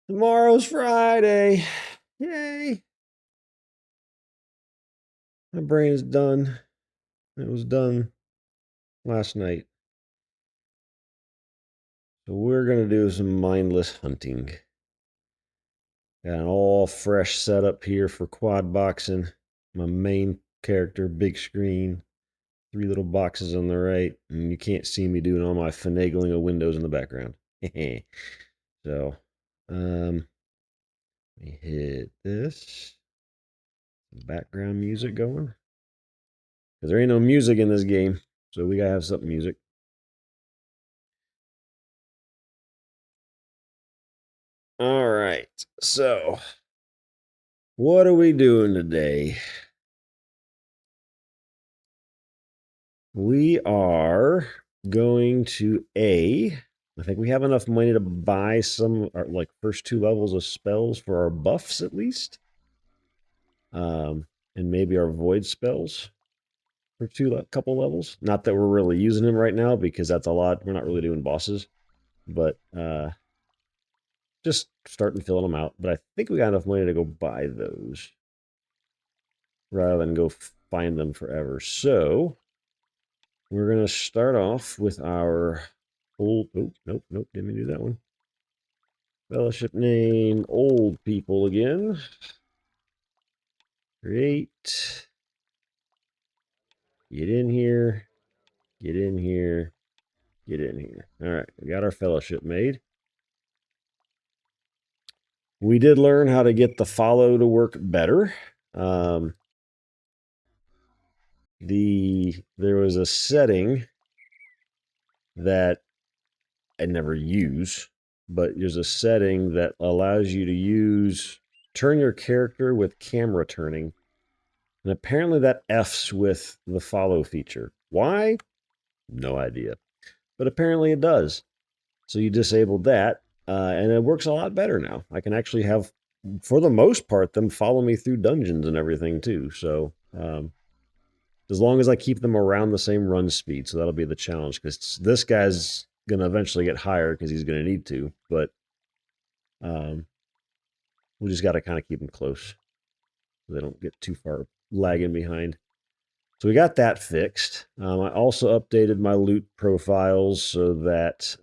Tomorrow's Friday. Yay. My brain is done. It was done last night. So we're going to do some mindless hunting. Got an all fresh setup here for quad boxing. My main character, big screen, 3 little boxes on the right, and you can't see me doing all my finagling of windows in the background. So, let me hit this. Background music going. Because there ain't no music in this game, so we gotta have some music. All right, so what are we doing today? We are going to I think we have enough money to buy some, like, first 2 levels of spells for our buffs at least. And maybe our void spells for couple levels. Not that we're really using them right now because that's a lot. We're not really doing bosses, but just starting filling them out. But I think we got enough money to go buy those rather than go find them forever. So we're going to start off with our old... Oh, nope, didn't do that one. Fellowship name, old people again. Create. Get in here. Get in here. Get in here. All right, we got our fellowship made. We did learn how to get the follow to work better. There was a setting that I never use, but there's a setting that allows you to turn your character with camera turning. And apparently that F's with the follow feature. Why? No idea. But apparently it does. So you disabled that, and it works a lot better now. I can actually have, for the most part, them follow me through dungeons and everything too. So as long as I keep them around the same run speed, so that'll be the challenge, because this guy's going to eventually get higher because he's going to need to, but we just got to kind of keep them close so they don't get too far lagging behind. So we got that fixed. I also updated my loot profiles so that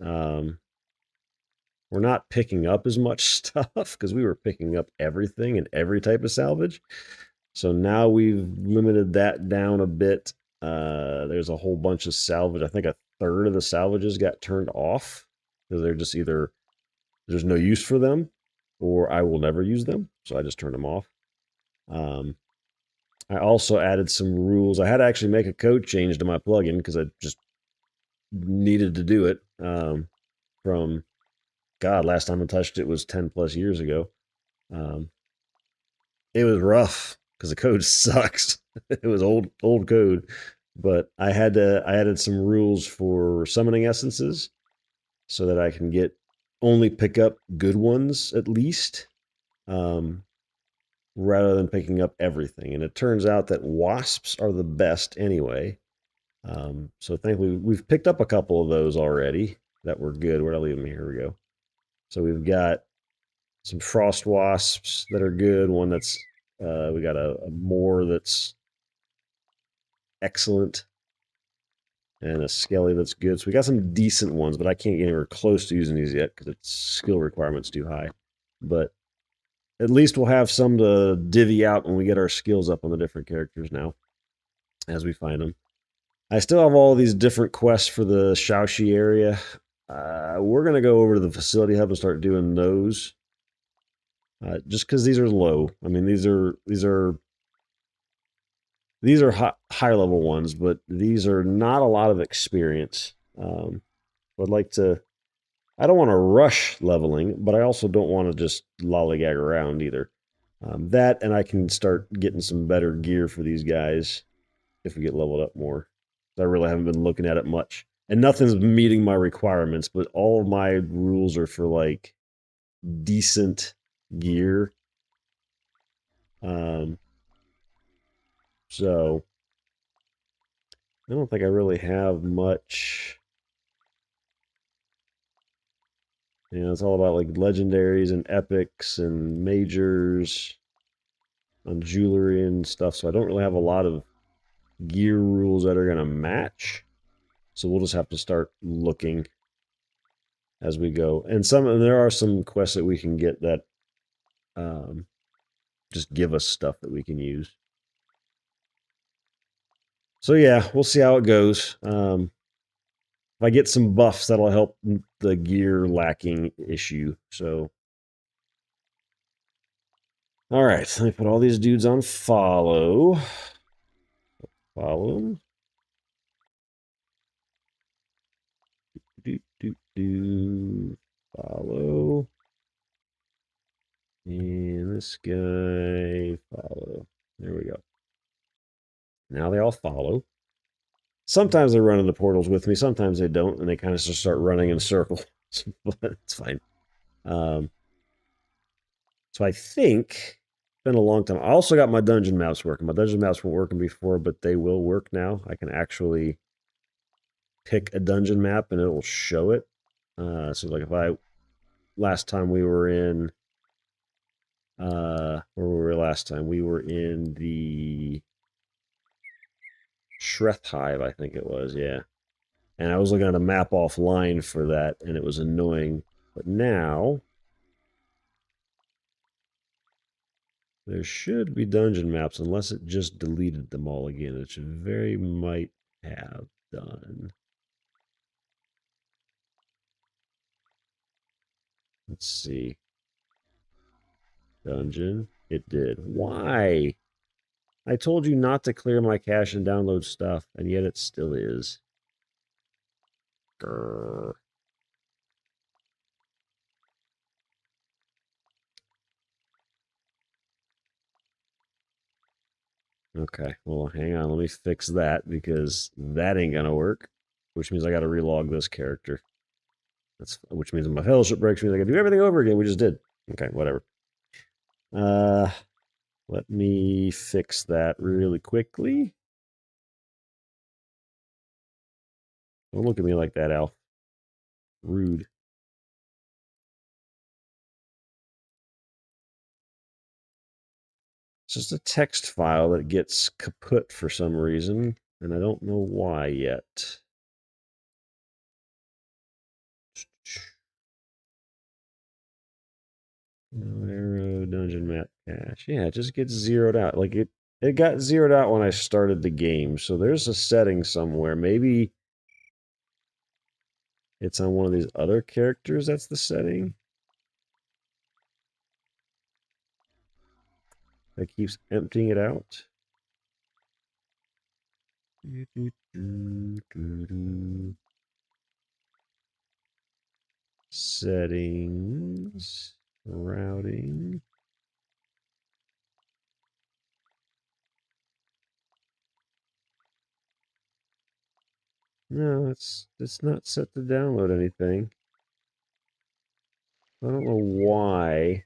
we're not picking up as much stuff, because we were picking up everything and every type of salvage. So now we've limited that down a bit. There's a whole bunch of salvage. I think a third of the salvages got turned off because they're just either there's no use for them or I will never use them. So I just turned them off. I also added some rules. I had to actually make a code change to my plugin because I just needed to do it. From God, last time I touched it was 10 plus years ago. It was rough because the code sucks. It was old code, but I added some rules for summoning essences so that I can only pick up good ones at least, rather than picking up everything. And it turns out that wasps are the best anyway. So thankfully we've picked up a couple of those already that were good. Where'd I leave them? Here we go. So we've got some frost wasps that are good. One that's we got a moor that's excellent, and a skelly that's good. So we got some decent ones, but I can't get anywhere close to using these yet because its skill requirement's too high. But at least we'll have some to divvy out when we get our skills up on the different characters now, as we find them. I still have all these different quests for the Shaoxi area. We're going to go over to the facility hub and start doing those. Just because these are low. I mean, these are high level ones, but these are not a lot of experience. I'd like to. I don't want to rush leveling, but I also don't want to just lollygag around either. That, and I can start getting some better gear for these guys if we get leveled up more. I really haven't been looking at it much, and nothing's meeting my requirements. But all of my rules are for like decent gear. So I don't think I really have much it's all about like legendaries and epics and majors on jewelry and stuff. So I don't really have a lot of gear rules that are going to match. So we'll just have to start looking as we go. And there are some quests that we can get that just give us stuff that we can use. So yeah, we'll see how it goes. If I get some buffs, that'll help the gear lacking issue. So, all right, let me put all these dudes on follow. Follow them. Follow. And this guy, follow. There we go. Now they all follow. Sometimes they run into portals with me, sometimes they don't, and they kind of just start running in circles. But it's fine. So I think it's been a long time. I also got my dungeon maps working. My dungeon maps weren't working before, but they will work now. I can actually pick a dungeon map and it will show it. So like if last time we were in, where were we last time? We were in the Shreth Hive, I think it was, yeah. And I was looking at a map offline for that, and it was annoying. But now, there should be dungeon maps, unless it just deleted them all again, which it very might have done. Let's see. Dungeon. It did. Why? I told you not to clear my cache and download stuff, and yet it still is. Grrr. Okay, well, hang on. Let me fix that, because that ain't gonna work. Which means I gotta relog this character. Which means my fellowship breaks, means I gotta do everything over again. We just did. Okay, whatever. Let me fix that really quickly. Don't look at me like that, Al. Rude. It's just a text file that gets kaput for some reason, and I don't know why yet. Arrow dungeon map cache. Yeah, it just gets zeroed out. Like it got zeroed out when I started the game. So there's a setting somewhere. Maybe it's on one of these other characters that's the setting. That keeps emptying it out. Settings. Routing. No, it's not set to download anything. I don't know why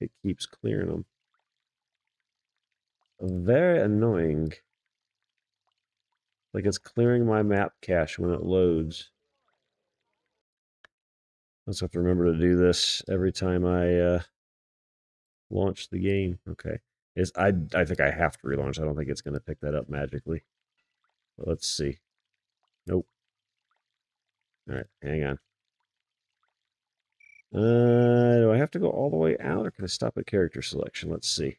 it keeps clearing them. Very annoying. Like it's clearing my map cache when it loads. I just have to remember to do this every time I launch the game. Okay. I think I have to relaunch. I don't think it's going to pick that up magically. But let's see. Nope. All right, hang on. Do I have to go all the way out, or can I stop at character selection? Let's see.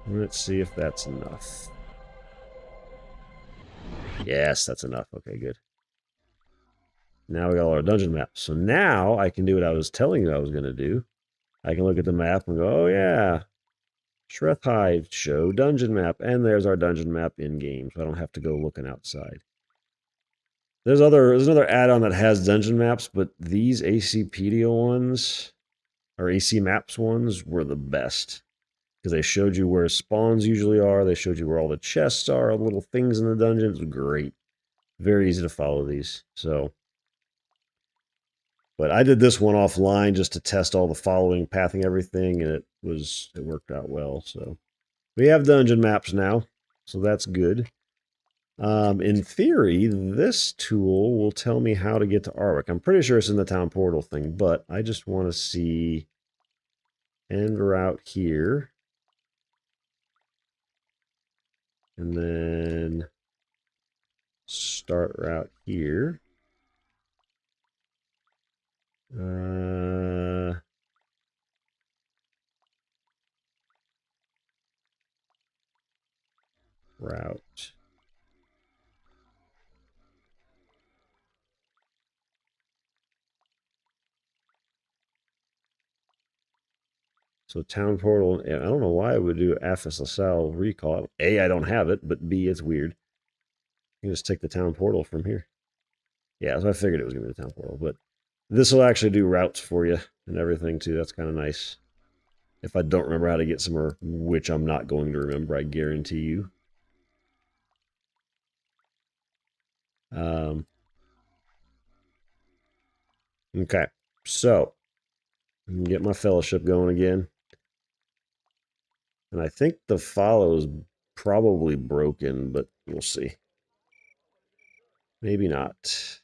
Let's see if that's enough. Yes, that's enough. Okay, good. Now we got all our dungeon maps. So now I can do what I was telling you I was going to do. I can look at the map and go, oh yeah, Shreth Hive, show dungeon map. And there's our dungeon map in-game, so I don't have to go looking outside. There's another add-on that has dungeon maps, but these ACpedia ones, or AC Maps ones, were the best. Because they showed you where spawns usually are, they showed you where all the chests are, all the little things in the dungeons. Great. Very easy to follow these. So But I did this one offline just to test all the following, pathing, everything, and it worked out well. So we have dungeon maps now, so that's good. In theory, this tool will tell me how to get to Arwick. I'm pretty sure it's in the town portal thing, but I just want to see end route here. And then start route here. Route. So town portal, I don't know why I would do FSSL recall. A, I don't have it, but B, it's weird. You can just take the town portal from here. Yeah, so I figured it was going to be the town portal, but this will actually do routes for you and everything too. That's kind of nice. If I don't remember how to get somewhere, which I'm not going to remember, I guarantee you. Okay, so get my fellowship going again. And I think the follow is probably broken, but we'll see. Maybe not.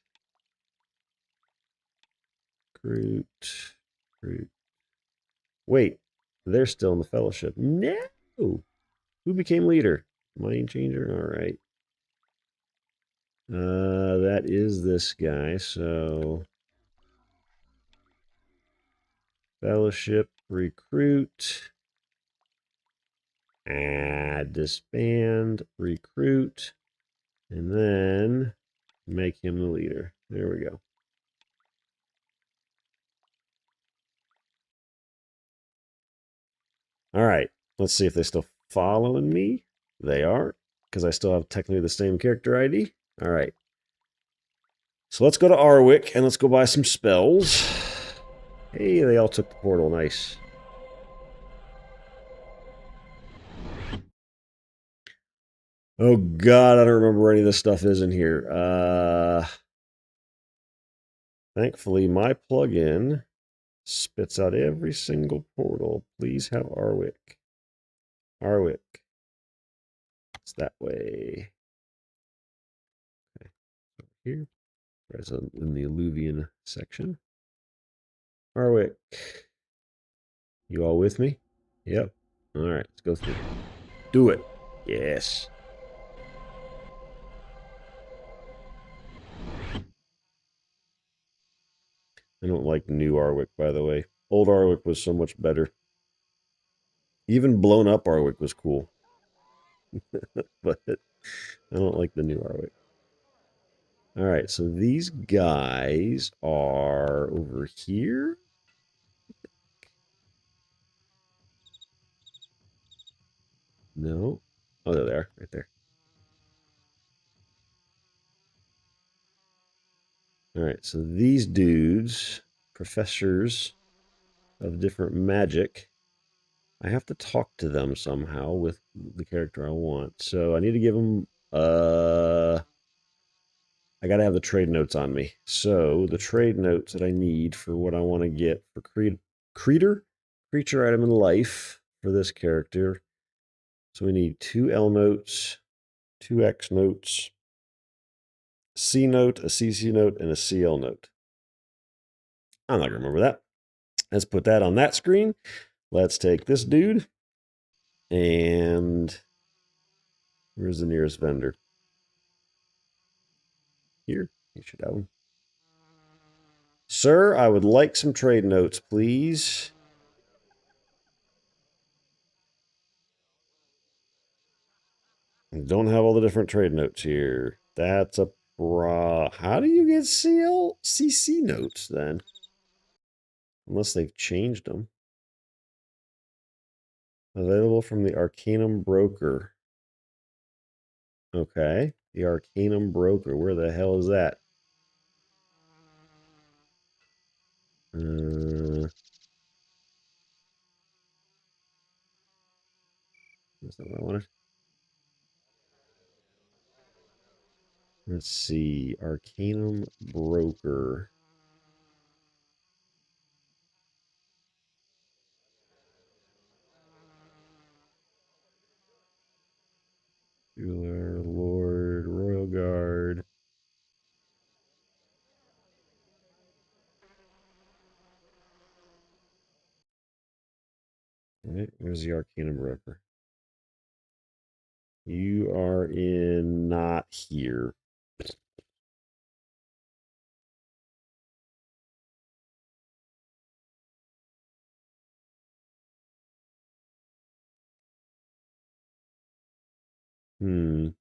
Recruit. Wait, they're still in the fellowship. No. Who became leader? Mind changer? All right. That is this guy, so fellowship, recruit, disband, recruit, and then make him the leader. There we go. All right, let's see if they're still following me. They are, because I still have technically the same character ID. All right. So let's go to Arwick and let's go buy some spells. Hey, they all took the portal. Nice. Oh God, I don't remember where any of this stuff is in here. Thankfully, my plugin spits out every single portal. Please have Arwick. Arwick. It's that way. Okay. Here. There's in the Alluvian section. Arwick. You all with me? Yep. All right, let's go through. Do it. Yes. I don't like new Arwick, by the way. Old Arwick was so much better. Even blown up Arwick was cool. But I don't like the new Arwick. All right, so these guys are over here. No. Oh, there they are, right there. All right, so these dudes, professors of different magic, I have to talk to them somehow with the character I want. So I need to give them, I got to have the trade notes on me. So the trade notes that I need for what I want to get for creature item in life for this character. So we need 2 L notes, 2 X notes, C note, a CC note, and a CL note. I'm not going to remember that. Let's put that on that screen. Let's take this dude. And where's the nearest vendor? Here. You should have them. Sir, I would like some trade notes, please. Don't have all the different trade notes here. That's a How do you get CC notes then? Unless they've changed them. Available from the Arcanum Broker. Okay. The Arcanum Broker. Where the hell is that? That's not what I wanted. Let's see. Arcanum Broker. Right, where's the Arcana Broker? You are in not here. I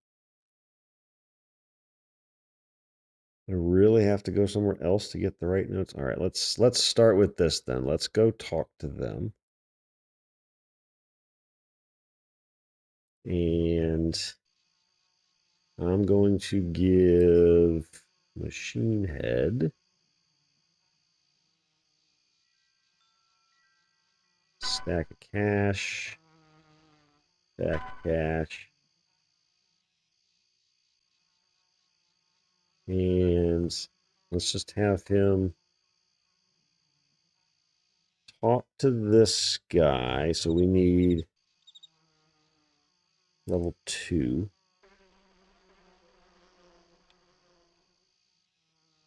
really have to go somewhere else to get the right notes. All right, let's start with this then. Let's go talk to them. And I'm going to give Machine Head stack of cash, stack of cash, and let's just have him talk to this guy. So we need level 2.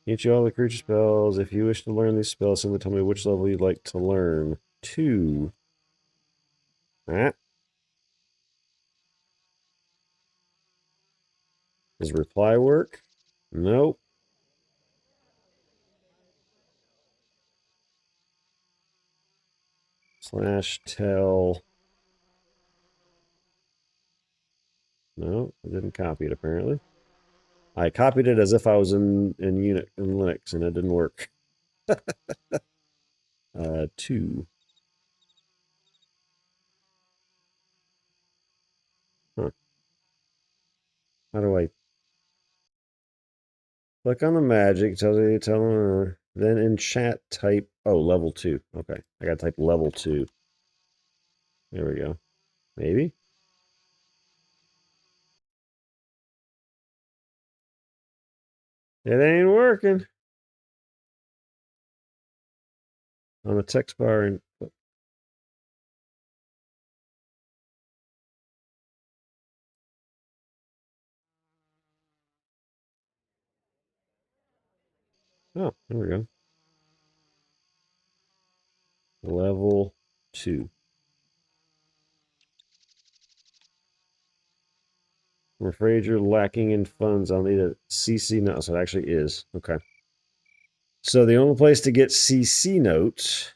Teach you all the creature spells. If you wish to learn these spells, simply tell me which level you'd like to learn. 2. Ah. Does reply work? Nope. Slash tell. No, I didn't copy it apparently. I copied it as if I was in Linux, and it didn't work. 2. Huh. How do I click on the magic? Tells you to tell them. Then in chat type. Oh, level 2. Okay, I gotta type level 2. There we go. Maybe. It ain't working on the text bar. And oh, there we go. Level 2. I'm afraid you're lacking in funds. I'll need a CC note. So it actually is. Okay. So the only place to get CC notes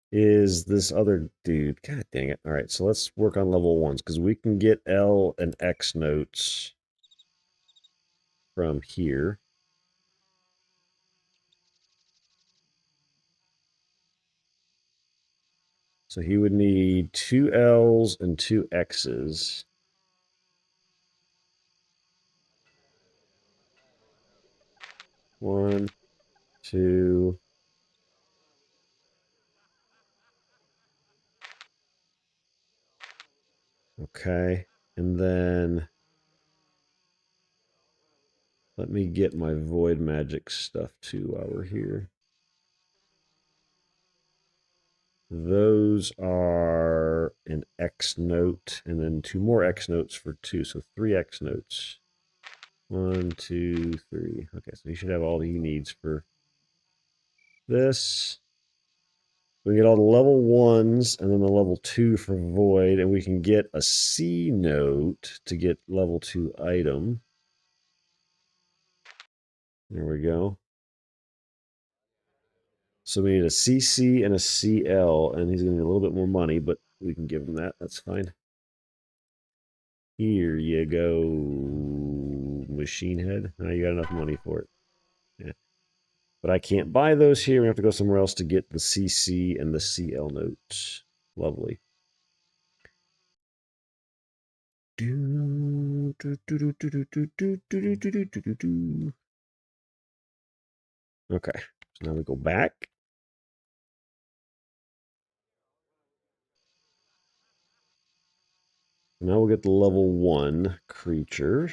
is this other dude. God dang it. All right, so let's work on level 1s because we can get L and X notes from here. So he would need 2 L's and 2 X's. One, two. Okay. And then let me get my void magic stuff too while we're here. Those are an X note and then 2 more X notes for 2. So 3 X notes. 1, 2, 3. Okay, so he should have all he needs for this. We get all the level 1s and then the level 2 for void, and we can get a C note to get level 2 item. There we go. So we need a CC and a CL, and he's going to need a little bit more money, but we can give him that. That's fine. Here you go, Machine Head. Now you got enough money for it. Yeah. But I can't buy those here. We have to go somewhere else to get the CC and the CL notes. Lovely. Okay, so now we go back. Now we'll get the level 1 creature.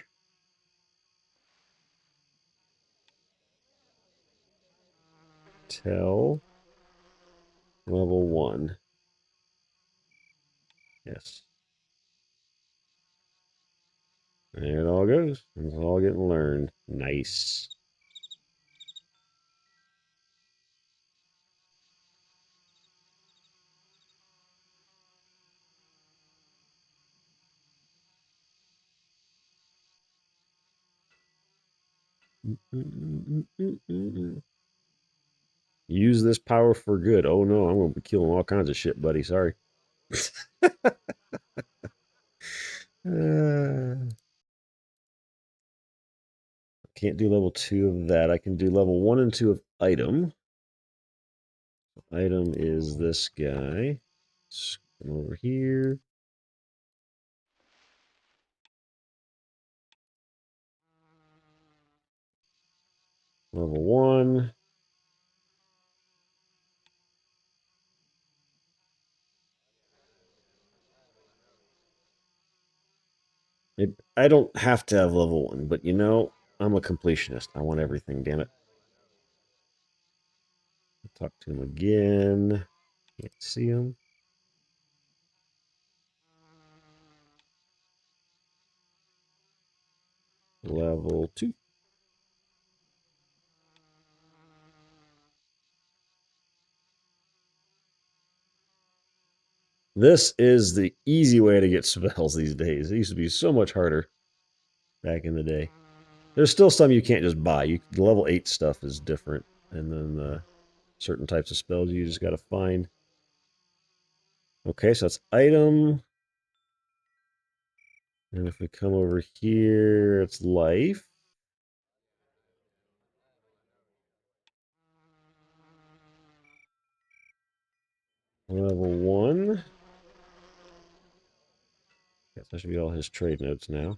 Tell level 1. Yes. There it all goes. It's all getting learned. Nice. Use this power for good. Oh no, I'm going to be killing all kinds of shit, buddy. Sorry. Can't do level 2 of that. I can do level 1 and 2 of item. Item is this guy. Come over here. Level 1. I don't have to have level 1, but you know, I'm a completionist. I want everything, damn it. Talk to him again. Can't see him. Level 2. This is the easy way to get spells these days. It used to be so much harder back in the day. There's still some you can't just buy. The level 8 stuff is different. And then certain types of spells you just got to find. Okay, so that's item. And if we come over here, it's life. Level 1. Guess that should be all his trade notes now.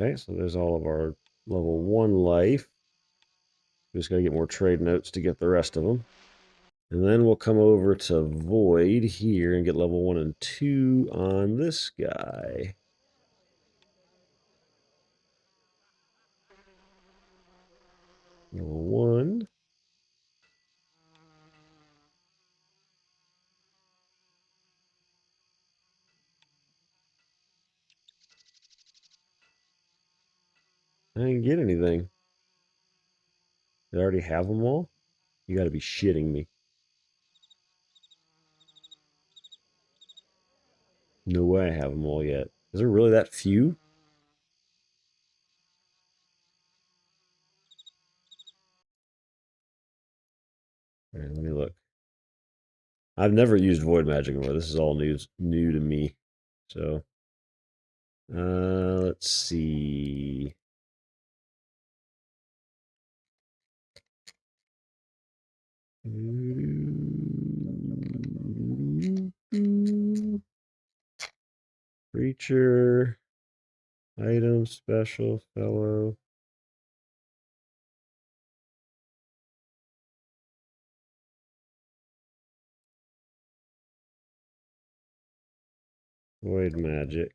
Okay, so there's all of our level 1 life. We just got to get more trade notes to get the rest of them. And then we'll come over to Void here and get level 1 and 2 on this guy. Level 1. I didn't get anything. Did I already have them all? You got to be shitting me. No way I have them all yet. Is there really that few? All right, let me look. I've never used Void Magic before. This is all new to me. So, let's see. Creature, item, special, fellow. Void Magic.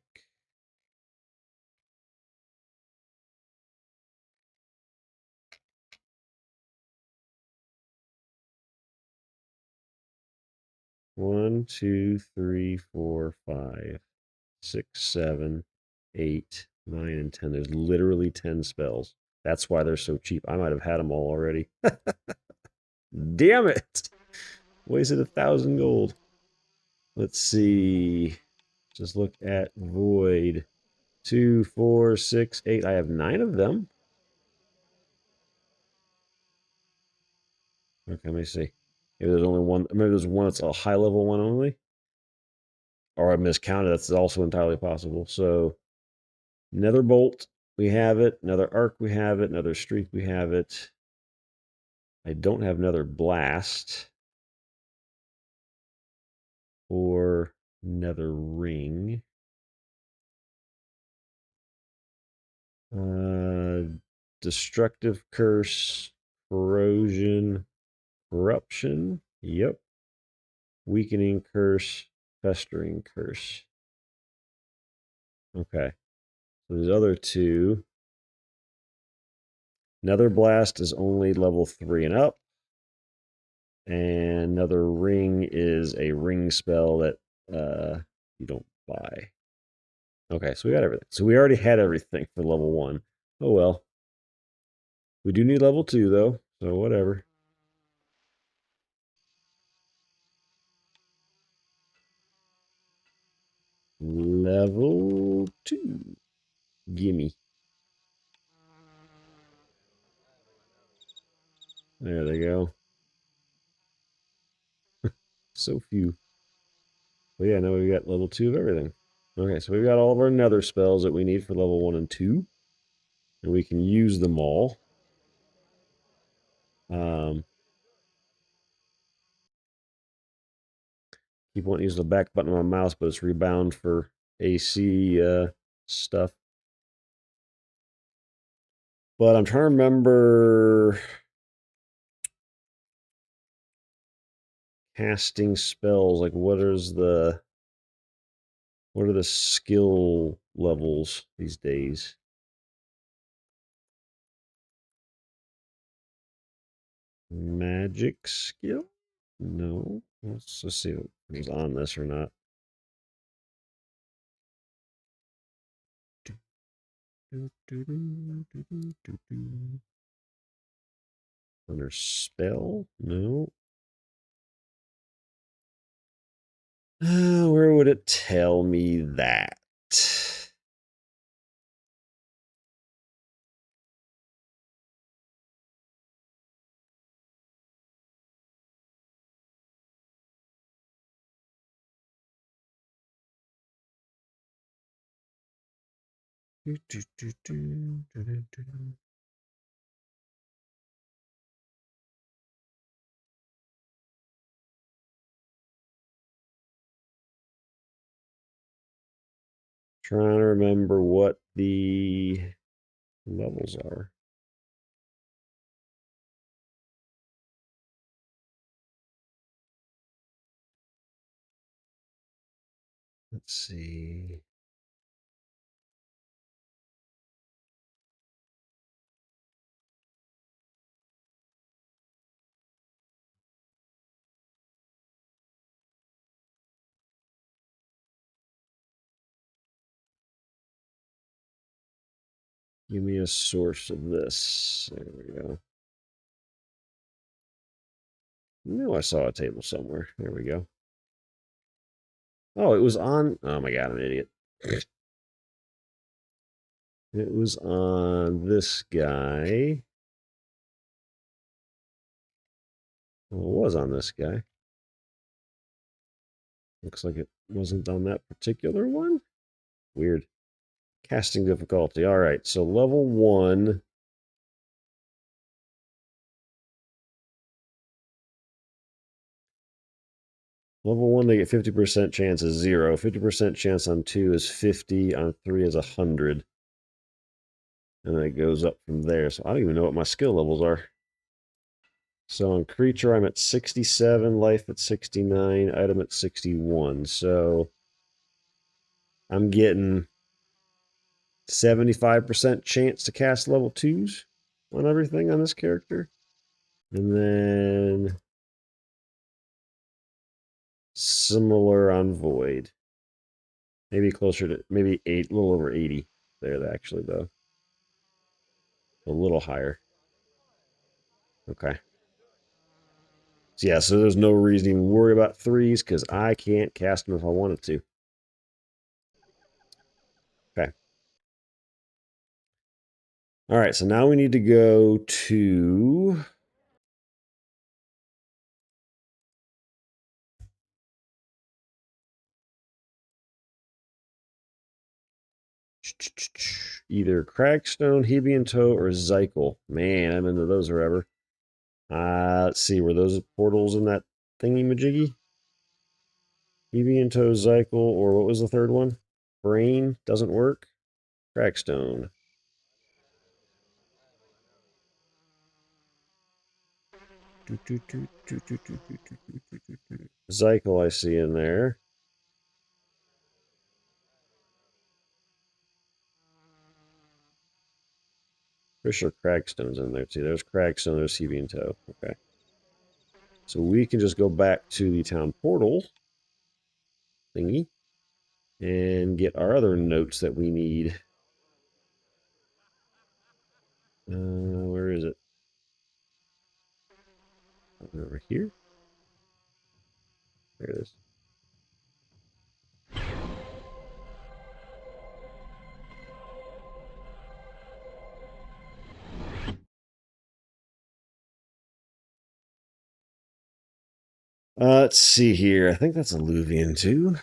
One, two, three, four, 5, 6, 7, 8, 9, and 10. There's literally 10 spells. That's why they're so cheap. I might have had them all already. Damn it! Wasted 1,000 gold. Let's see. Just look at Void. 2, 4, 6, 8. I have 9 of them. Okay, let me see. Maybe there's only one. Maybe there's one that's a high level one only. Or I miscounted. That's also entirely possible. So, Nether Bolt, we have it. Another Arc, we have it. Another Streak, we have it. I don't have Nether Blast. Or Nether Ring. Destructive Curse, Corrosion, Corruption. Yep. Weakening Curse, Festering Curse. Okay. So these other two. Nether Blast is only level 3 and up. And Nether Ring is a ring spell that you don't buy. Okay, so we got everything. So we already had everything for level 1. Oh well. We do need level 2 though, so whatever. Level 2. Gimme. There they go. So few. But yeah, now we've got level 2 of everything. Okay, so we've got all of our nether spells that we need for level 1 and 2. And we can use them all. Keep wanting to use the back button on my mouse, but it's rebound for AC stuff. But I'm trying to remember casting spells. Like, what are the skill levels these days? Magic skill? No. Let's just see if it was on this or not. Under spell? No. Where would it tell me that? Trying to remember what the levels are. Let's see. Give me a source of this. There we go. I knew I saw a table somewhere. There we go. Oh, it was on. Oh my god, I'm an idiot. It was on this guy. Well, it was on this guy. Looks like it wasn't on that particular one. Weird. Casting difficulty. All right, so level 1. Level 1, they get 50% chance is 0. 50% chance on 2 is 50. On 3 is 100. And then it goes up from there. So I don't even know what my skill levels are. So on creature, I'm at 67. Life at 69. Item at 61. So I'm getting 75% chance to cast level 2s on everything on this character. And then similar on Void. Maybe closer to, maybe 8, a little over 80 there, actually, though. A little higher. Okay. So yeah, so there's no reason to even worry about 3s because I can't cast them if I wanted to. Okay. All right, so now we need to go to either Cragstone, Hebian Toe, or Zykel. Man, I'm into those forever. Let's see, were those portals in that thingy majiggy? Hebian Toe, Zykel, or what was the third one? Brain doesn't work. Cragstone. Zykel I see in there. Pretty sure Cragstone's in there too. There's Cragstone, there's Hebian Toe. Okay. So we can just go back to the town portal thingy and get our other notes that we need. Where is it? Over here. There it is. Let's see here. I think that's a Luvian too.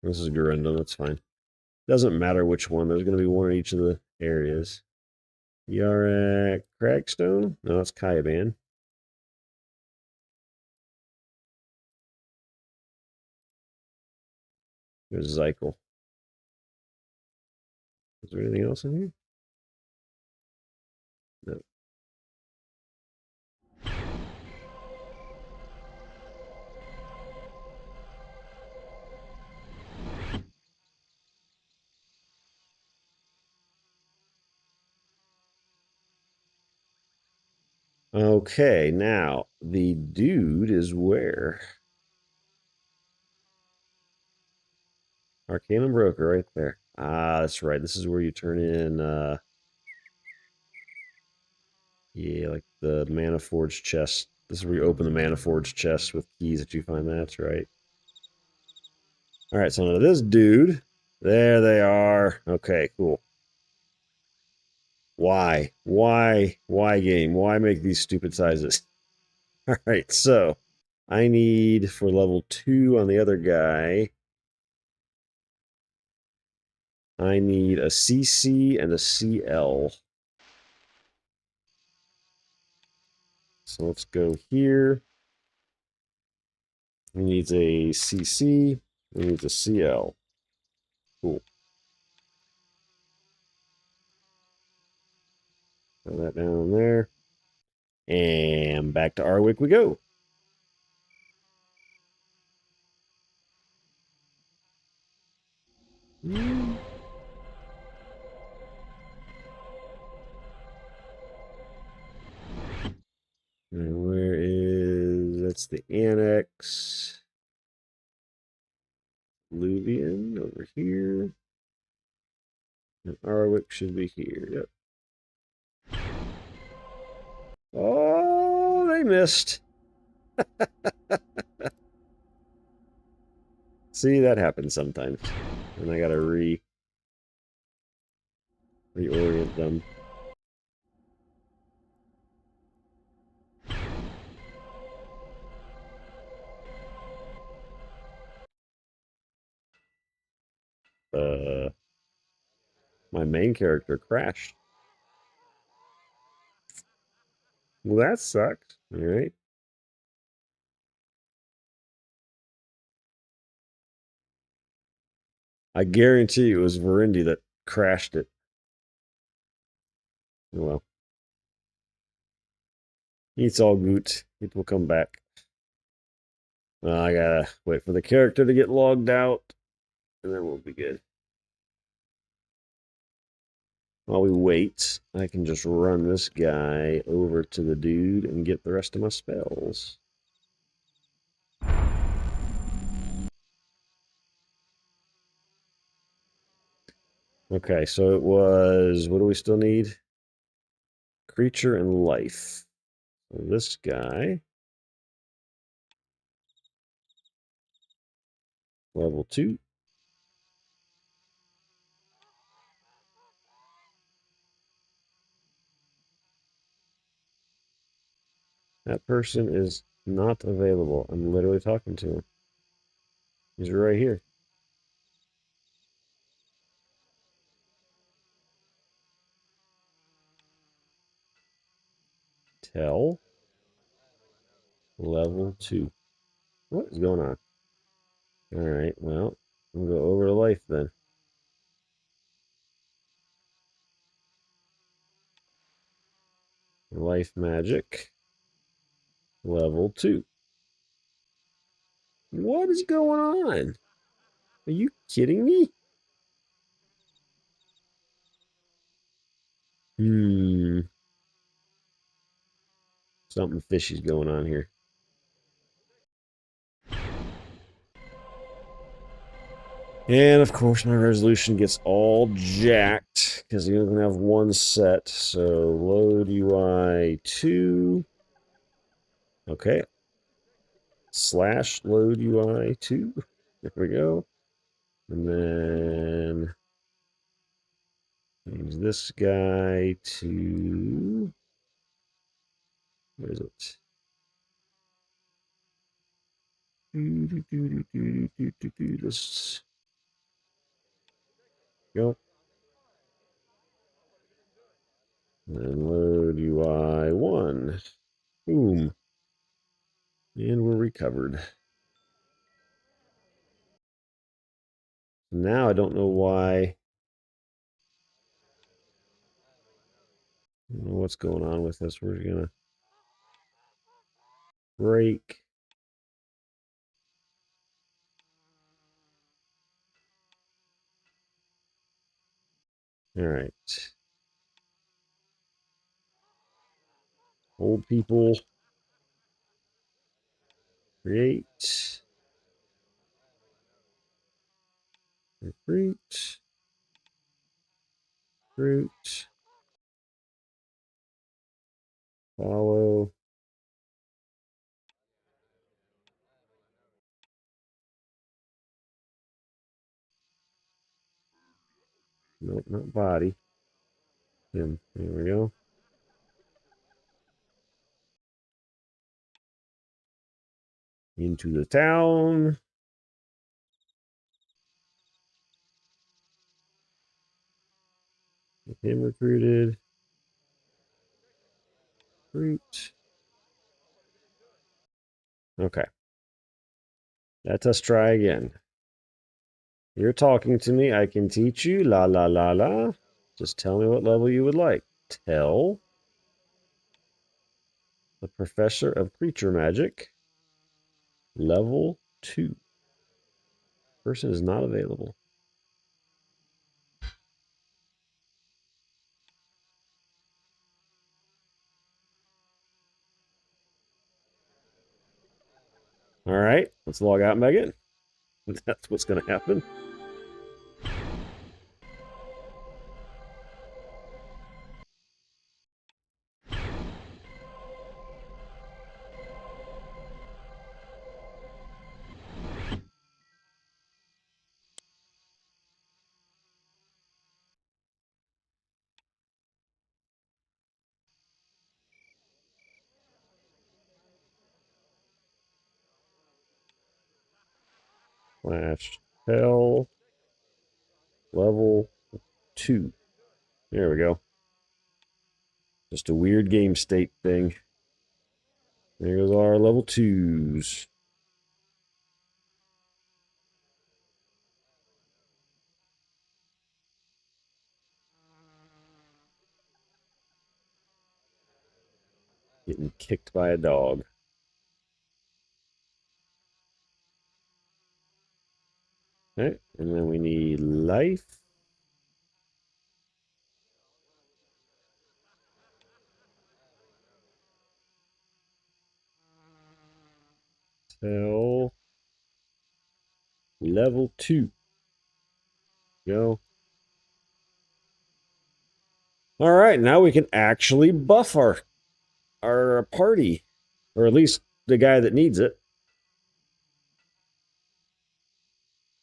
This is Garundum. That's fine. Doesn't matter which one. There's going to be one in each of the areas. Yarak Cragstone? No, that's Kaiban. There's Zykel. Is there anything else in here? No. Okay, now the dude is where? Arcanum Broker right there. Ah, that's right. This is where you turn in yeah, like the Mana Forge chest. This is where you open the Mana Forge chest with keys that you find. That's right. Alright, so now this dude. There they are. Okay, cool. Why? Why game? Why make these stupid sizes? Alright, so I need for level 2 on the other guy. I need a CC and a CL. So let's go here. He needs a CC. He needs a CL. Cool. Throw that down there. And back to Arwick we go. And where is... That's the annex. Luvian over here. And Arwick should be here. Yep. Oh, they missed. See, that happens sometimes. And I gotta reorient them. My main character crashed. Well, that sucked. All right. I guarantee it was Verendi that crashed it. Well, it's all good. It will come back. I gotta wait for the character to get logged out, and then we'll be good. While we wait, I can just run this guy over to the dude and get the rest of my spells. Okay, so it was... What do we still need? Creature and life. So this guy... Level 2. That person is not available. I'm literally talking to him. He's right here. Tell. Level 2. What is going on? Alright, well, we'll go over to life then. Life magic. Level 2. What is going on? Are you kidding me? Something fishy's going on here. And of course, my resolution gets all jacked because you only have one set. So load UI 2. Okay. / load UI 2. There we go. And then change this guy to... Where is it? Let's go. And load UI 1. Boom. And we're recovered. Now I don't know why. I don't know what's going on with this. We're going to break. All right. Old people. Create. Recruit. Recruit. Follow. Nope, not body. Him. There we go. Into the town. Get him recruited. Recruit. Okay. Let us try again. You're talking to me. I can teach you. La la la la. Just tell me what level you would like. Tell the professor of creature magic. Level 2. Person is not available. All right. Let's log out and back in. That's what's going to happen. Slash tell level 2. There we go. Just a weird game state thing. There goes our level 2s. Getting kicked by a dog. Okay, and then we need life. Tell level 2. Go. All right, now we can actually buff our party, or at least the guy that needs it.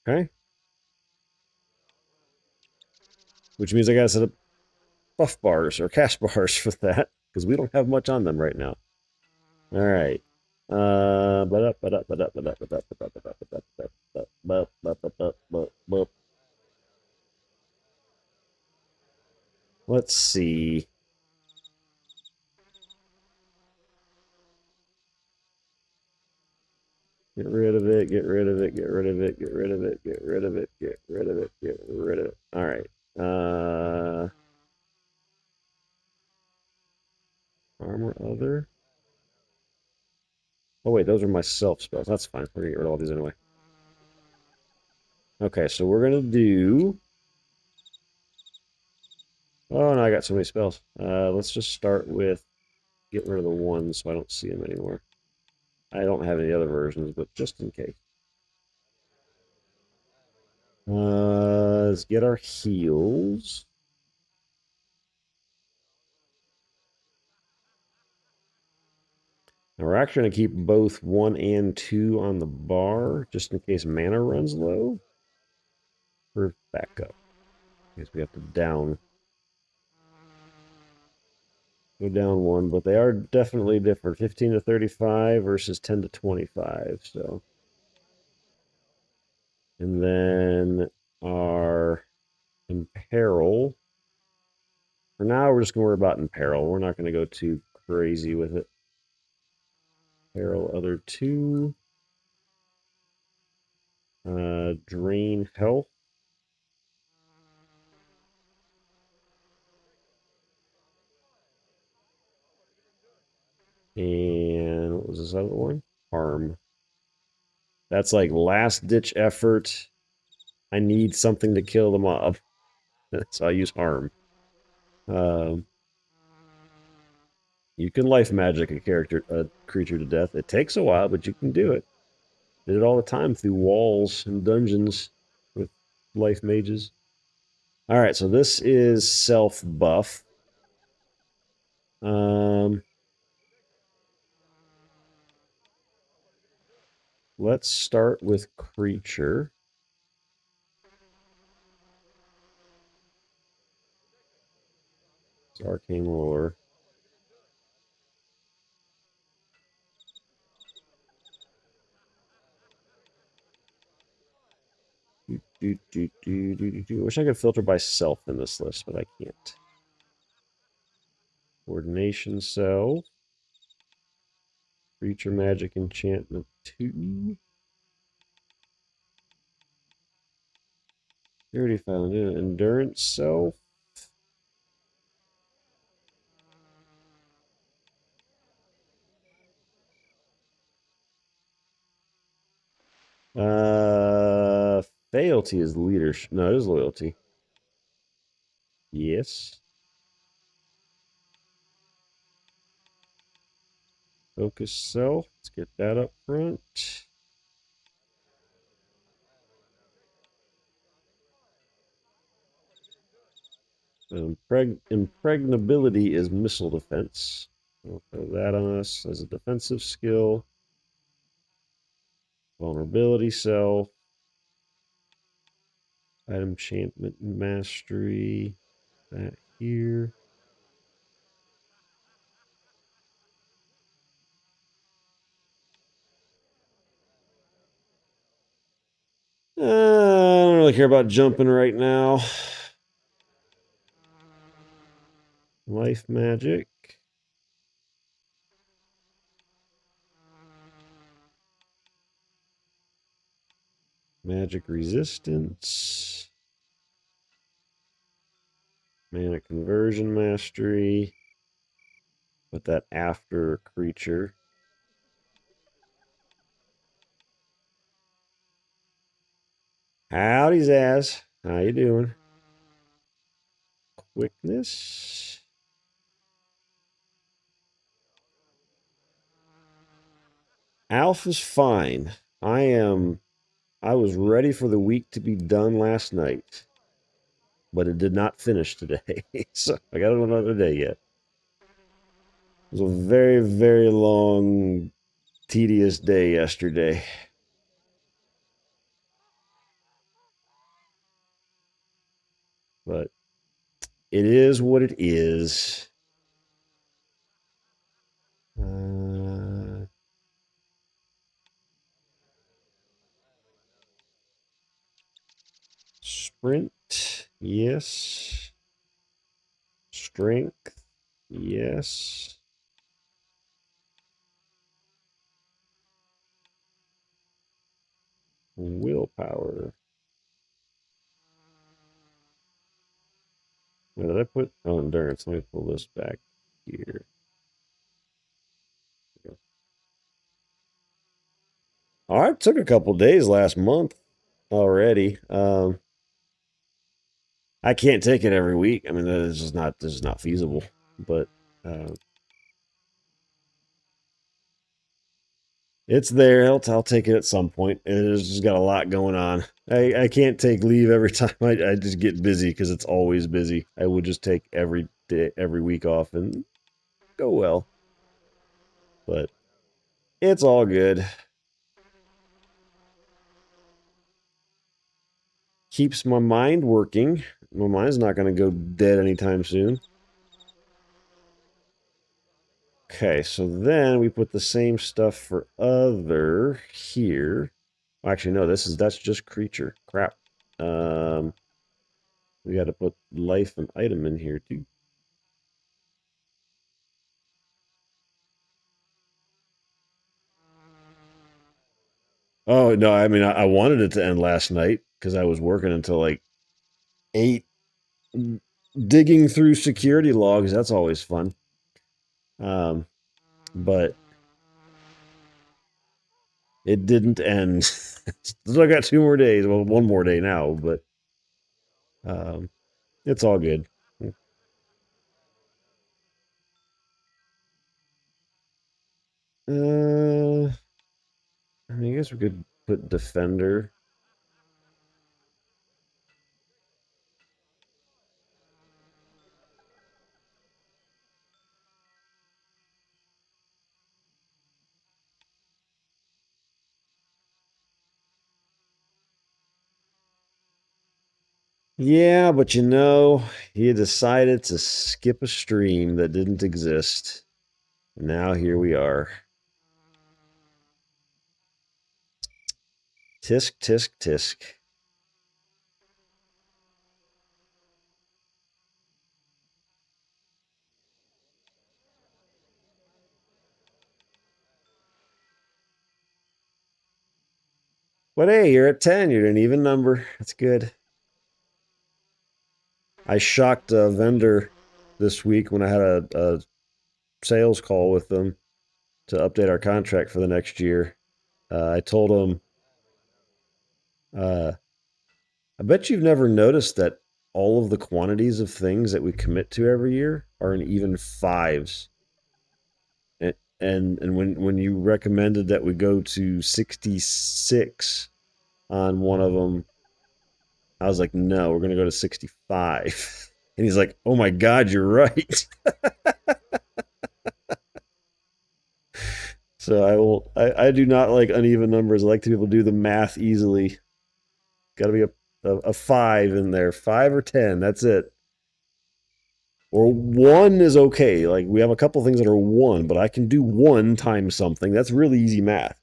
Okay, which means I gotta set up buff bars or cash bars for that because we don't have much on them right now. All right. Let's see. Get rid of it, get rid of it, get rid of it, get rid of it, get rid of it, get rid of it, get rid of it. All right. Armor other. Oh wait, those are my self spells. That's fine. We're gonna get rid of all these anyway. Okay, so we're gonna do. Oh no, I got so many spells. Let's just start with get rid of the ones so I don't see them anymore. I don't have any other versions, but just in case. Let's get our heals. Now we're actually going to keep both 1 and 2 on the bar, just in case mana runs low. For backup. I guess we have to go down 1, but they are definitely different. 15 to 35 versus 10 to 25, so. And then our imperil. For now, we're just going to worry about imperil. We're not going to go too crazy with it. Imperil other two. Drain health. And what was this other one? Harm. That's like last ditch effort. I need something to kill the mob. So I use harm. Um, you can life magic a creature to death. It takes a while, but you can do it. Did it all the time through walls and dungeons with life mages. All right, so this is self buff. Let's start with creature. It's arcane lore. Wish I could filter by self in this list, but I can't. Coordination cell. Creature magic enchantment 2. You already found it. Endurance self. Uh, Fealty is leadership. No, it is loyalty. Yes. Focus self. Let's get that up front. Impregnability is missile defense. We'll throw that on us as a defensive skill. Vulnerability self. Item enchantment mastery. That here. I don't really care about jumping right now. Life magic. Magic resistance. Mana conversion mastery. Put that after creature. Howdy, Zaz. How you doing? Quickness. Alpha's fine. I was ready for the week to be done last night, but it did not finish today. So I got another day yet. It was a very, very long, tedious day yesterday. But it is what it is. Sprint, yes. Strength, yes. Willpower. Where did I put? Oh, endurance. Let me pull this back here. All right, took a couple days last month already. I can't take it every week. I mean, this is not feasible. But it's there. I'll take it at some point. It's just got a lot going on. I can't take leave every time. I just get busy because it's always busy. I would just take every day, every week off and go well. But it's all good. Keeps my mind working. My mind's not going to go dead anytime soon. Okay, so then we put the same stuff for other here. Actually, no, that's just creature. Crap. Um, we got to put life and item in here too. Oh no, I mean I wanted it to end last night because I was working until like 8, digging through security logs. That's always fun. Um, but it didn't end. Still got 2 more days. Well, one more day now, but um, it's all good. I mean, I guess we could put defender. Yeah, but he decided to skip a stream that didn't exist. Now here we are. Tisk, tisk, tisk. But hey, you're at 10. You're an even number. That's good. I shocked a vendor this week when I had a sales call with them to update our contract for the next year. I told them, uh, I bet you've never noticed that all of the quantities of things that we commit to every year are in even fives. And when you recommended that we go to 66 on one of them, I was like, no, we're gonna go to 65. And he's like, oh my god, you're right. So I do not like uneven numbers. I like to be able to do the math easily. Got to be a 5 in there, 5 or 10. That's it. Or 1 is okay. Like we have a couple things that are 1, but I can do 1 times something. That's really easy math.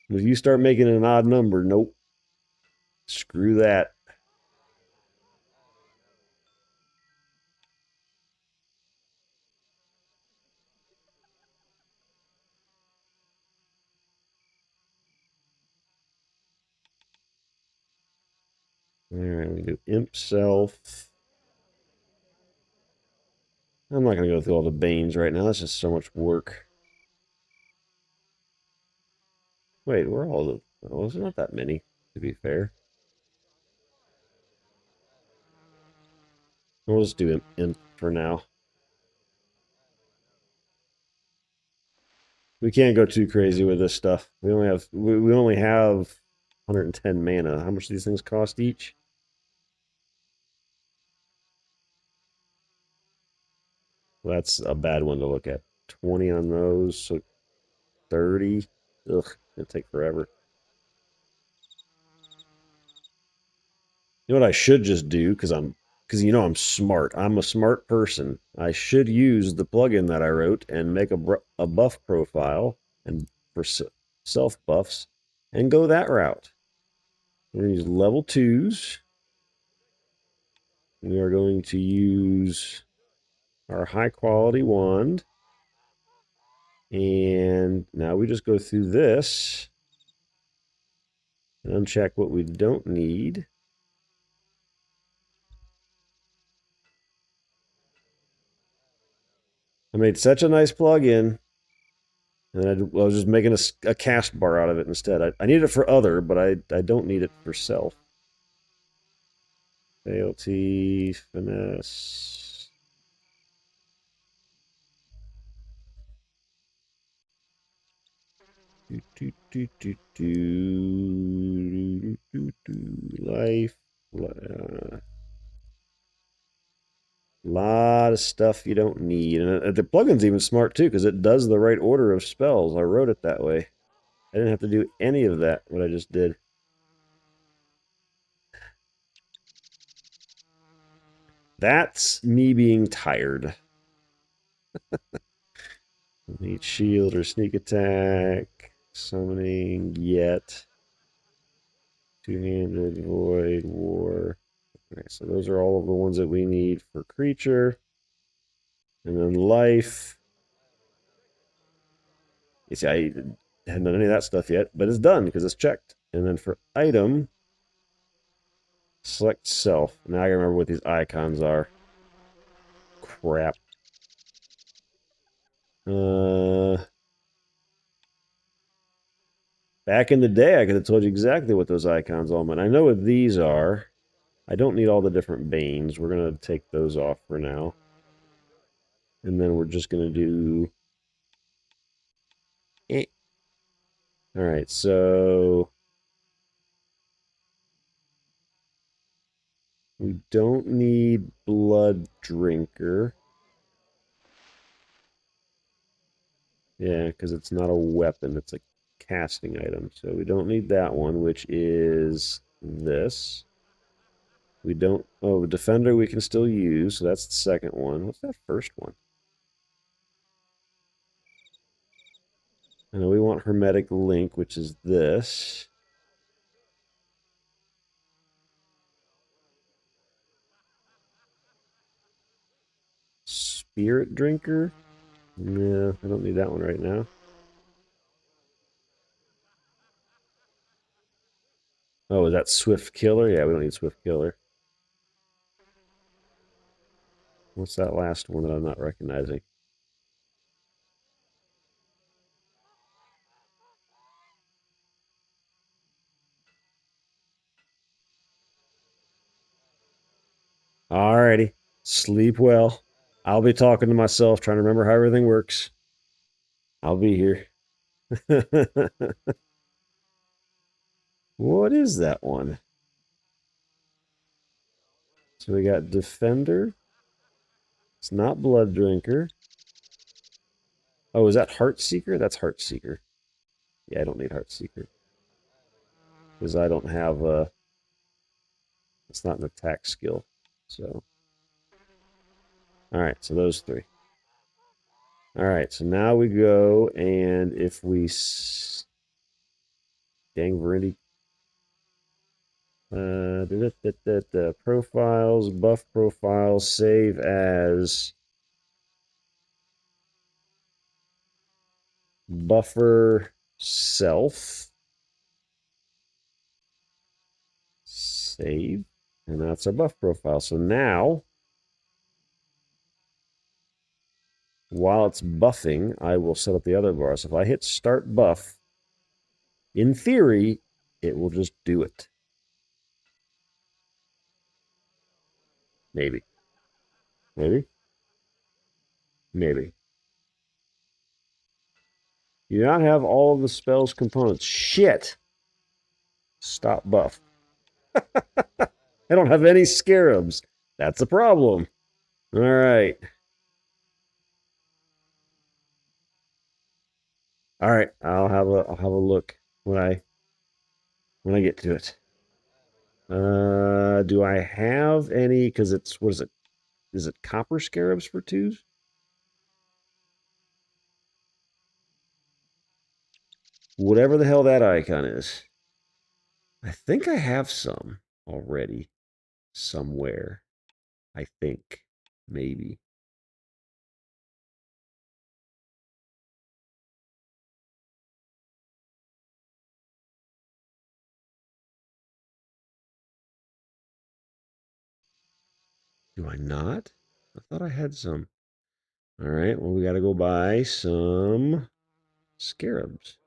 If you start making it an odd number, nope. Screw that. All right, we do imp self. I'm not going to go through all the banes right now. That's just so much work. Wait, we're all the. Well, there's not that many, to be fair. We'll just do imp for now. We can't go too crazy with this stuff. We only have 110 mana. How much do these things cost each? Well, that's a bad one to look at. 20 on those, so 30. Ugh, it'll take forever. You know what I should just do because I'm smart. I'm a smart person. I should use the plugin that I wrote and make a buff profile and for self buffs and go that route. We're going to use level 2s. We are going to use our high quality wand. And now we just go through this and uncheck what we don't need. I made such a nice plug-in, and I was just making a cast bar out of it instead. I need it for other, but I don't need it for self. Fealty, finesse. Life. Lot of stuff you don't need. And the plugin's even smart too, because it does the right order of spells. I wrote it that way. I didn't have to do any of that, what I just did. That's me being tired. Need shield or sneak attack. Summoning yet. Two-handed, void, war. Okay, so those are all of the ones that we need for creature. And then life. You see, I haven't done any of that stuff yet, but it's done because it's checked. And then for item, select self. Now I remember what these icons are. Crap. Back in the day, I could have told you exactly what those icons all meant. I know what these are. I don't need all the different banes. We're going to take those off for now. And then we're just going to do... All right, so... we don't need Blood Drinker. Yeah, because it's not a weapon. It's a casting item. So we don't need that one, which is this. We don't... oh, Defender we can still use. So that's the second one. What's that first one? And we want Hermetic Link, which is this. Spirit Drinker? No, I don't need that one right now. Oh, is that Swift Killer? Yeah, we don't need Swift Killer. What's that last one that I'm not recognizing? Alrighty. Sleep well. I'll be talking to myself, trying to remember how everything works. I'll be here. What is that one? So we got Defender. It's not Blood Drinker. Oh, is that Heartseeker? That's Heartseeker. Yeah, I don't need Heartseeker. Because I don't have a... it's not an attack skill. So... alright, so those three. Alright, so now we go, and if we... dang, Verindy. Profiles, buff profiles, save as... buffer self. Save. And that's our buff profile. So now, while it's buffing, I will set up the other bar. So if I hit start buff, in theory, it will just do it. Maybe. Maybe. Maybe. You do not have all of the spell's components. Shit. Stop buff. I don't have any scarabs. That's a problem. All right. All right. I'll have a look when I get to it. Do I have any? Because it's, what is it? Is it copper scarabs for twos? Whatever the hell that icon is. I think I have some already somewhere. I think. Maybe. Do I not? I thought I had some. All right, well, we got to go buy some scarabs.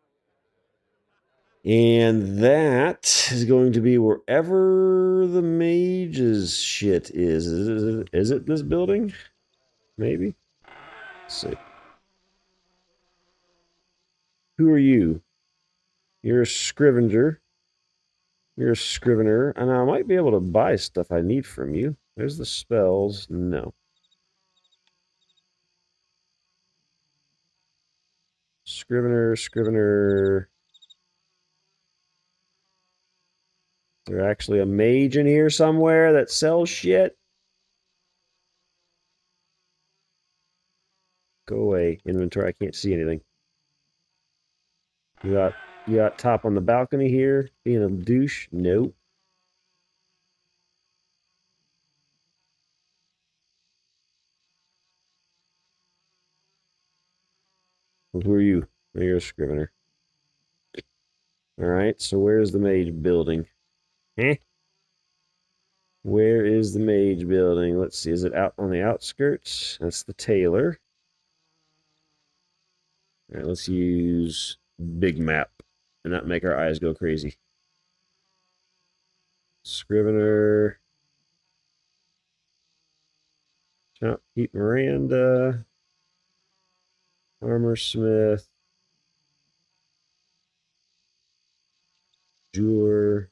And that is going to be wherever the mage's shit is. Is it this building? Maybe? Let's see. Who are you? You're a scrivenger. You're a scrivener. And I might be able to buy stuff I need from you. There's the spells. No. Scrivener, scrivener. There's actually a mage in here somewhere that sells shit. Go away. Inventory. I can't see anything. You got You got top on the balcony here, being a douche? Nope. Well, who are you? Oh, you're a scrivener. All right, so where's the mage building? Eh? Where is the mage building? Let's see. Is it out on the outskirts? That's the tailor. All right, let's use big map and not make our eyes go crazy. Scrivener. Shopkeep Miranda. Armor Smith. Jeweler.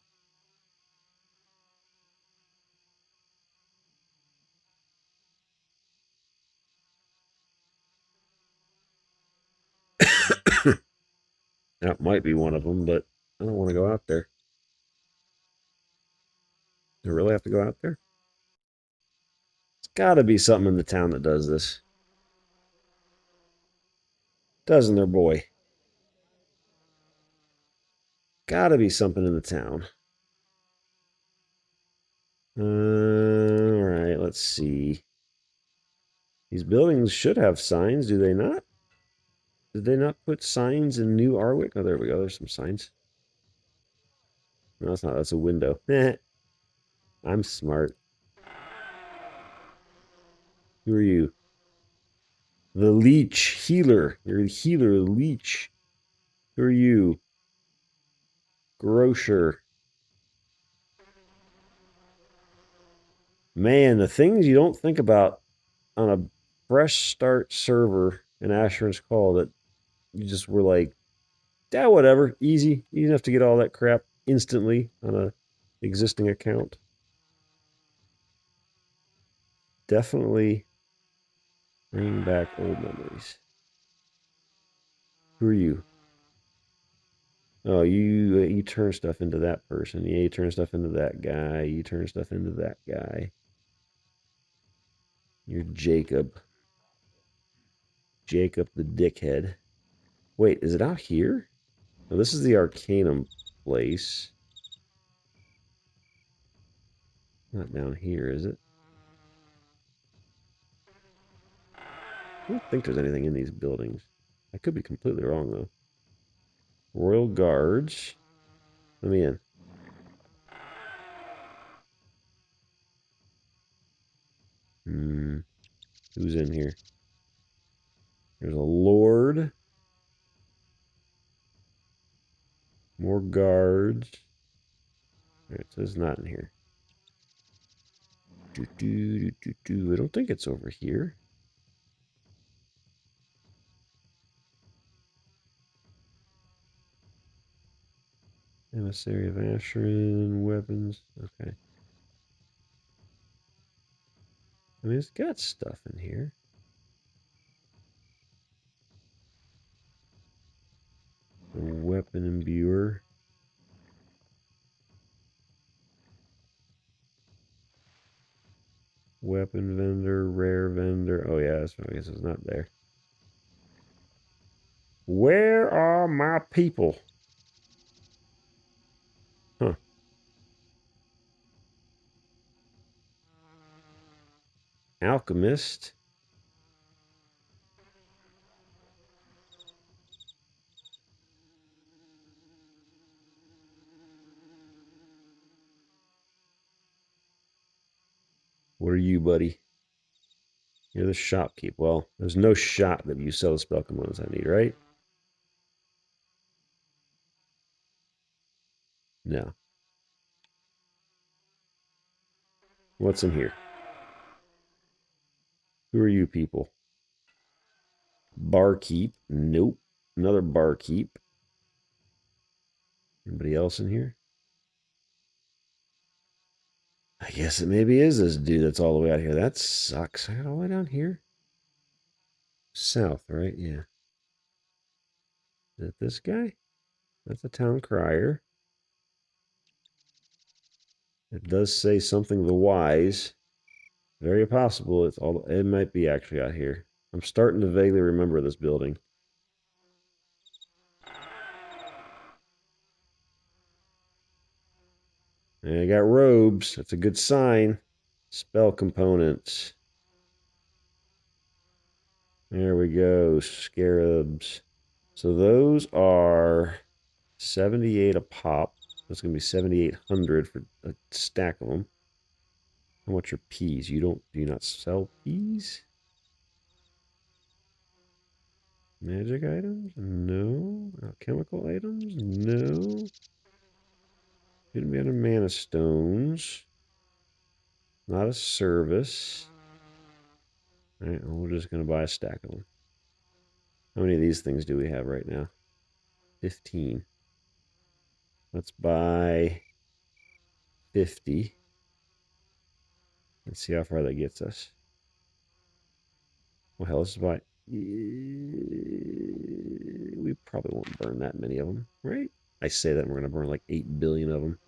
That might be one of them, but I don't want to go out there. Do I really have to go out there? It's got to be something in the town that does this. Doesn't there, boy? Got to be something in the town. All right, let's see. These buildings should have signs, do they not? Did they not put signs in New Arwick? Oh, there we go. There's some signs. No, that's not. That's a window. I'm smart. Who are you? The leech healer. You're the healer, the leech. Who are you? Grocer. Man, the things you don't think about on a fresh start server in Asheron's Call that you just were like, yeah, whatever, easy enough to get all that crap instantly on a existing account. Definitely bring back old memories. Who are you? Oh, you turn stuff into that person. Yeah, you turn stuff into that guy. You turn stuff into that guy. You're Jacob. Jacob the dickhead. Wait, is it out here? No, this is the Arcanum place. Not down here, is it? I don't think there's anything in these buildings. I could be completely wrong, though. Royal Guards. Let me in. Who's in here? There's a Lord. More guards. Alright, so it's not in here. I don't think it's over here. Emissary of Asheron, weapons. Okay. I mean, it's got stuff in here. The weapon imbuer. Weapon vendor, rare vendor. Oh, yeah, I guess it's not there. Where are my people? Huh. Alchemist. What are you, buddy? You're the shopkeep. Well, there's no shop that you sell the spell components I need, right? No. What's in here? Who are you people? Barkeep. Nope. Another barkeep. Anybody else in here? I guess it maybe is this dude that's all the way out here. That sucks. I got all the way down here. South, right? Yeah. Is it this guy? That's a town crier. It does say something the wise. Very possible it's all it might be actually out here. I'm starting to vaguely remember this building. And I got robes. That's a good sign. Spell components. There we go. Scarabs. So those are 78 a pop. That's going to be 7,800 for a stack of them. How much are peas? Do you not sell peas? Magic items? No. Alchemical items? No. Shouldn't be under mana stones. Not a service. Alright, well, we're just going to buy a stack of them. How many of these things do we have right now? 15. Let's buy 50. Let's see how far that gets us. Well, hell, let's buy... We probably won't burn that many of them, right? I say that, and we're going to burn like 8 billion of them.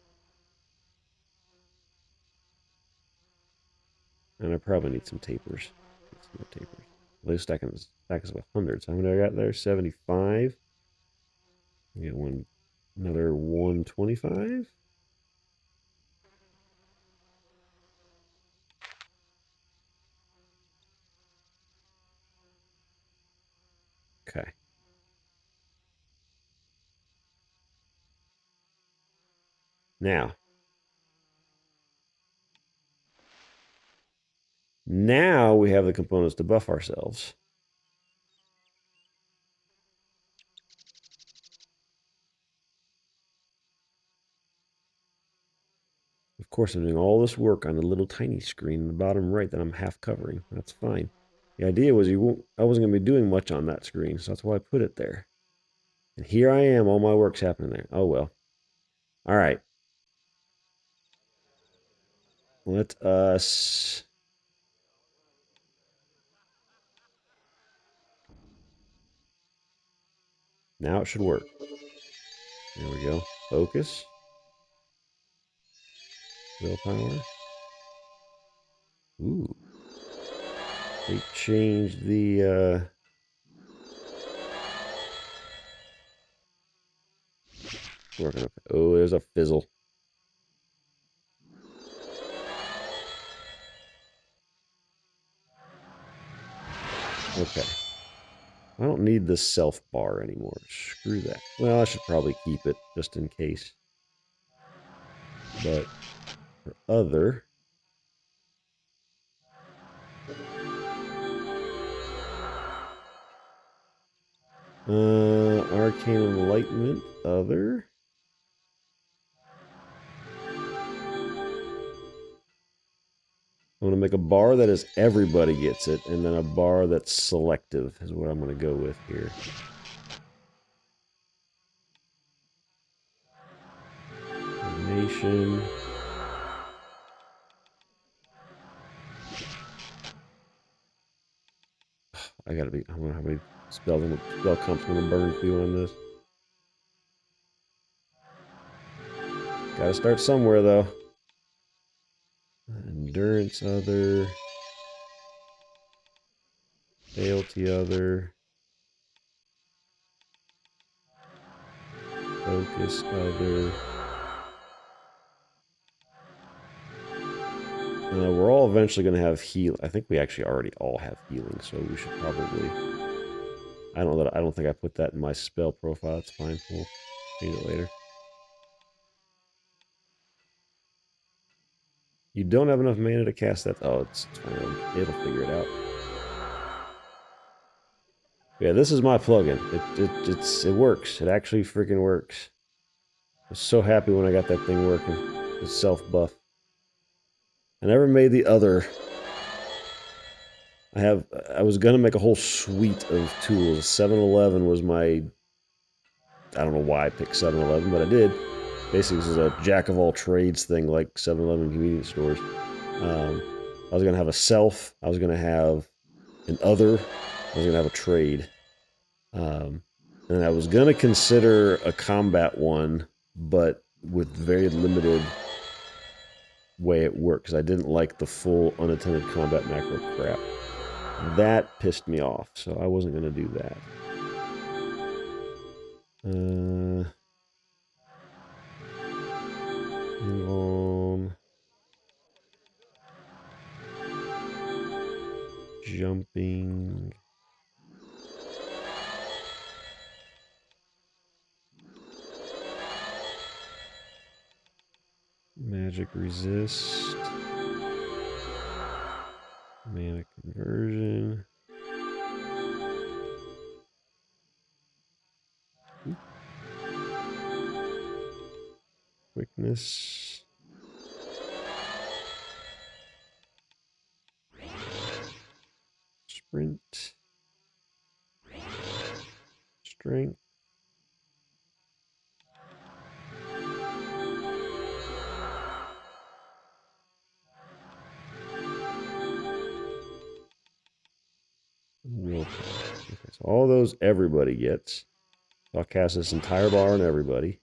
And I probably need some tapers. Some more tapers. Those stacks of 100. So how many I got there? 75. We get another 125. Okay. Now we have the components to buff ourselves. Of course, I'm doing all this work on the little tiny screen in the bottom right that I'm half covering. That's fine. The idea was I wasn't going to be doing much on that screen, so that's why I put it there. And here I am, all my work's happening there. Oh well. All right. Let us... Now it should work. There we go. Focus. Willpower. Ooh. They changed the... Working okay. Oh, there's a fizzle. Okay. I don't need this self bar anymore. Screw that. Well, I should probably keep it just in case. But for other... Arcane Enlightenment, other. I'm going to make a bar that is everybody gets it, and then a bar that's selective is what I'm going to go with here. Nation. I gotta be... I don't know how many spell comps I'm going to burn through on this. Gotta start somewhere, though. Endurance, other. Fealty, other. Focus, other. We're all eventually going to have heal. I think we actually already all have healing, so we should probably... I don't think I put that in my spell profile. It's fine. We'll change it later. You don't have enough mana to cast that. Oh, it's fine. It'll figure it out. Yeah, this is my plugin. It works. It actually freaking works. I was so happy when I got that thing working. It's self-buff. I never made the other. I was gonna make a whole suite of tools. 7-Eleven was my... I don't know why I picked 7-Eleven, but I did. Basically, this is a jack-of-all-trades thing, like 7-Eleven convenience stores. I was going to have a self. I was going to have an other. I was going to have a trade. And I was going to consider a combat one, but with very limited way it worked, because I didn't like the full unattended combat macro crap. That pissed me off, so I wasn't going to do that. jumping. Magic resist. Mana conversion. Quickness. Sprint. Strength. Willpower. Okay, so all those everybody gets. So I'll cast this entire bar on everybody.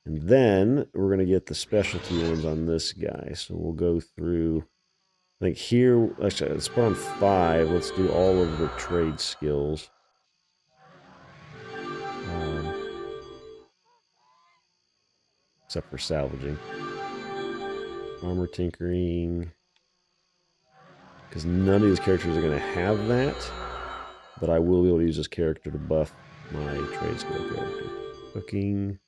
And then we're going to get the specialty ones on this guy. So we'll go through. I think here, actually, let's put on 5. Let's do all of the trade skills. Except for salvaging. Armor tinkering. Because none of these characters are going to have that. But I will be able to use this character to buff my trade skill character. Cooking.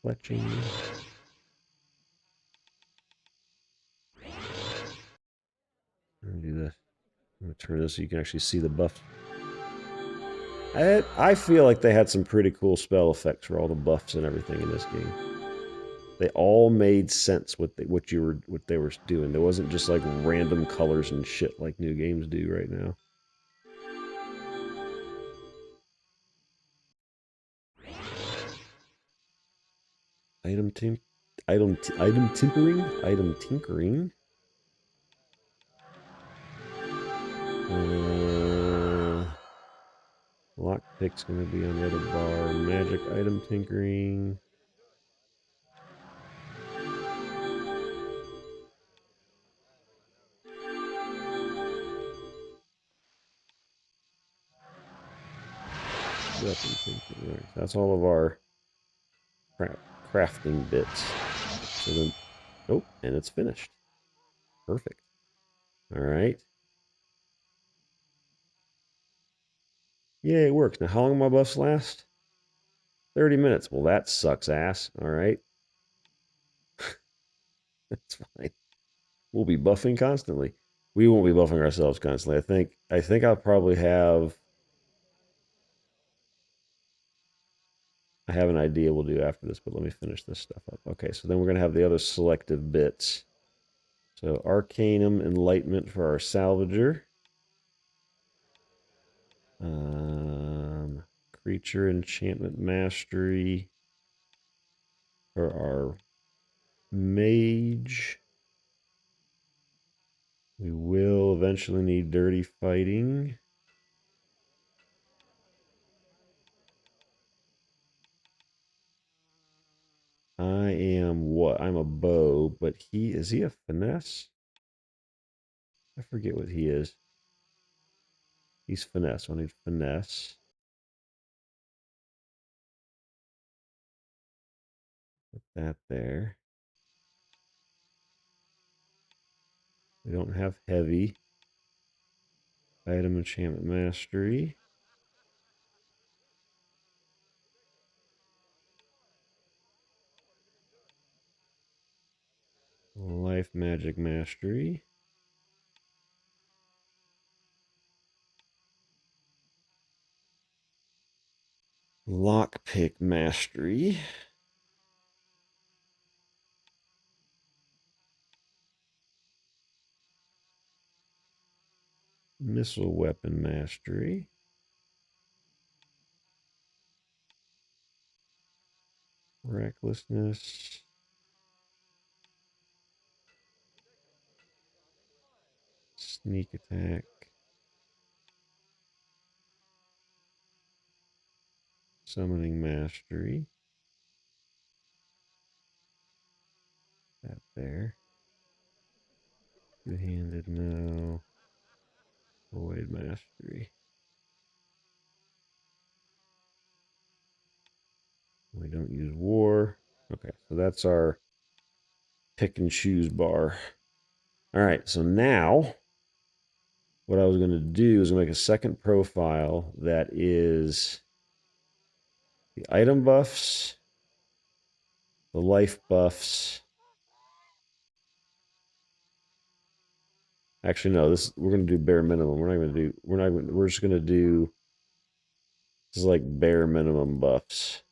Fletching. I'm going to do this. I'm going to turn this so you can actually see the buff. I feel like they had some pretty cool spell effects for all the buffs and everything in this game. They all made sense what they were doing. There wasn't just like random colors and shit like new games do right now. Item tinkering. Lockpick's gonna be on the other bar. Magic item tinkering. Weapon tinkering. Right. That's all of our crafting bits. So then, oh, and it's finished. Perfect. All right. Yeah, it works. Now, how long my buffs last? 30 minutes. Well, that sucks ass. All right. That's fine. We'll be buffing constantly. We won't be buffing ourselves constantly. I think I'll probably have I have an idea we'll do after this, but let me finish this stuff up. Okay, so then we're gonna have the other selective bits. So Arcanum Enlightenment for our Salvager. Creature Enchantment Mastery for our Mage. We will eventually need Dirty Fighting. I am what? I'm a bow, but is he a finesse? I forget what he is. He's finesse. I need finesse. Put that there. We don't have heavy. Item enchantment mastery. Life magic mastery. Lockpick mastery. Missile weapon mastery. Recklessness. Sneak attack. Summoning mastery. That there. Two-handed, no. Void mastery. We don't use war. Okay, so that's our pick and choose bar. All right, so now what I was going to do is make a second profile that is the item buffs, the life buffs. Actually, no, we're going to do bare minimum. We're just going to do, this is like bare minimum buffs.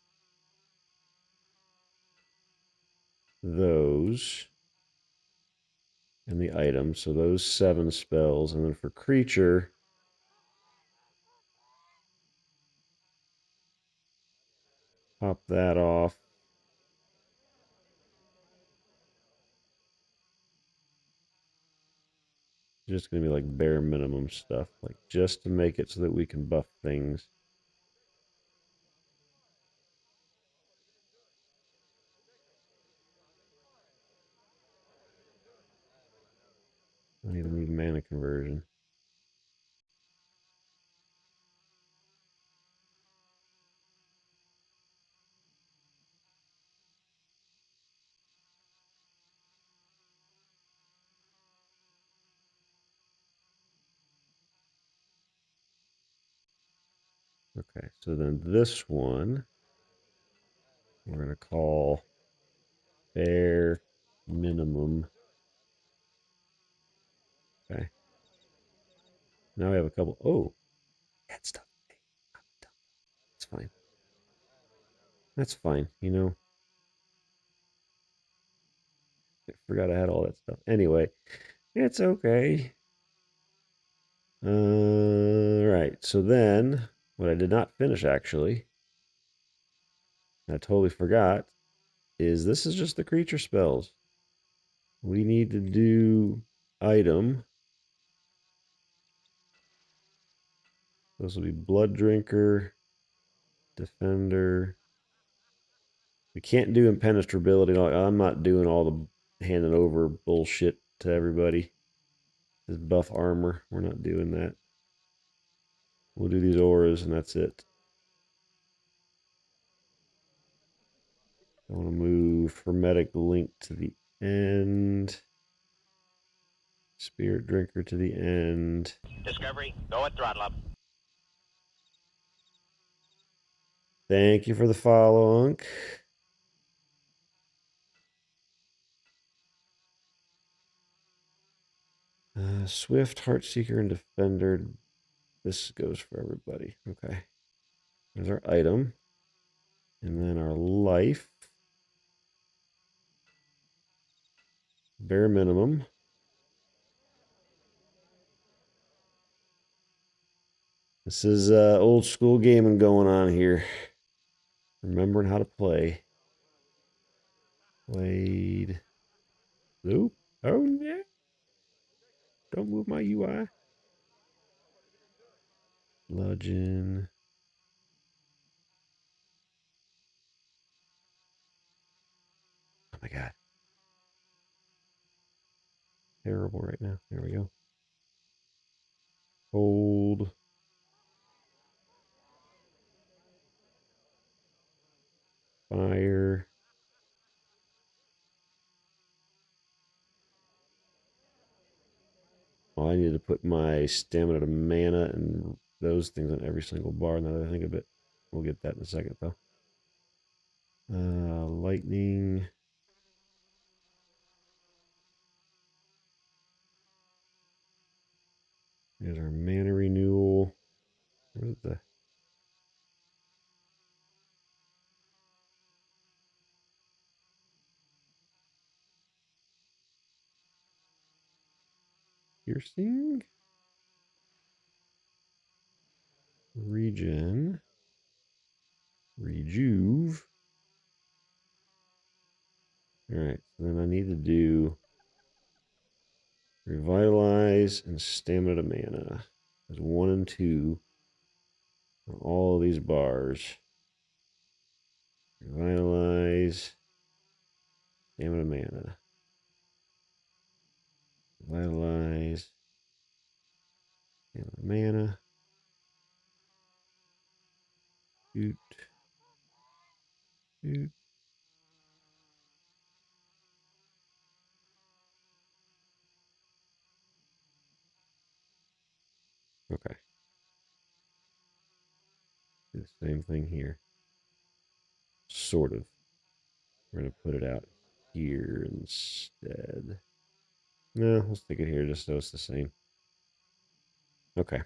Those and the items. So those 7 spells. And then for creature, pop that off. Just going to be like bare minimum stuff, like just to make it so that we can buff things. I need to move mana conversion. Okay, so then this one we're going to call bare minimum. Okay. Now we have a couple. Oh, that stuff. That's fine. That's fine. You know, I forgot I had all that stuff. Anyway, it's okay. Right. So then, what I did not finish actually, I totally forgot, is this is just the creature spells. We need to do item. This will be Blood Drinker, Defender. We can't do impenetrability. I'm not doing all the handing over bullshit to everybody. This buff armor. We're not doing that. We'll do these auras and that's it. I want to move Hermetic Link to the end. Spirit Drinker to the end. Discovery, go at throttle up. Thank you for the follow, Unc. Swift, Heartseeker, and Defender. This goes for everybody. Okay. There's our item. And then our life. Bare minimum. This is old school gaming going on here. Remembering how to play. Blade. Oop. Oh, yeah. Don't move my UI. Bludgeon. Oh my god. Terrible right now. There we go. Hold. Fire. Oh, I need to put my stamina to mana and those things on every single bar now that I think of it. We'll get that in a second though. Lightning. There's our mana renewal. Where's the piercing? Regen. Rejuve. Alright, so then I need to do revitalize and stamina to mana. There's 1 and 2 on all of these bars. Revitalize, stamina to mana. Revitalize, stamina to mana. Shoot. Dude. Okay. Do the same thing here. Sort of. We're going to put it out here instead. No, we'll stick it here just so it's the same. Okay.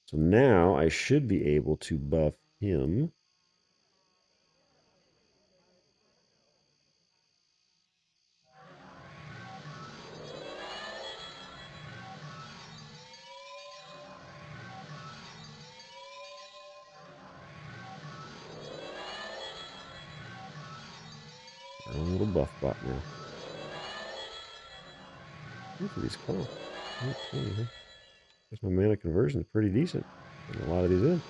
So now I should be able to buff him. Our own little buff bot now. Look at these costs. 20, huh? Guess my mana conversion is pretty decent. Putting a lot of these in.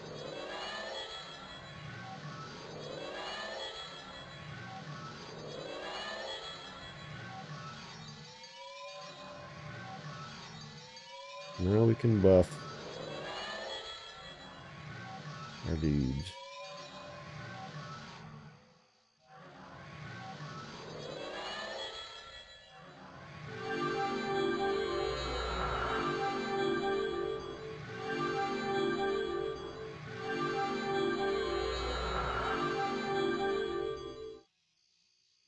Now we can buff our dudes.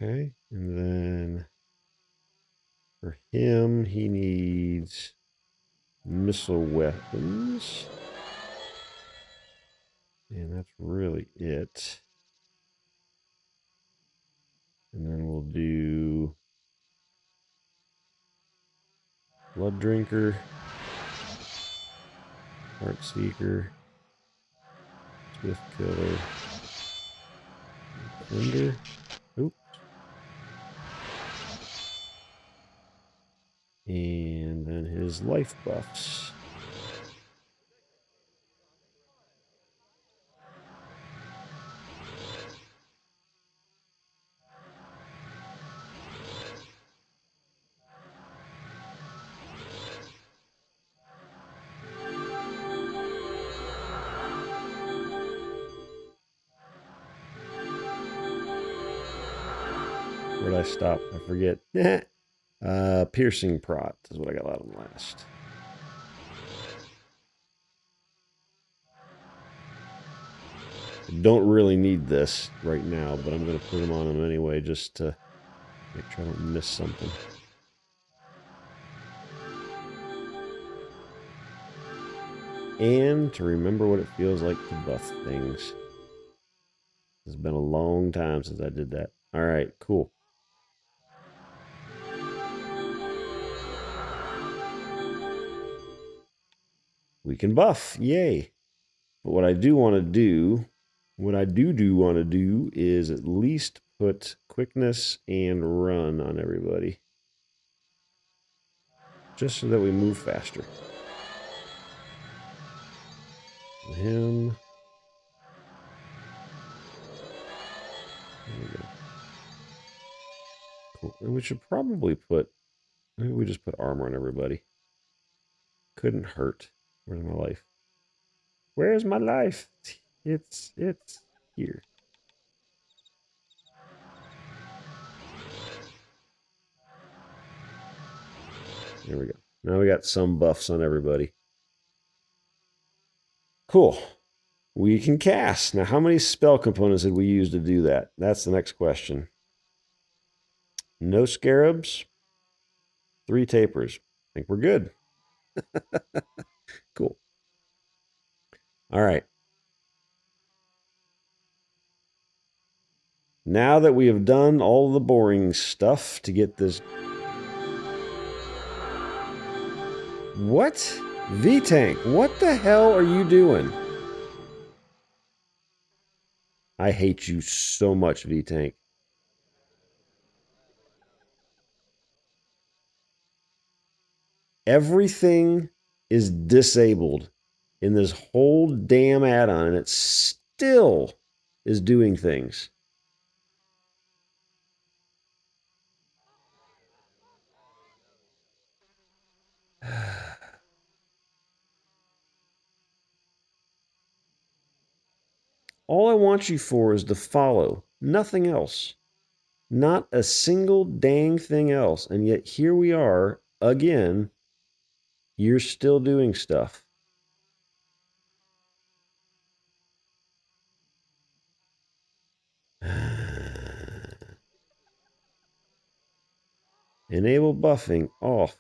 Okay, and then for him, he needs missile weapons. And that's really it. And then we'll do Blood Drinker, Heart Seeker, Swift Killer, Thunder. Oops. And then his life buffs. Where'd I stop? I forget. Piercing Prot is what I got out of last. I don't really need this right now, but I'm going to put them on him anyway just to make sure I don't miss something. And to remember what it feels like to buff things. It's been a long time since I did that. All right, cool. We can buff, yay. But what I do want to do, what I do want to do is at least put quickness and run on everybody. Just so that we move faster. Him. There we go. Cool. And we should probably put, maybe we just put armor on everybody. Couldn't hurt. Where's my life? Where's my life? It's here. There we go. Now we got some buffs on everybody. Cool. We can cast. Now, how many spell components did we use to do that? That's the next question. No scarabs. 3 tapers. I think we're good. Cool. All right. Now that we have done all the boring stuff to get this... What? V-Tank, what the hell are you doing? I hate you so much, V-Tank. Everything is disabled in this whole damn add-on, and it still is doing things. All I want you for is to follow. Nothing else. Not a single dang thing else. And yet here we are again. You're still doing stuff. Enable buffing off.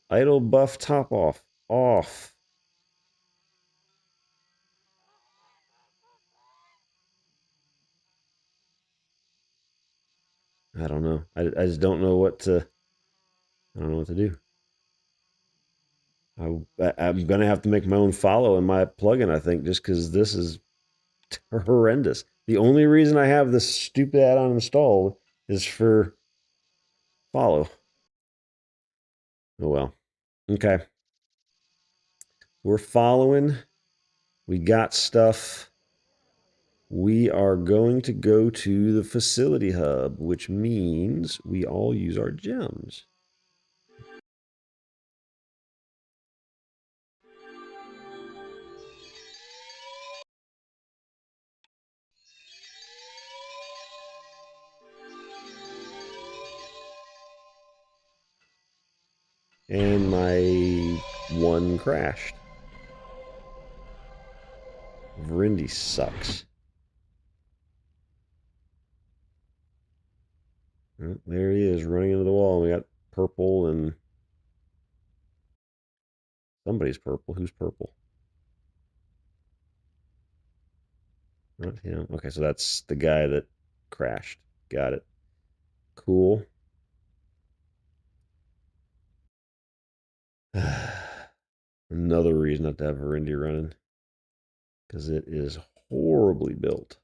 Idle buff top off. Off. I don't know. I just don't know what to. I don't know what to do. I'm gonna have to make my own follow in my plugin. I think just because this is horrendous. The only reason I have this stupid add-on installed is for follow. Oh well. Okay. We're following. We got stuff. We are going to go to the facility hub, which means we all use our gems. And my one crashed. Vrindy sucks. Oh, there he is, running into the wall. We got purple and somebody's purple. Who's purple? Not him. Okay, so that's the guy that crashed. Got it. Cool. Another reason not to have Vrindy running. Because it is horribly built.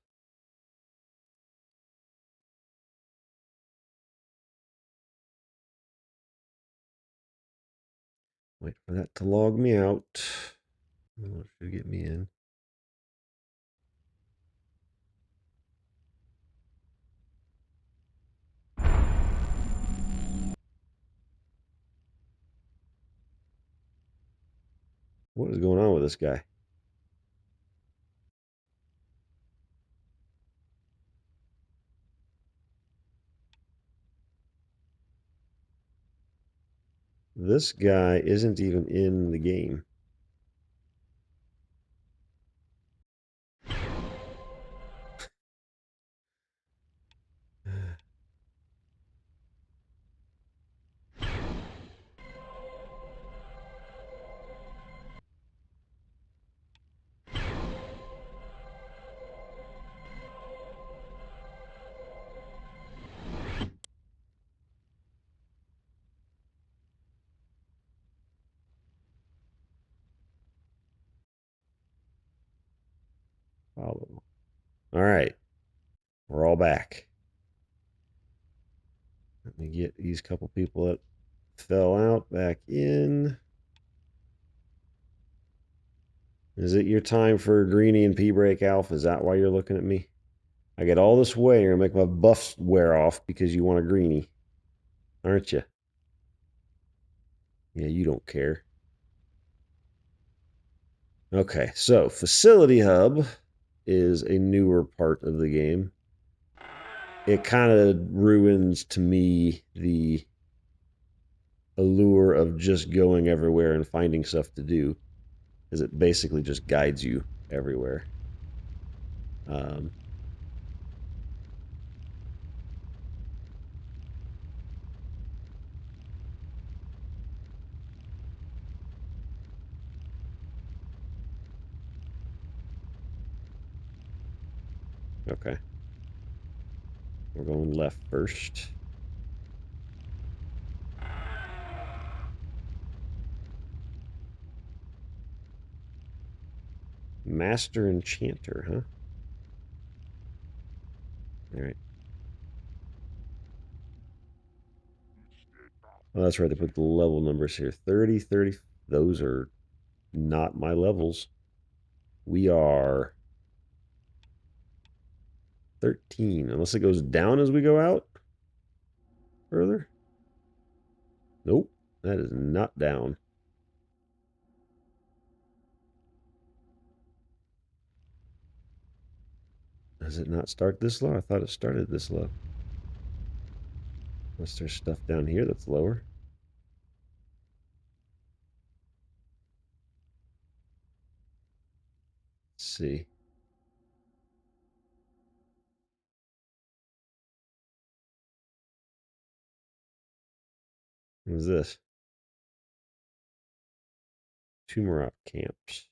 Wait for that to log me out. What should get me in? What is going on with this guy? This guy isn't even in the game. Follow. All right. We're all back. Let me get these couple people that fell out back in. Is it your time for Greenie and P-Break, Alpha? Is that why you're looking at me? I get all this way. You're going to make my buffs wear off because you want a Greenie. Aren't you? Yeah, you don't care. Okay, so Facility Hub is a newer part of the game. It kind of ruins, to me, the allure of just going everywhere and finding stuff to do, because it basically just guides you everywhere. Okay. We're going left first. Master Enchanter, huh? All right. Oh, that's right. They put the level numbers here. 30, 30. Those are not my levels. We are 13. Unless it goes down as we go out further. Nope. That is not down. Does it not start this low? I thought it started this low. Unless there's stuff down here that's lower. Let's see. What is this? Tumorock camps.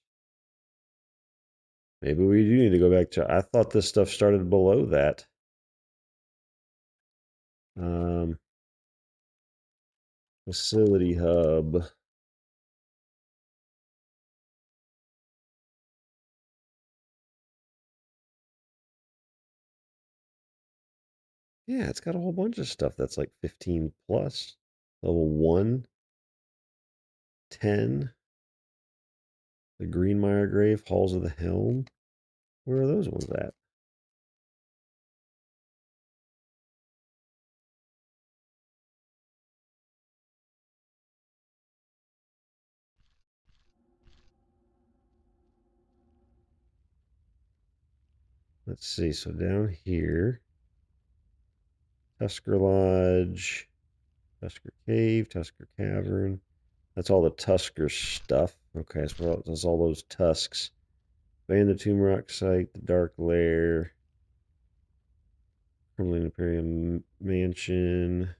Maybe we do need to go back to. I thought this stuff started below that. Facility hub. Yeah, it's got a whole bunch of stuff that's like 15 plus. Level 1, 10. The Greenmire Grave, Halls of the Helm. Where are those ones at? Let's see. So down here, Tusker Lodge, Tusker Cave, Tusker Cavern. That's all the Tusker stuff. Okay, so that's all those tusks. Band the Tomb Rock site, the Dark Lair, Crumbling Imperium Mansion.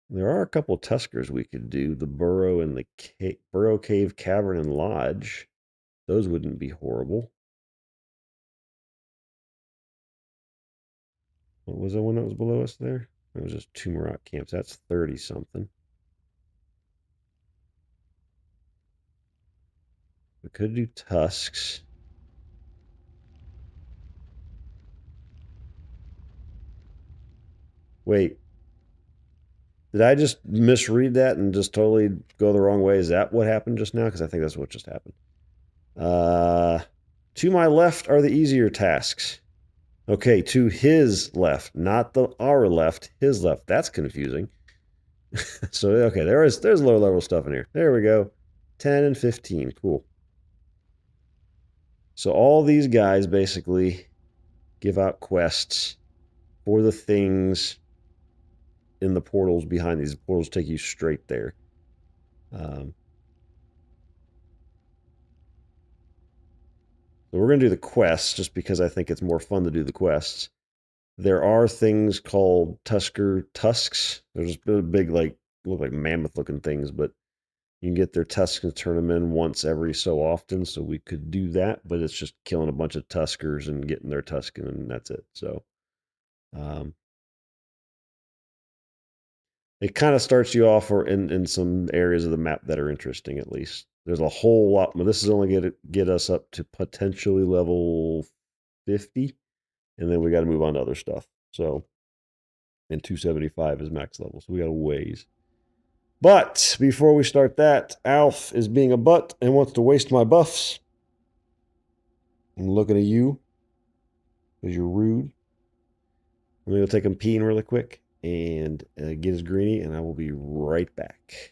There are a couple Tuskers we could do. The Burrow and the Burrow Cave Cavern and Lodge. Those wouldn't be horrible. What was the one that was below us there? It was just Tumorock camps. That's 30 something. We could do Tusks. Wait. Did I just misread that and just totally go the wrong way? Is that what happened just now? Because I think that's what just happened. To my left are the easier tasks. Okay, to his left, not our left, his left. That's confusing. So okay, there's lower level stuff in here. There we go. 10 and 15. Cool. So all these guys basically give out quests for the things in the portals behind these. Portals take you straight there. So we're going to do the quests just because I think it's more fun to do the quests. There are things called Tusker tusks. There's big, like, look like mammoth looking things, but you can get their tusks and turn them in once every so often. So we could do that, but it's just killing a bunch of tuskers and getting their tusking, and that's it. So um, it kind of starts you off in some areas of the map that are interesting, at least. There's a whole lot. But this is only get us up to potentially level 50, and then we got to move on to other stuff. So, and 275 is max level, so we got a ways. But before we start that, Alf is being a butt and wants to waste my buffs. I'm looking at you because you're rude. I'm going to take him peeing really quick and get his greenie, and I will be right back.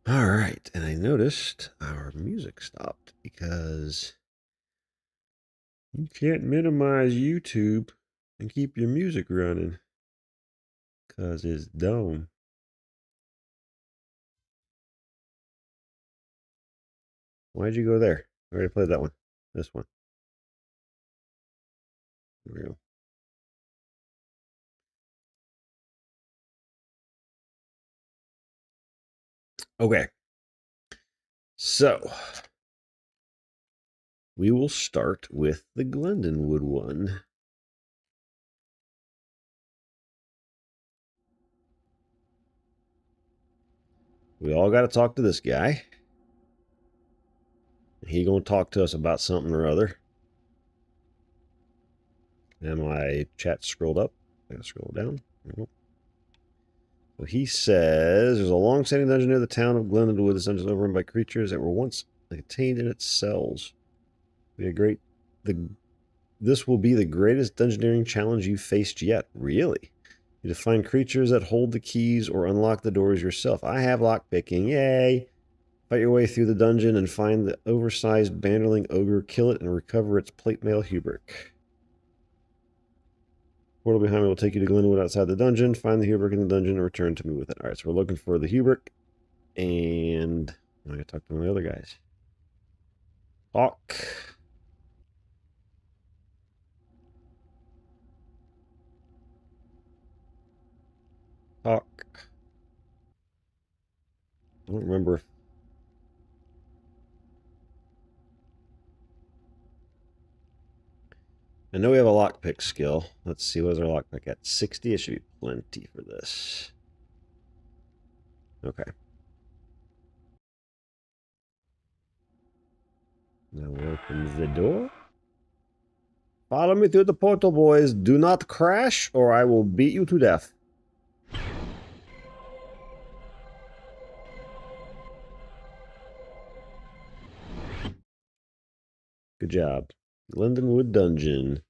All right, and I noticed our music stopped because you can't minimize YouTube and keep your music running because it's dumb. Why'd you go there? I already played that one. This one. There we go. Okay. So we will start with the Glendenwood one. We all got to talk to this guy. He gonna talk to us about something or other. And my chat scrolled up. I gotta scroll down. So he says there's a long-standing dungeon near the town of Glendenwood. This dungeon is overrun by creatures that were once contained in its cells. This will be the greatest dungeoneering challenge you've faced yet. Really? You have to find creatures that hold the keys or unlock the doors yourself. I have lockpicking. Yay! Fight your way through the dungeon and find the oversized banderling ogre, kill it, and recover its plate mail Hubric. Portal behind me will take you to Glenwood outside the dungeon. Find the Hubric in the dungeon and return to me with it. Alright, so we're looking for the Hubric. And I gotta talk to one of the other guys. Talk. Talk. I don't remember if I know we have a lockpick skill. Let's see, what's our lockpick at? 60. It should be plenty for this. Okay. Now we open the door. Follow me through the portal, boys. Do not crash, or I will beat you to death. Good job. Glendenwood Dungeon.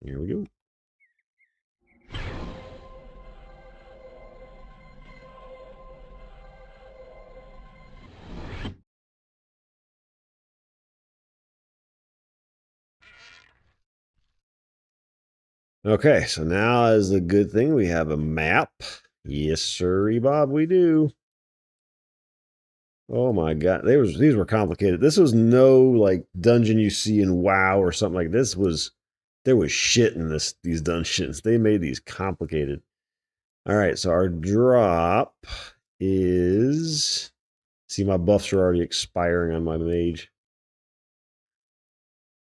Here we go. Okay, so now is the good thing. We have a map. Yes, sir, Bob, we do. Oh my god, these were complicated. This was no like dungeon you see in WoW or something like this. There was shit in these dungeons. They made these complicated. All right, so our drop is. See, my buffs are already expiring on my mage.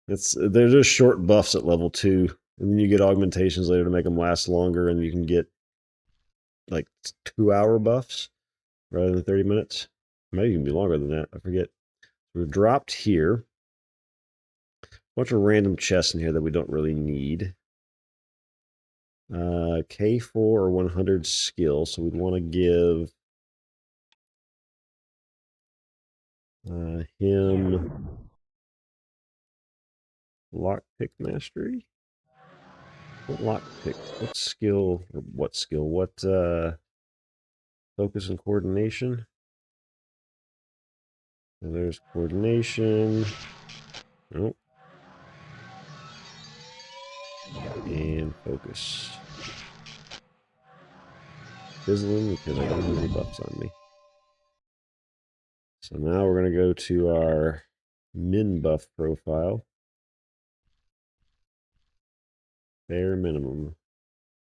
They're just short buffs at level 2, and then you get augmentations later to make them last longer, and you can get like 2-hour buffs rather than 30 minutes. Maybe even be longer than that. I forget. We're dropped here. A bunch of random chests in here that we don't really need. K4 or 100 skill, so we'd want to give him lockpick mastery. What lockpick? What skill? Or what skill? What focus and coordination? And there's coordination. Nope. And focus. Fizzling because I don't have any buffs on me. So now we're going to go to our min buff profile. Bare minimum.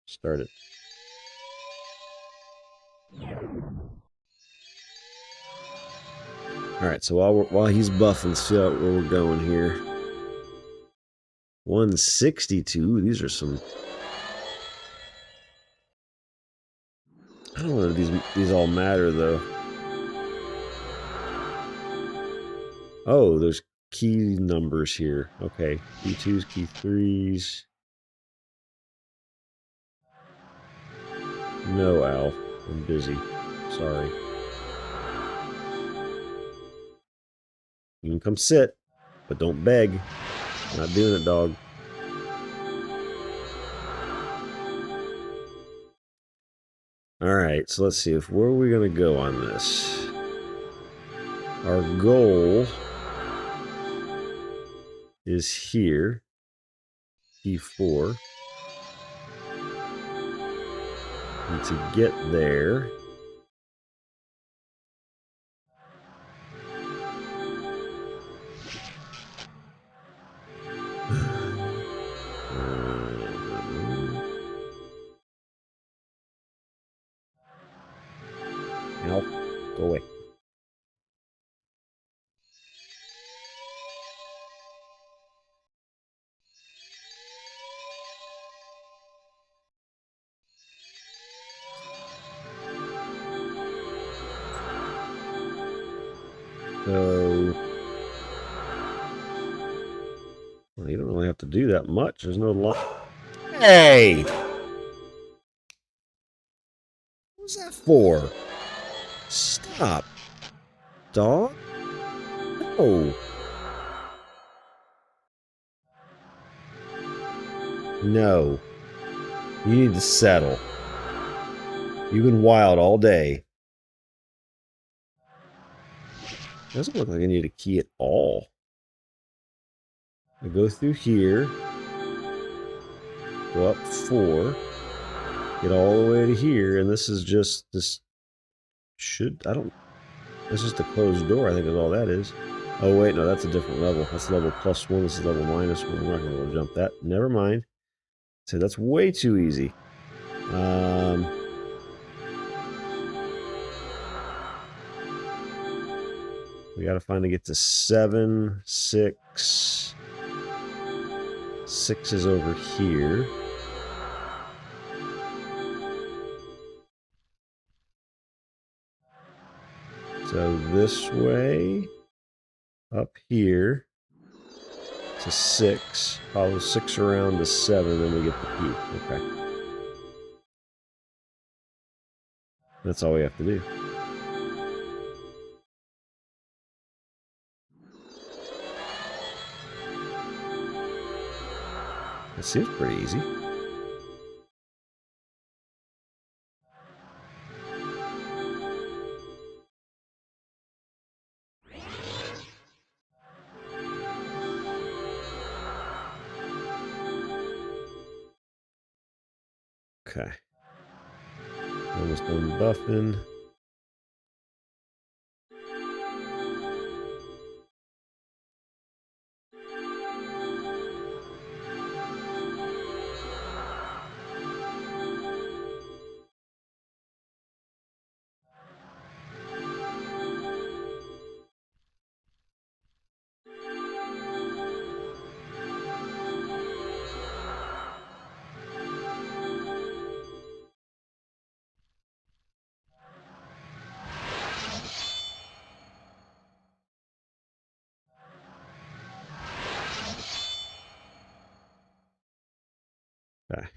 Start it. Alright, so while he's buffing, see where we're going here. 162. These are some. I don't know if these all matter though. Oh, there's key numbers here. Okay. Key 2s, key 3s. No, Al. I'm busy. Sorry. You can come sit, but don't beg. Not doing it, dog. All right, so let's see where are we gonna go on this. Our goal is here, E4. And to get there, no, go away. So, well, you don't really have to do that much. There's no lot. Hey! What's that for? Stop. Dog? No. No. You need to settle. You've been wild all day. Doesn't look like I need a key at all. I go through here. Go up 4. Get all the way to here. And this is just this. This is the closed door, I think is all that is. Oh, wait, no, that's a different level. That's level +1. This is level -1. I'm not going to be able to jump that. Never mind. So that's way too easy. We got to finally get to 7, 6. 6 is over here. So this way, up here to 6. Follow 6 around to 7, then we get the key. Okay. That's all we have to do. It seems pretty easy. Okay. Almost done buffing. Okay.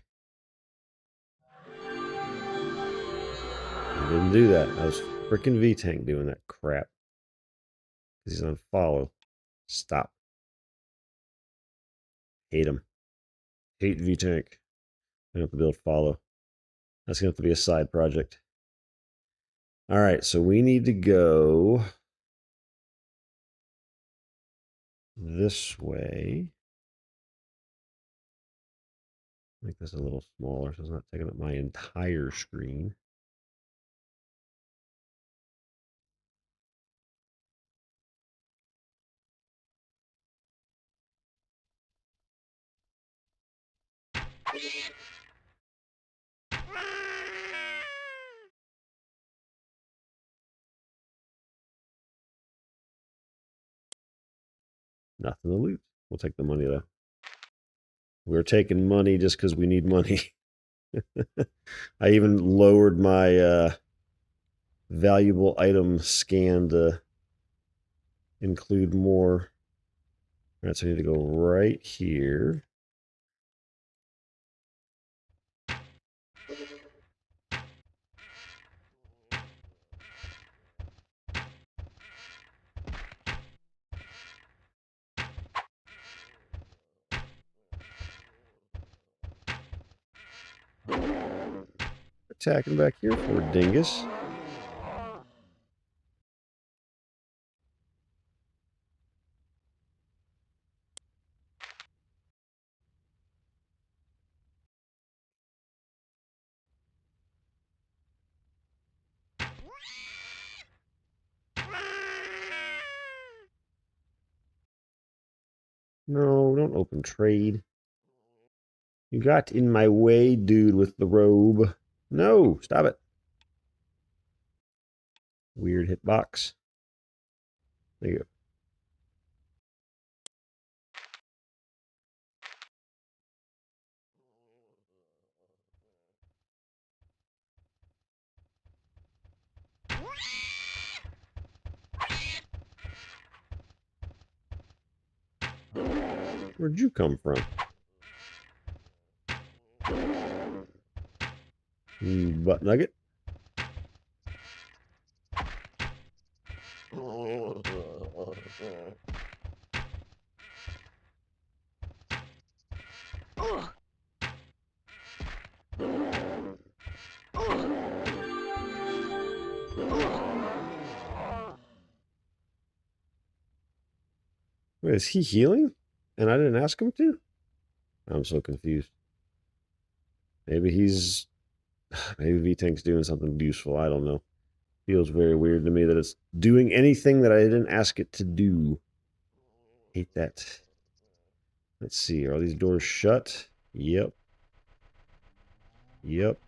I didn't do that. I was freaking V-Tank doing that crap. Because he's on follow. Stop. Hate him. Hate V-Tank. I have to build follow. That's going to have to be a side project. All right, so we need to go this way. Make this a little smaller so it's not taking up my entire screen. Nothing to loot. We'll take the money though. We're taking money just because we need money. I even lowered my valuable item scan to include more. All right, so I need to go right here. attacking back here for, dingus? No, don't open trade. You got in my way, dude, with the robe. No, stop it. Weird hitbox. There you go. Where'd you come from? Butt nugget? Wait, is he healing? And I didn't ask him to? I'm so confused. Maybe he's... Maybe V-Tank's doing something useful. I don't know. Feels very weird to me that it's doing anything that I didn't ask it to do. Hate that. Let's see. Are these doors shut? Yep. Yep.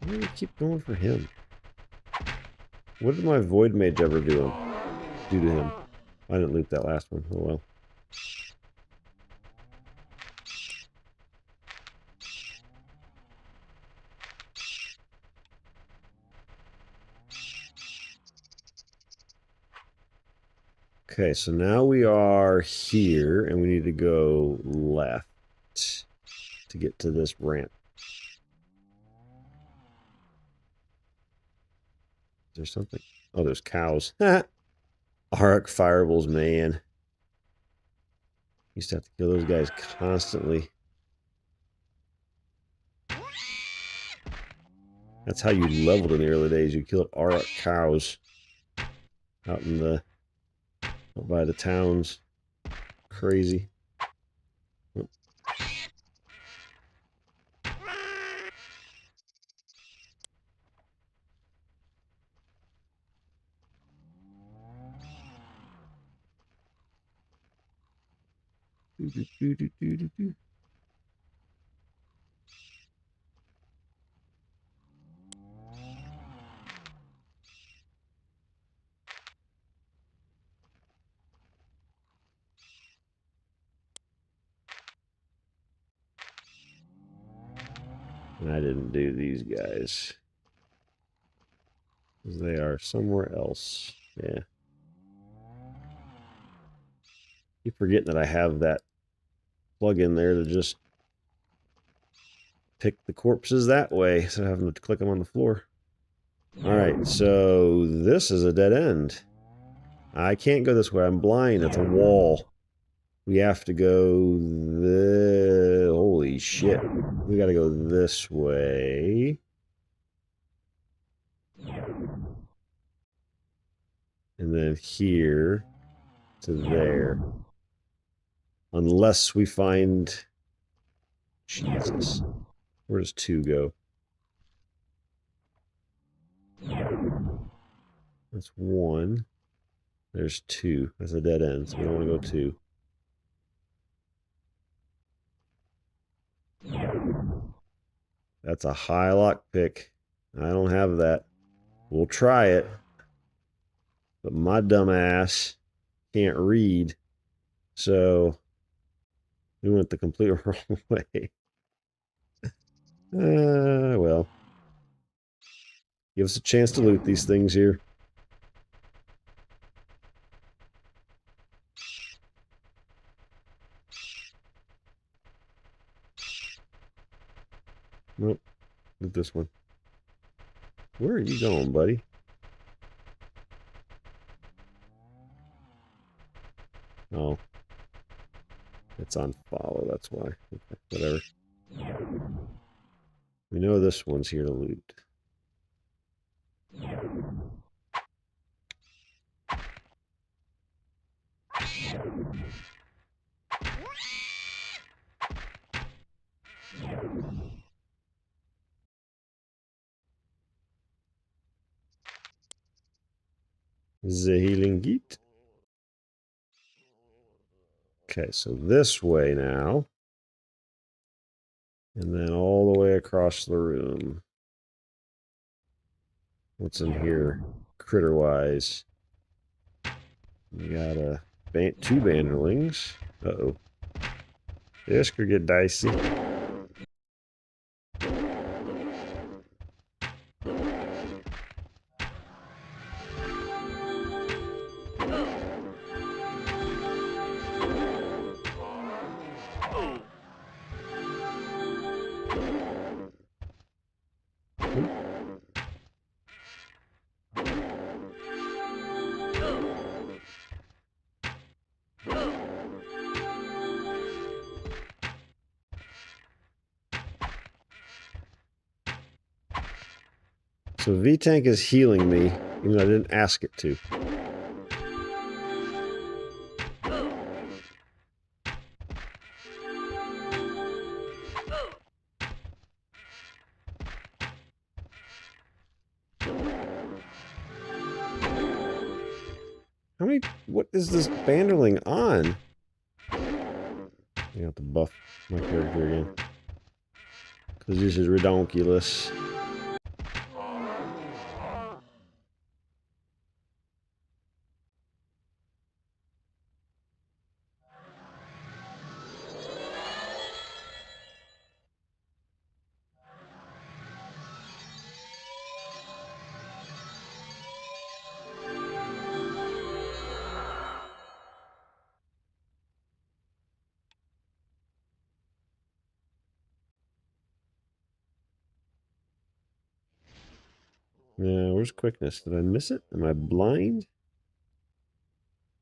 Why do we keep going for him? What did my Void Mage ever do to him? I didn't loot that last one. Oh well. Okay, so now we are here, and we need to go left to get to this ramp. Is there something? Oh, there's cows. Arc fireballs, man. Used to have to kill those guys constantly. That's how you leveled in the early days. You killed Arc cows out in the out by the towns. Crazy. Oh. I didn't do these guys. They are somewhere else. Yeah. Keep forgetting that I have that plug in there to just pick the corpses that way instead of having to click them on the floor. Alright, so this is a dead end. I can't go this way. I'm blind. It's a wall. We have to go holy shit. We gotta go this way. And then here to there. Unless we find... Jesus. Where does 2 go? That's 1. There's 2. That's a dead end, so we don't want to go 2. That's a high lock pick. I don't have that. We'll try it. But my dumb ass can't read. So we went the complete wrong way. Well. Give us a chance to loot these things here. Nope. Loot this one. Where are you going, buddy? Oh. It's on follow, that's why. Okay, whatever. We know this one's here to loot. The healing gate. Okay, so this way now. And then all the way across the room. What's in here, critter-wise? We got two banderlings. Uh-oh. This could get dicey. So V-Tank is healing me, even though I didn't ask it to. How many... What is this banderling on? You have to buff my character again. Because this is redonkulous. Where's quickness? Did I miss it? Am I blind?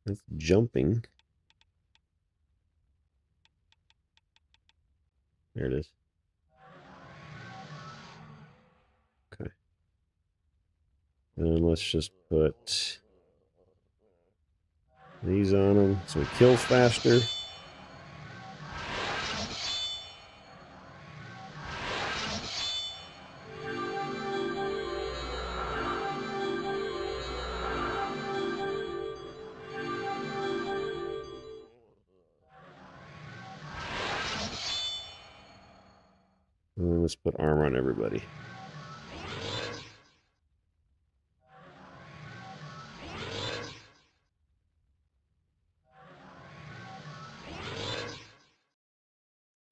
That's jumping. There it is. Okay. And then let's just put these on him so he kills faster. And then let's put armor on everybody.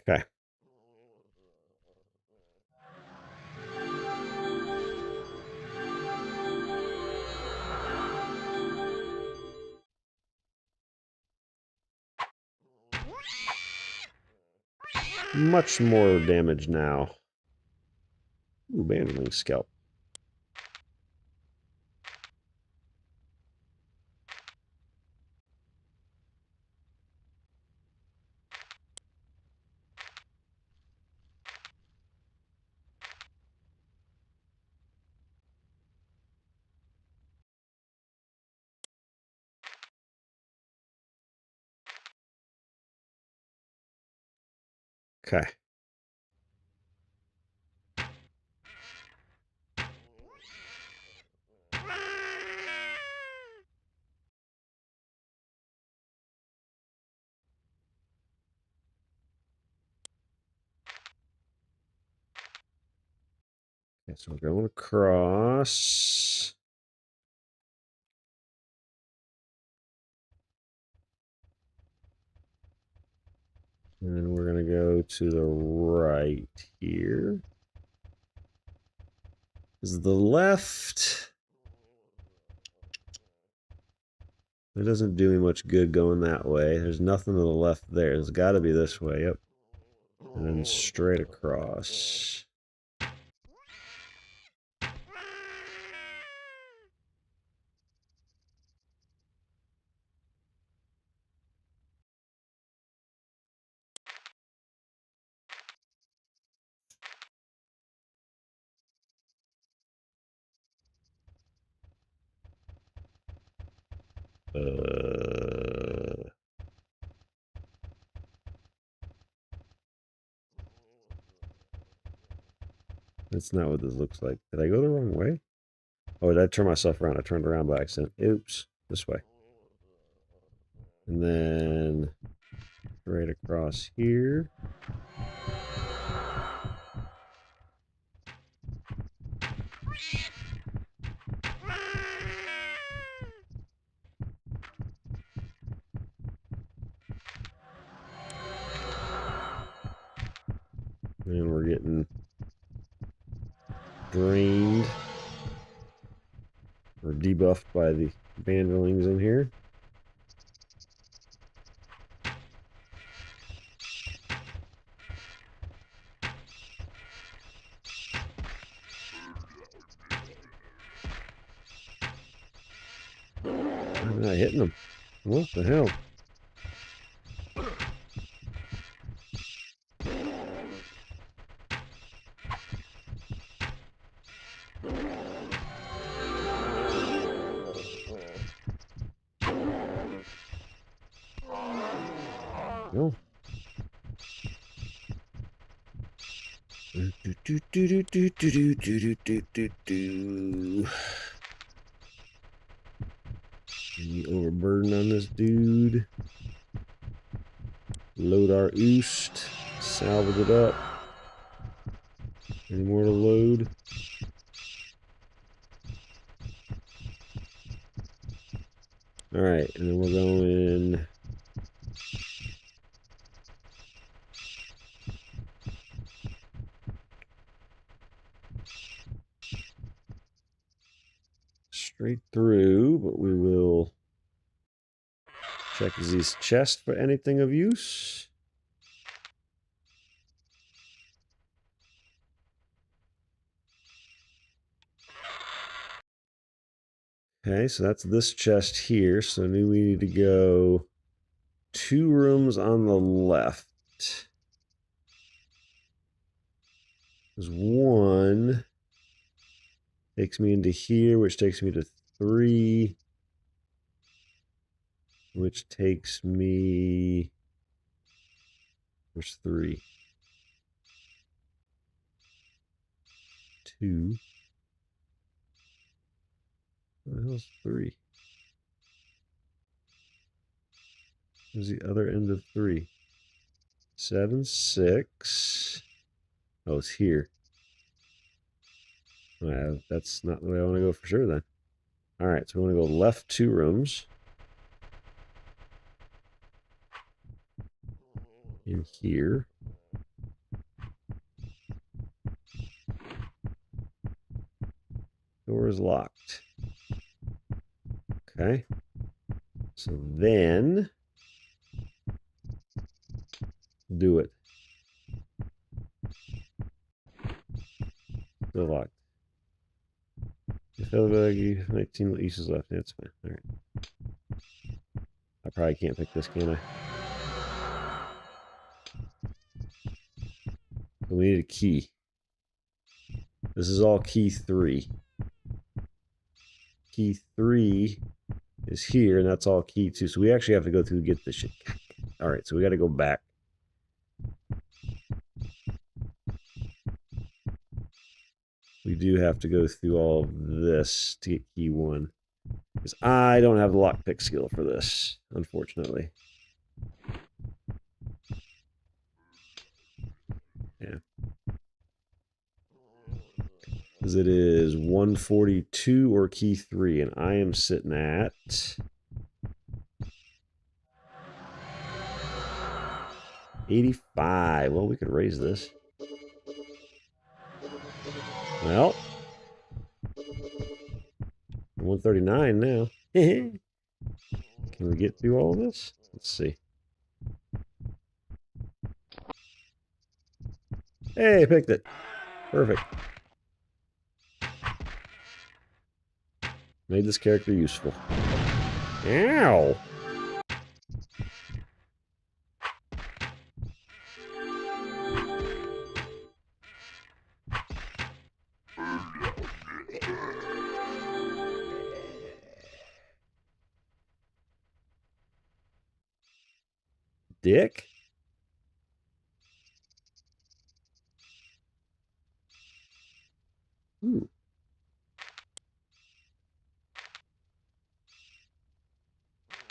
Okay. Much more damage now. Ooh, banderling scalp. Okay. Okay, so we're going across. And then we're going to go to the right here. Is the left... It doesn't do me much good going that way. There's nothing to the left there. It's got to be this way. Yep. And then straight across. That's not what this looks like. Did I go the wrong way? Oh, did I turn myself around? I turned around by accident. Oops. This way. And then right across here. And we're getting drained or debuffed by the banderlings in here. I'm not hitting them. What the hell? No. Any overburden on this dude. Load our oost. Salvage it up. Any more to load? Alright, and then we're going straight through, but we will check these chests for anything of use. Okay, so that's this chest here. So now we need to go 2 rooms on the left. There's 1 takes me into here, which takes me to 3, which takes me. There's 3. 2. What the hell's 3? Where's the other end of 3? 7, 6. Oh, it's here. That's not the way I want to go for sure then. Alright, so we want to go left 2 rooms. In here. Door is locked. Okay. So then do it. Still locked. You feel like you 19 uses left. That's fine. Alright. I probably can't pick this, can I? So we need a key. This is all key 3. Key 3 is here, and that's all key 2. So we actually have to go through and get this shit. Alright, so we got to go back. We do have to go through all of this to get key 1. Because I don't have the lockpick skill for this, unfortunately. Yeah. Because it is 142 or key 3, and I am sitting at 85. Well, we could raise this. Well, 139 now. Can we get through all of this? Let's see. Hey, I picked it. Perfect. Made this character useful. Ow! dick? Ooh.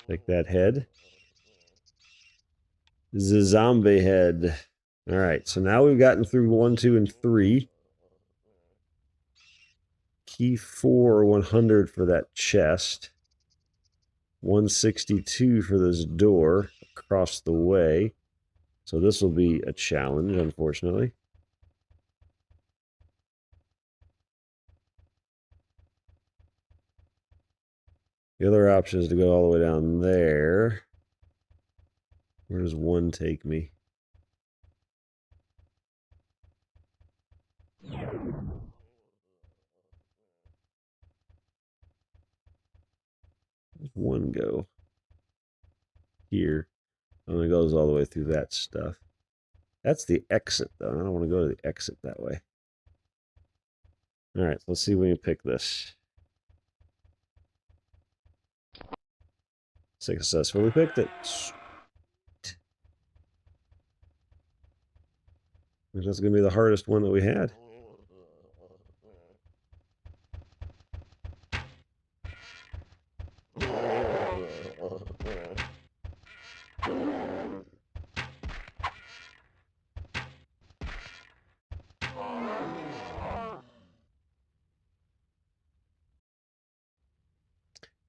Take that head. The zombie head. All right, so now we've gotten through 1, 2, and 3. Key 4, 100 for that chest. 162 for this door across the way. So this will be a challenge, unfortunately. The other option is to go all the way down there. Where does 1 take me? Where's 1 go? Here. And it goes all the way through that stuff. That's the exit, though. I don't want to go to the exit that way. All right, so let's see when you pick this. Successfully picked it. That's going to be the hardest one that we had.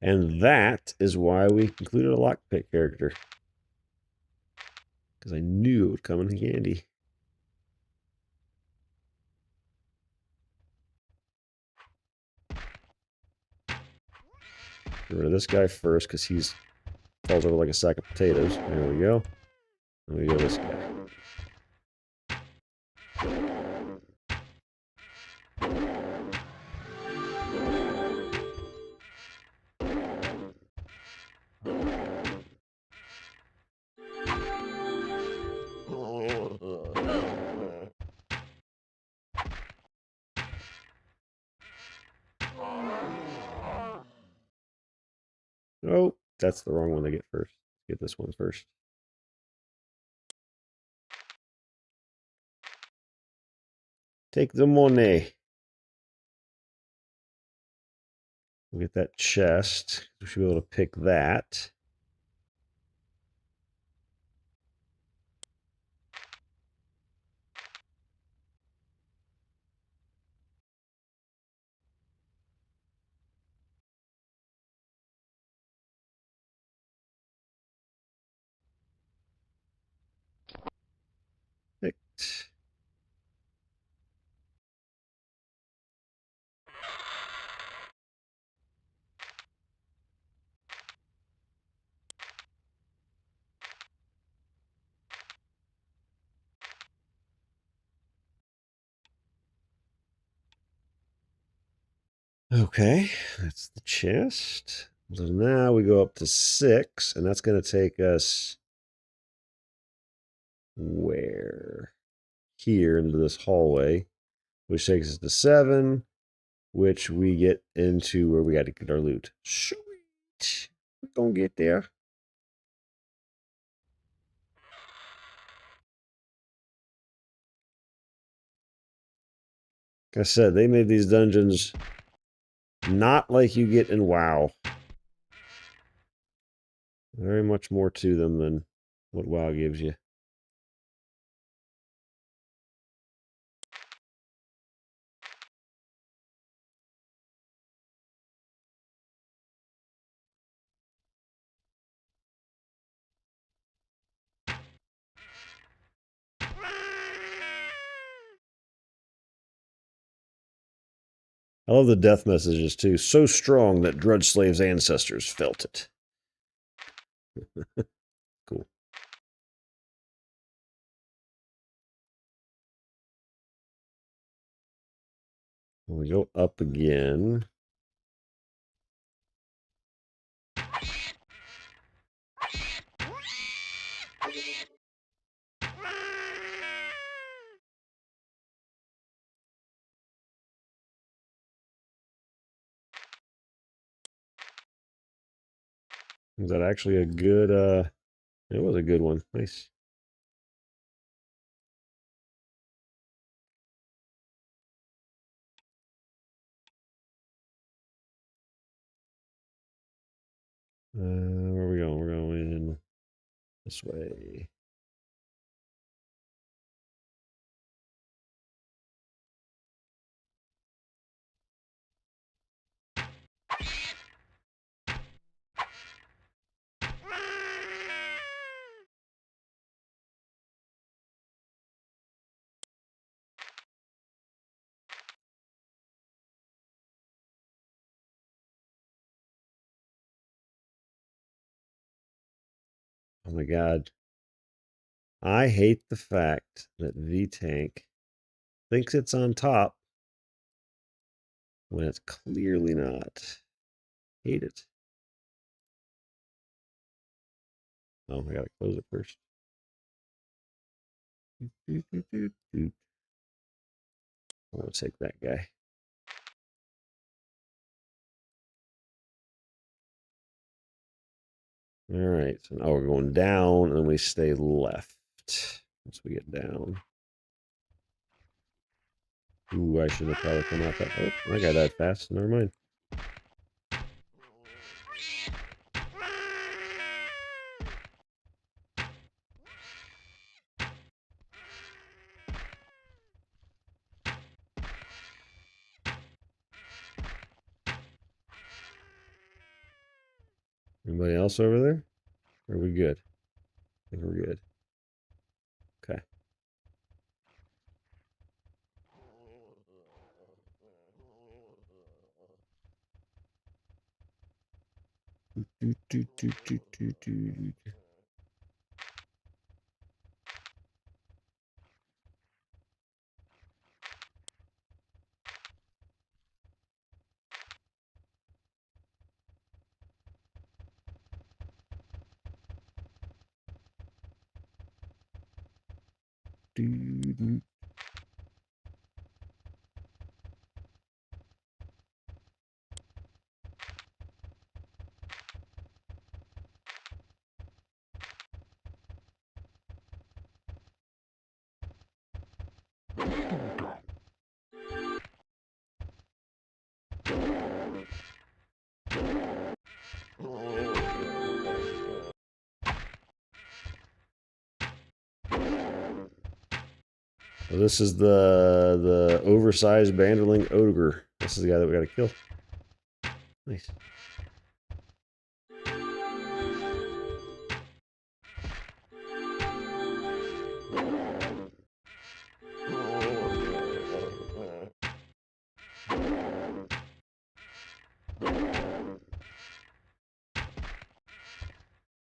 And that is why we included a lockpick character. Because I knew it would come in handy. Get rid of this guy first, because he's falls over like a sack of potatoes. There we go. And we go this guy. Oh, that's the wrong one to get first. Get this one first. Take the money. We'll get that chest. We should be able to pick that. Picked. Okay, that's the chest. So now we go up to 6, and that's going to take us where? Here into this hallway, which takes us to 7, which we get into where we got to get our loot. Sweet. We're going to get there. Like I said, they made these dungeons not like you get in WoW. Very much more to them than what WoW gives you. I love the death messages too. So strong that Drudge Slave's ancestors felt it. Cool. We go up again. Is that actually a good It was a good one. Nice. Where are we going? We're going this way. Oh my god. I hate the fact that V-Tank thinks it's on top when it's clearly not. Hate it. Oh, I gotta close it first. I'm gonna take that guy. All right. So now we're going down, and then we stay left once we get down. Ooh, I should have probably come out that. Oh, I got that fast. Never mind. Anybody else over there? Are we good? I think we're good. Okay. Well, this is the oversized Banderling ogre. This is the guy that we got to kill. Nice.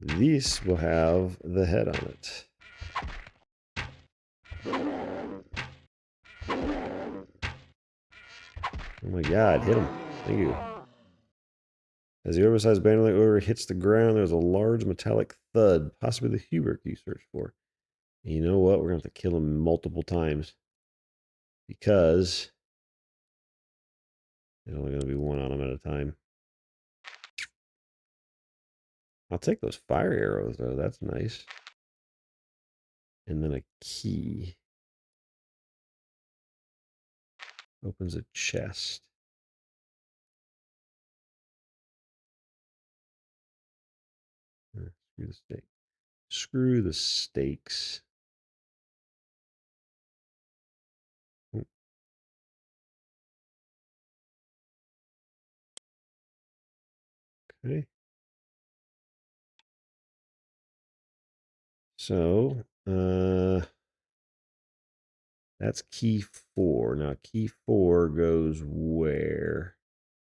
This will have the head on it. Oh my god, hit him. Thank you. As the oversized Banderling ogre hits the ground, there's a large metallic thud, possibly the Hubert you search for. And you know what? We're going to have to kill him multiple times. Because there's only going to be one on him at a time. I'll take those fire arrows, though. That's nice. And then a key. Opens a chest. Screw the stake. Screw the stakes. Okay. So, that's key 4. Now, key 4 goes where?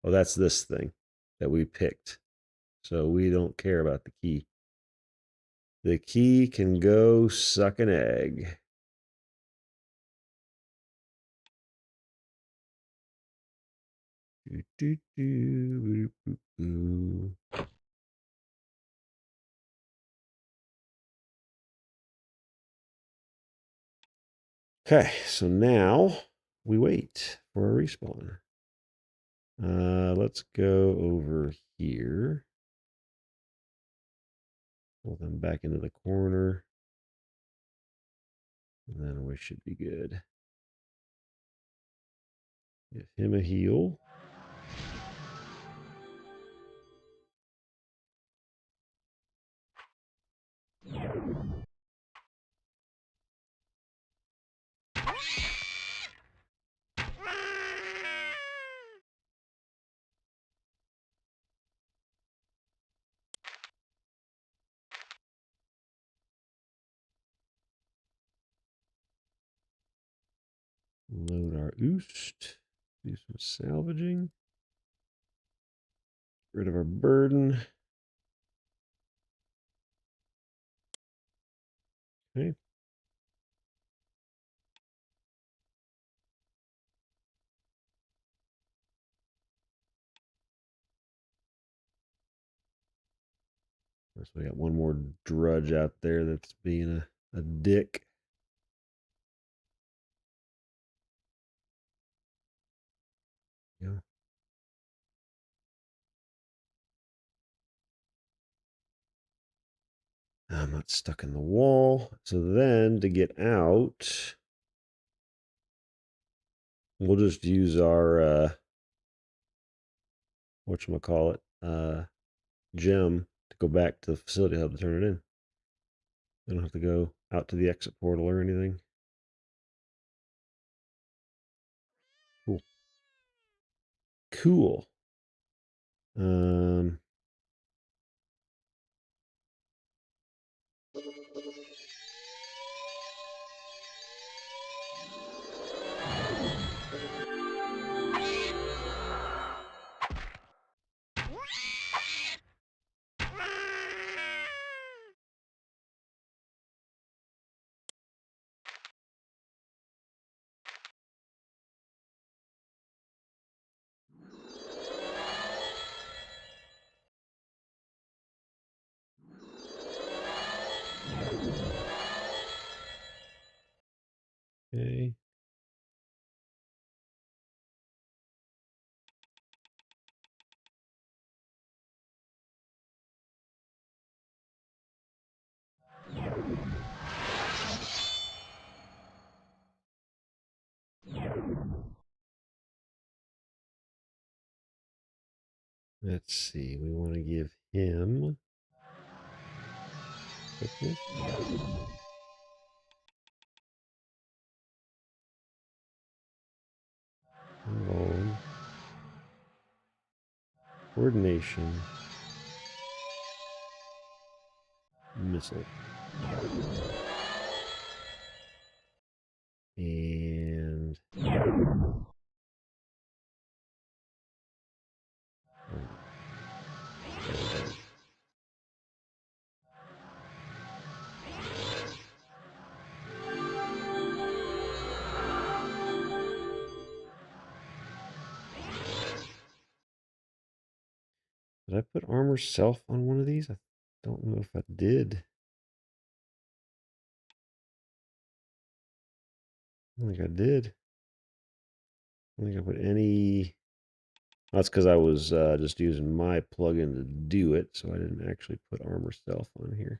Oh, that's this thing that we picked. So we don't care about the key. The key can go suck an egg. Okay, so now we wait for a respawn. Let's go over here. Pull them back into the corner. And then we should be good. Give him a heal. Load our oost. Do some salvaging. Get rid of our burden. Okay. So we got one more drudge out there that's being a dick. Yeah. I'm not stuck in the wall. So then to get out, we'll just use our whatchamacallit, gem to go back to the facility hub to turn it in. I don't have to go out to the exit portal or anything. Cool. Cool. Um, okay. Let's see. We want to give him quickness. Bone. Coordination. Missile. And did I put armor self on one of these? I don't know if I did. I don't think I did. I don't think I put any. That's because I was just using my plugin to do it, so I didn't actually put armor self on here.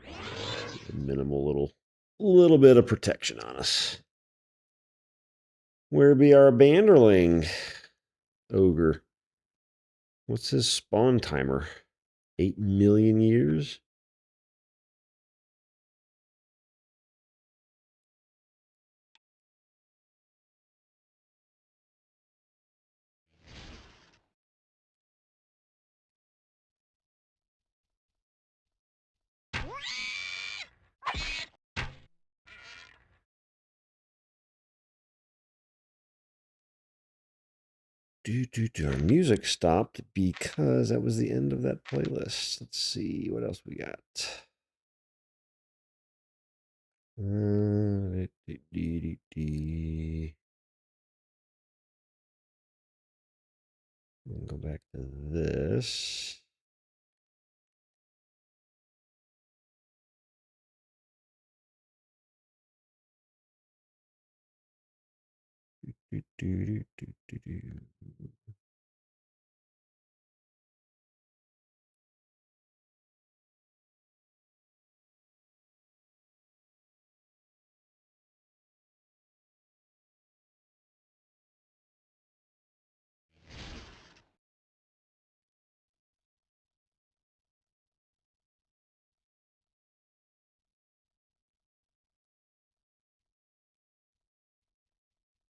A minimal little bit of protection on us. Where be our banderling ogre? What's his spawn timer? 8 million years? Our music stopped because that was the end of that playlist. Let's see what else we got. Go back to this.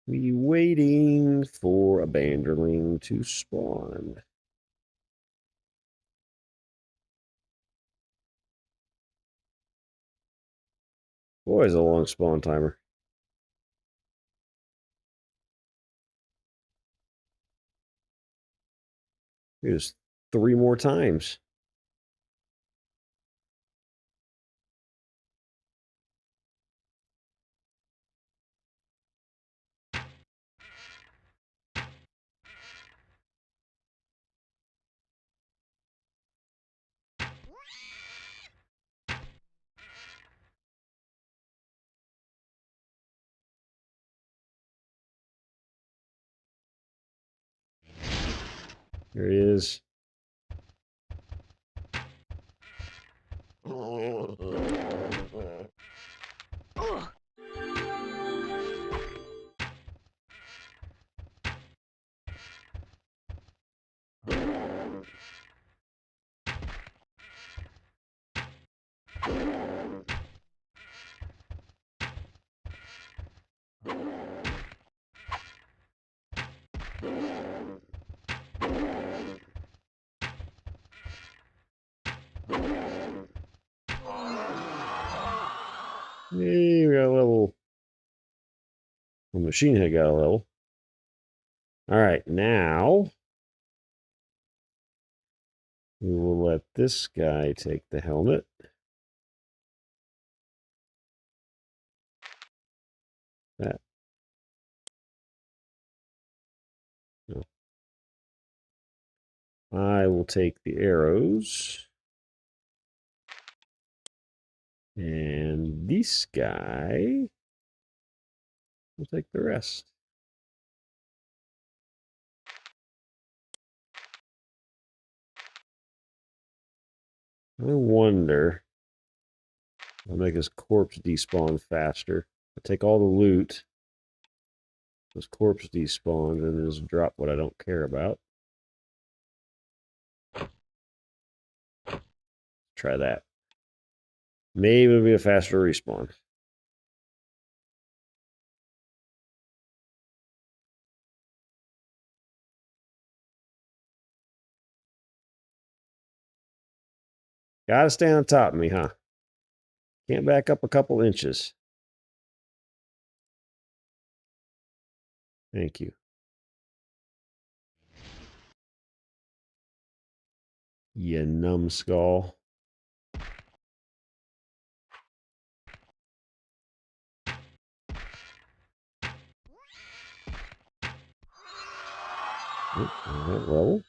We waiting for a banderling to spawn. Boy, it's a long spawn timer. Here's 3 more times. There he is. Hey, we got a level. The machine head got a level. All right, now we will let this guy take the helmet. That. No. I will take the arrows. And this guy will take the rest. I wonder. I'll make his corpse despawn faster. I take all the loot. His corpse despawns and just drop what I don't care about. Try that. Maybe it'll be a faster respawn. Gotta stay on top of me, huh? Can't back up a couple inches. Thank you. You numbskull. Oh, that level.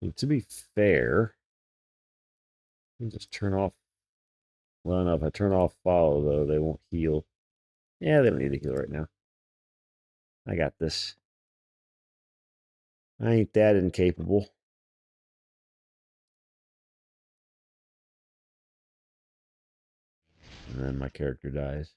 And to be fair, you just turn off. Well, no, if I turn off follow, though, they won't heal. Yeah, they don't need to heal right now. I got this. I ain't that incapable. And then my character dies.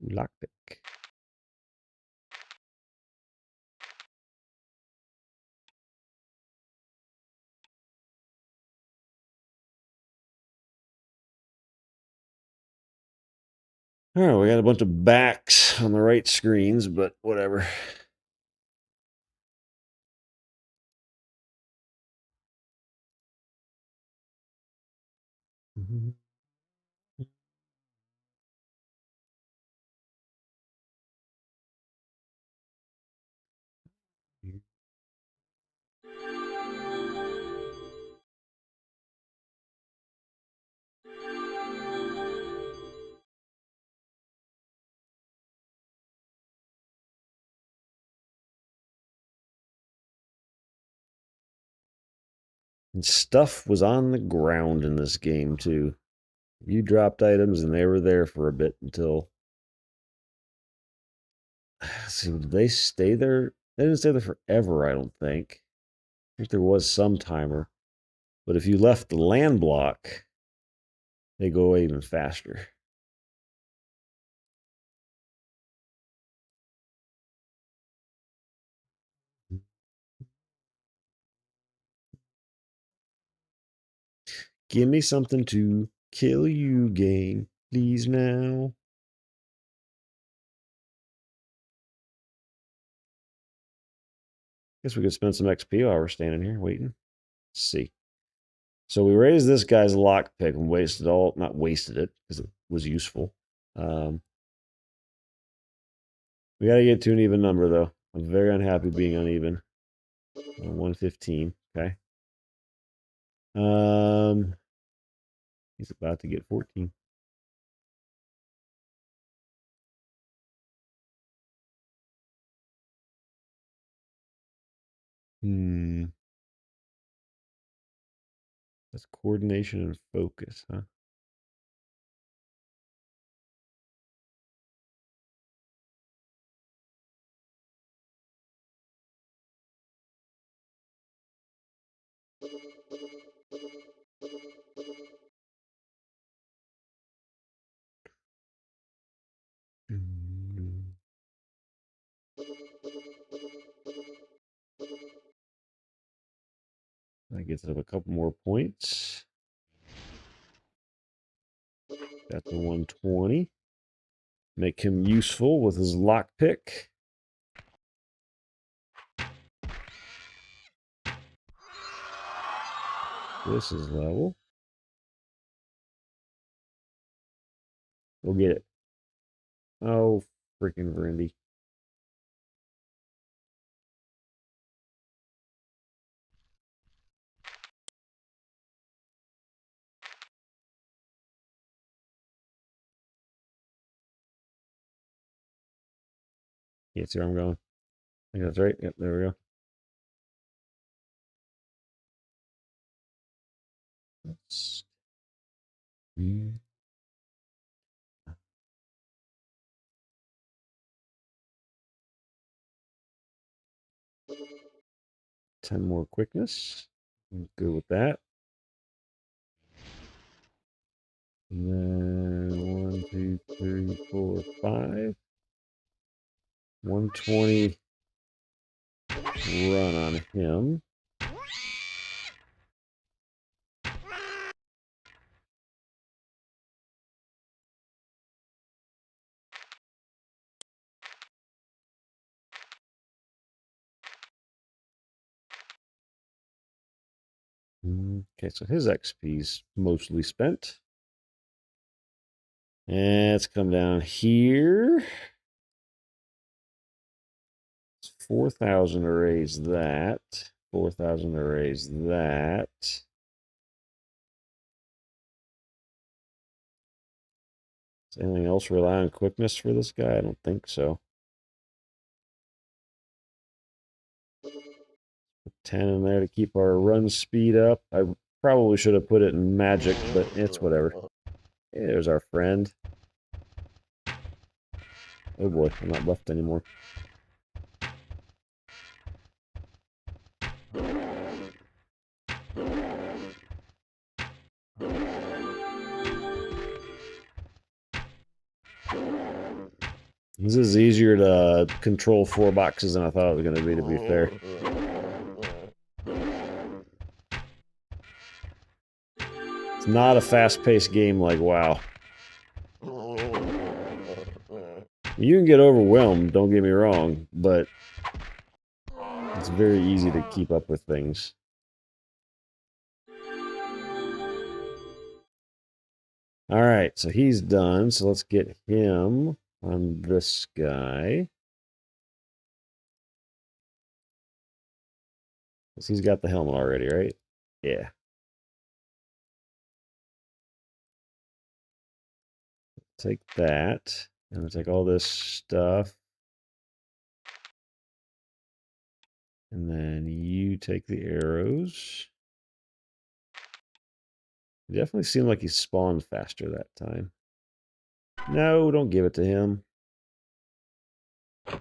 Lockpick. All right, we got a bunch of backs on the right screens, but whatever. Mm-hmm. And stuff was on the ground in this game, too. You dropped items, and they were there for a bit until... Let's see, did they stay there? They didn't stay there forever, I don't think. I think there was some timer. But if you left the land block, they go away even faster. Give me something to kill you, game. Please now. Guess we could spend some XP while we're standing here waiting. Let's see. So we raised this guy's lockpick and wasted all, not wasted it, because it was useful. We got to get to an even number, though. I'm very unhappy being uneven. 115, okay. He's about to get 14. That's coordination and focus, huh? That gets up a couple more points. Got the 120. Make him useful with his lockpick. This is level. We'll get it. Oh, freaking Vrindy. Yeah, see where I'm going. I think that's right. Yep, there we go. Let's... 10 more quickness. I'm good with that. And then 1, 2, 3, 4, 5. 120 run on him. Okay, so his XP's mostly spent. And let's come down here. It's 4,000 to raise that. 4,000 to raise that. Does anything else rely on quickness for this guy? I don't think so. 10 in there to keep our run speed up. I probably should have put it in magic, but it's whatever. Hey, there's our friend. Oh boy, I'm not buffed anymore. This is easier to control 4 boxes than I thought it was going to be fair. It's not a fast-paced game like WoW. You can get overwhelmed, don't get me wrong, but it's very easy to keep up with things. Alright, so he's done, so let's get him on this guy. Because he's got the helmet already, right? Yeah. Take that, and we'll take all this stuff. And then you take the arrows. It definitely seemed like he spawned faster that time. No, don't give it to him. Okay.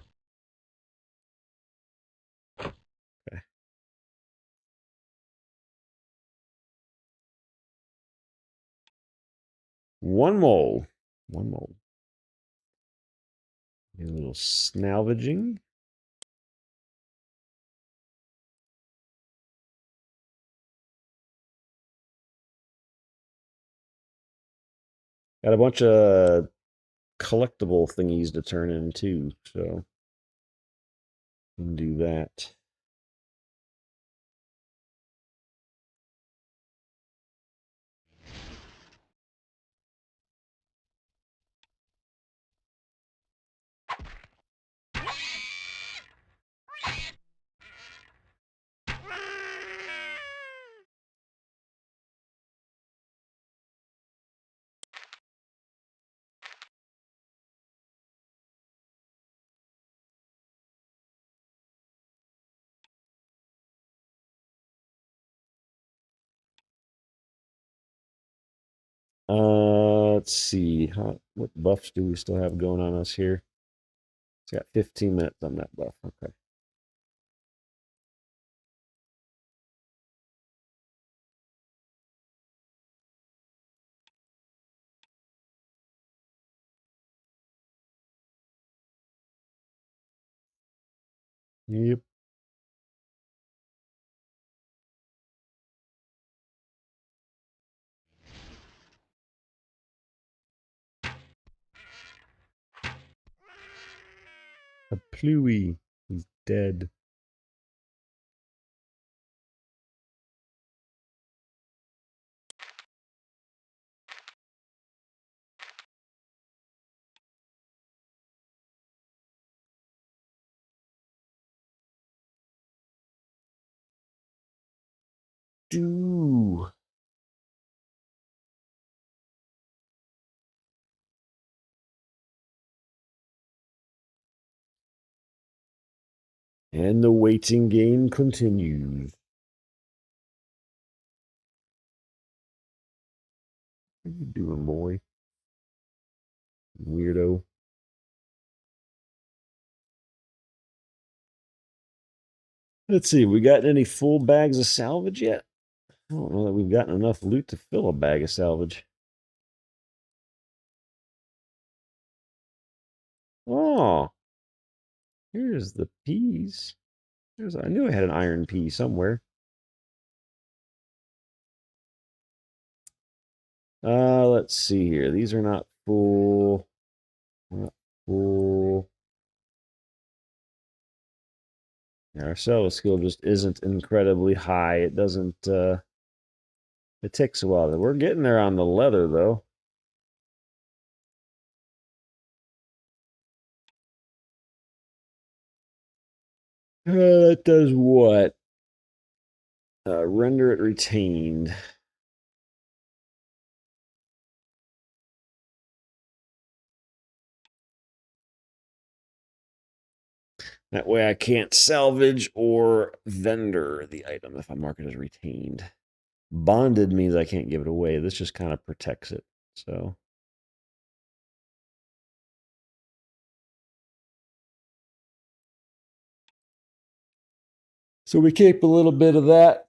One mole. One mole. A little salvaging. Got a bunch of collectible thingies to turn in too, so we can do that. Let's see. What buffs do we still have going on us here? It's got 15 minutes on that buff. Okay. Yep. A Pluie. He's dead. Do. And the waiting game continues. What are you doing, boy? Weirdo. Let's see. We got any full bags of salvage yet? I don't know that we've gotten enough loot to fill a bag of salvage. Oh, here's the peas. I knew I had an iron pea somewhere. Let's see here. These are not full. Not full. Yeah, our sell skill just isn't incredibly high. It doesn't. It takes a while. We're getting there on the leather though. That does what? Render it retained. That way I can't salvage or vendor the item if I mark it as retained. Bonded means I can't give it away. This just kind of protects it. So we keep a little bit of that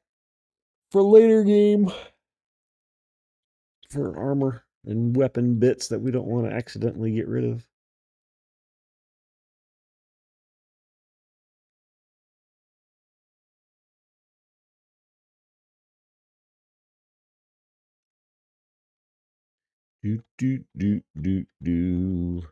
for later game for armor and weapon bits that we don't want to accidentally get rid of. Do do do do do.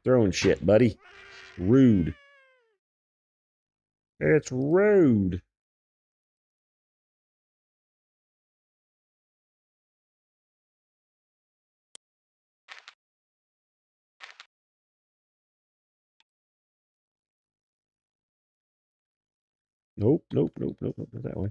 Throwing shit, buddy. Rude. It's rude. Nope, nope, nope, nope, nope, not that way.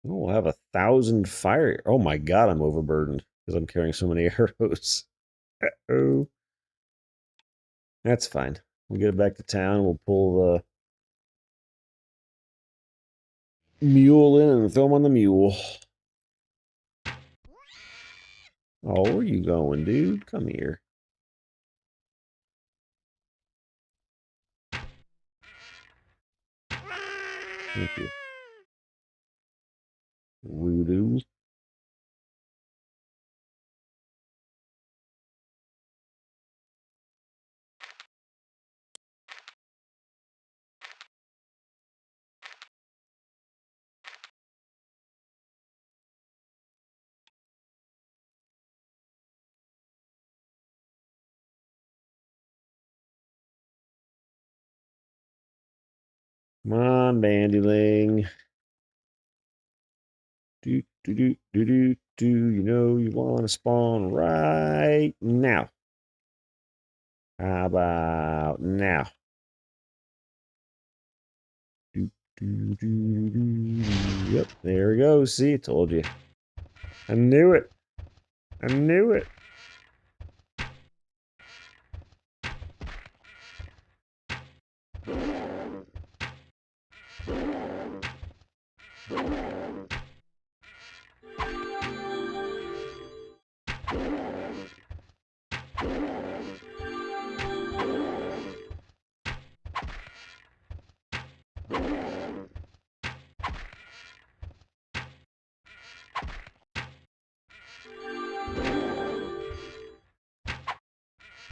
Oh, we'll have 1,000 fire. Oh my god, I'm overburdened because I'm carrying so many arrows. Oh, that's fine. We'll get it back to town. We'll pull the mule in and throw him on the mule. Oh, where are you going, dude? Come here. Thank you. Voodoo. Come on, Bandyling. Do, do, do, do, do, do. You know you want to spawn right now. How about now? Do, do, do, do. Yep, there we go. See, I told you. I knew it. I knew it.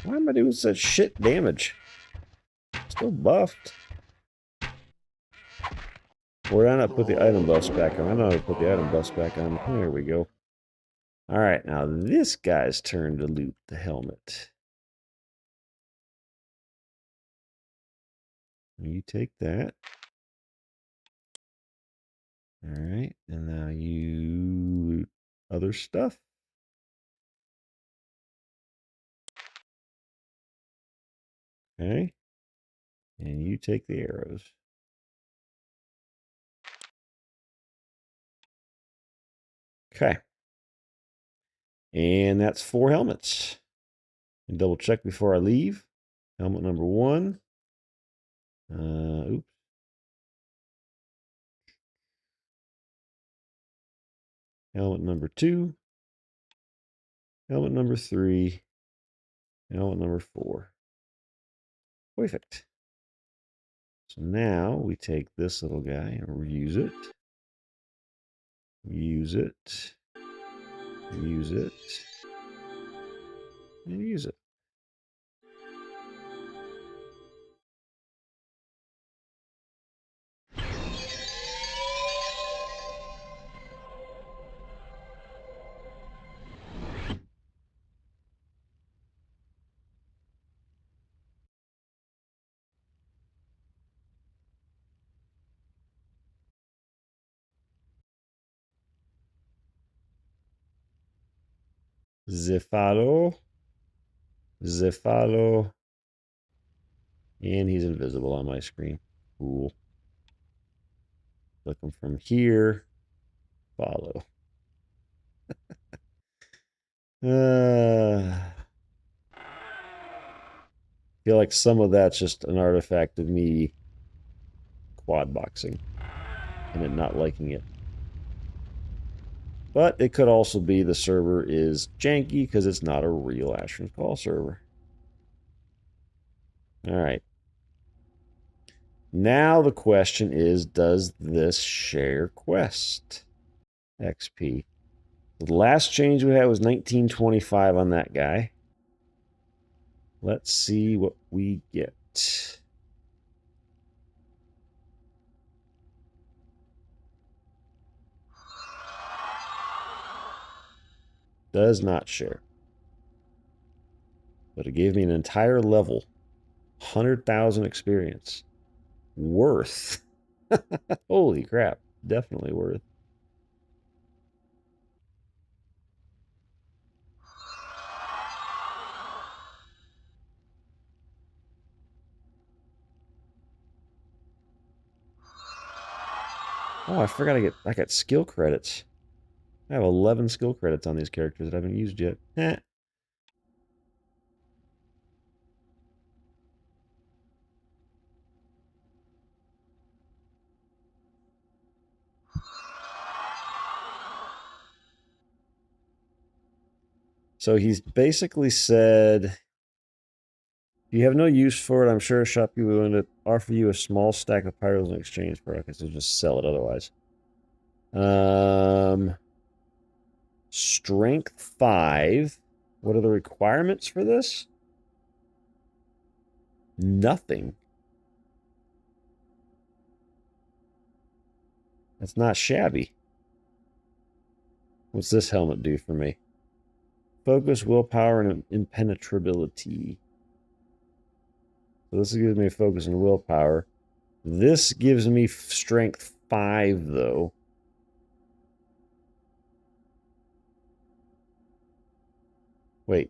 Why am I doing such shit damage? Still buffed. Where did I not put the item buffs back on? I know how to put the item buffs back on. There we go. Alright, now this guy's turn to loot the helmet. You take that. Alright, and now you loot other stuff. Okay. And you take the arrows. Okay. And that's 4 helmets. And double check before I leave. Helmet number 1. Oops. Helmet number 2. Helmet number 3. Helmet number 4. Perfect. So now we take this little guy and reuse it. Use it. Use it. And use it. Zefalo. Zefalo. And he's invisible on my screen. Cool. Click him from here. Follow. Feel like some of that's just an artifact of me quad boxing and it not liking it. But it could also be the server is janky because it's not a real Asheron Call server. All right. Now the question is, does this share quest XP? The last change we had was 1925 on that guy. Let's see what we get. Does not share. But it gave me an entire level 100,000 experience. Worth. Holy crap. Definitely worth. Oh, I forgot I got skill credits. I have 11 skill credits on these characters that I haven't used yet. Eh. So he's basically said, if you have no use for it, I'm sure a shop will be willing to offer you a small stack of pyros in exchange for it, because they'll just sell it otherwise. Strength 5. What are the requirements for this? Nothing. That's not shabby. What's this helmet do for me? Focus, willpower, and impenetrability. So this gives me focus and willpower. This gives me strength 5, though. Wait.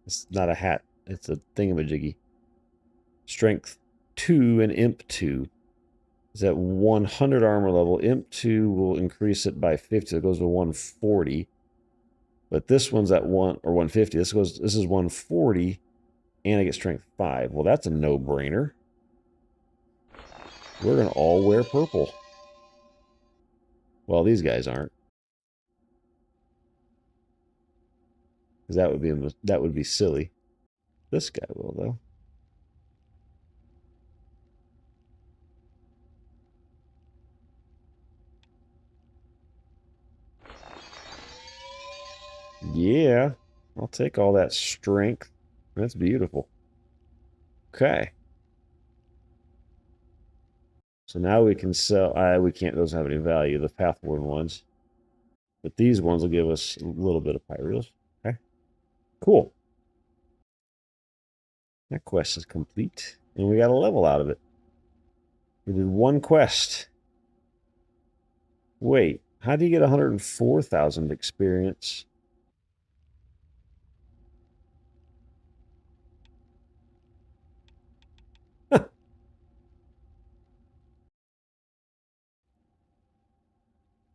It's not a hat. It's a thingamajiggy. Strength 2 and imp 2 is at 100 armor level. Imp 2 will increase it by 50. It goes to 140. But this one's at 150. This is 140, and I get strength 5. Well, that's a no-brainer. We're gonna all wear purple. Well, these guys aren't. Because that would be silly. This guy will, though. Yeah, I'll take all that strength. That's beautiful. Okay. So now we can sell. We can't. Those have any value. The pathworn ones, but these ones will give us a little bit of pyros. Okay. Cool. That quest is complete, and we got a level out of it. We did one quest. Wait, how do you get 104,000 experience?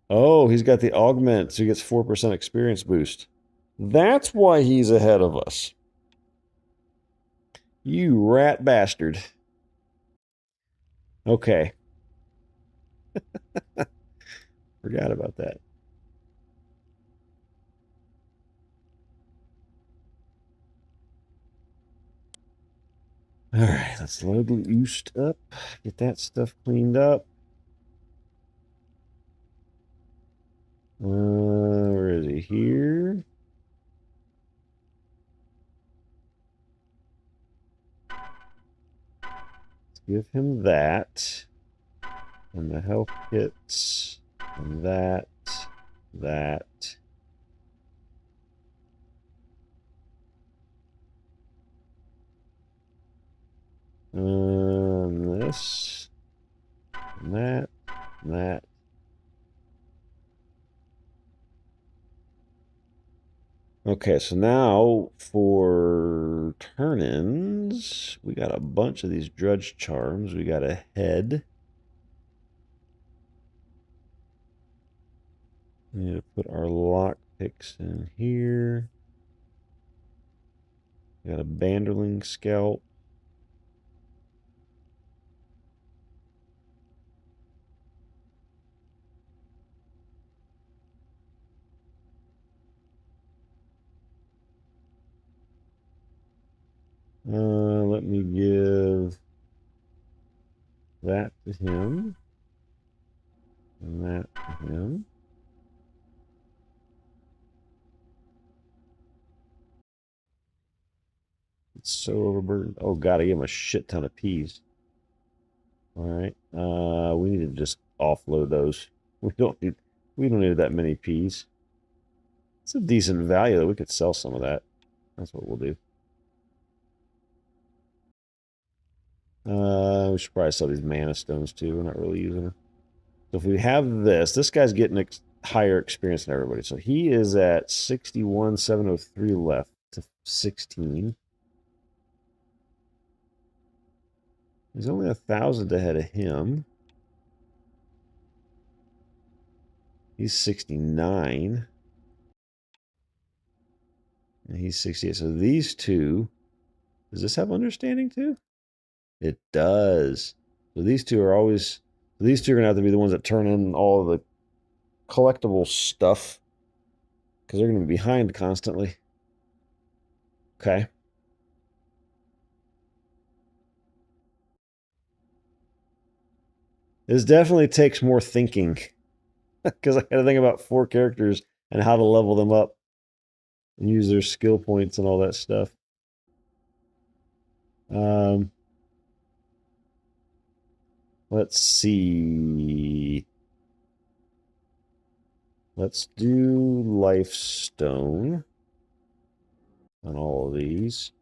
Oh, he's got the augment, so he gets 4% experience boost. That's why he's ahead of us. You rat bastard. Okay. Forgot about that. All right, let's load the Oost up. Get that stuff cleaned up. Where is he? Here. Let's give him that. And the health kits. And that. That. This. And that. And that. Okay, so now for turn-ins, we got a bunch of these drudge charms. We got a head. We need to put our lock picks in here. We got a banderling scalp. Let me give that to him. And that to him. It's so overburdened. Oh god, I gave him a shit ton of peas. Alright. We need to just offload those. We don't need that many peas. It's a decent value though. We could sell some of that. That's what we'll do. We should probably sell these mana stones too. We're not really using them. So if we have this guy's getting higher experience than everybody. So he is at 61,703 left to 16. He's only 1,000 ahead of him. He's 69. And he's 68. So these two, does this have understanding too? It does. So these two are always, these two are going to have to be the ones that turn in all the collectible stuff because they're going to be behind constantly. Okay. This definitely takes more thinking because I got to think about 4 characters and how to level them up and use their skill points and all that stuff. Let's see. Let's do Lifestone on all of these.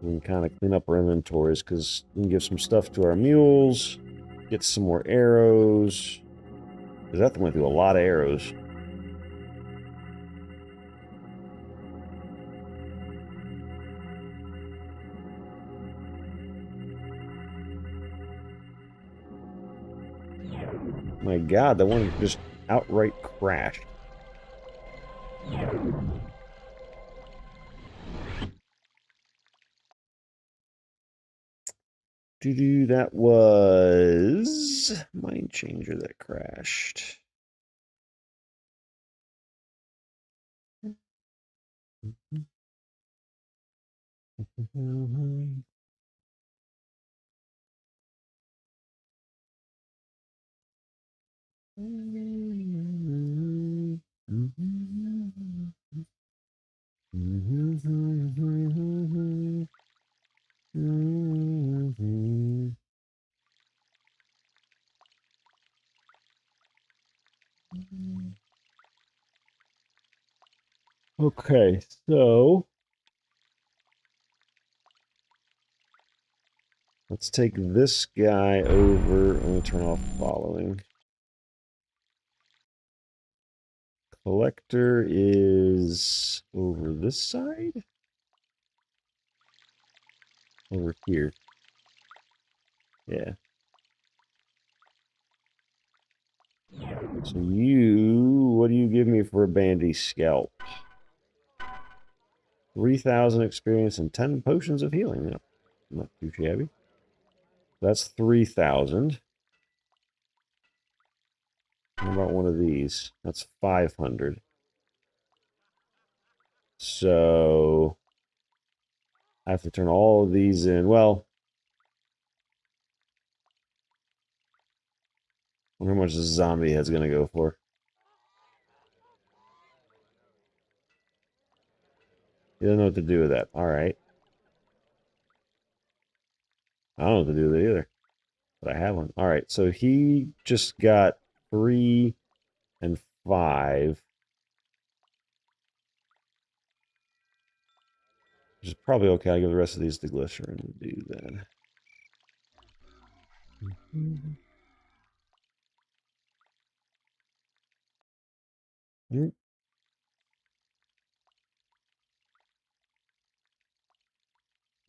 We can kind of clean up our inventories because we can give some stuff to our mules, get some more arrows. Because that went through a lot of arrows. My God, that one just outright crashed. That was Mind Changer that crashed. Okay, so let's take this guy over. I'm going to turn off following. Collector is over this side? Over here. Yeah. So what do you give me for a bandy scalp? 3,000 experience and 10 potions of healing. No, not too shabby. That's 3,000. How about one of these? That's 500. So I have to turn all of these in. Well, I wonder how much this zombie head's going to go for. You don't know what to do with that. All right. I don't know what to do with it either. But I have one. All right. So he just got 3 and 5. Which is probably okay. I'll give the rest of these to Glycerin to do that.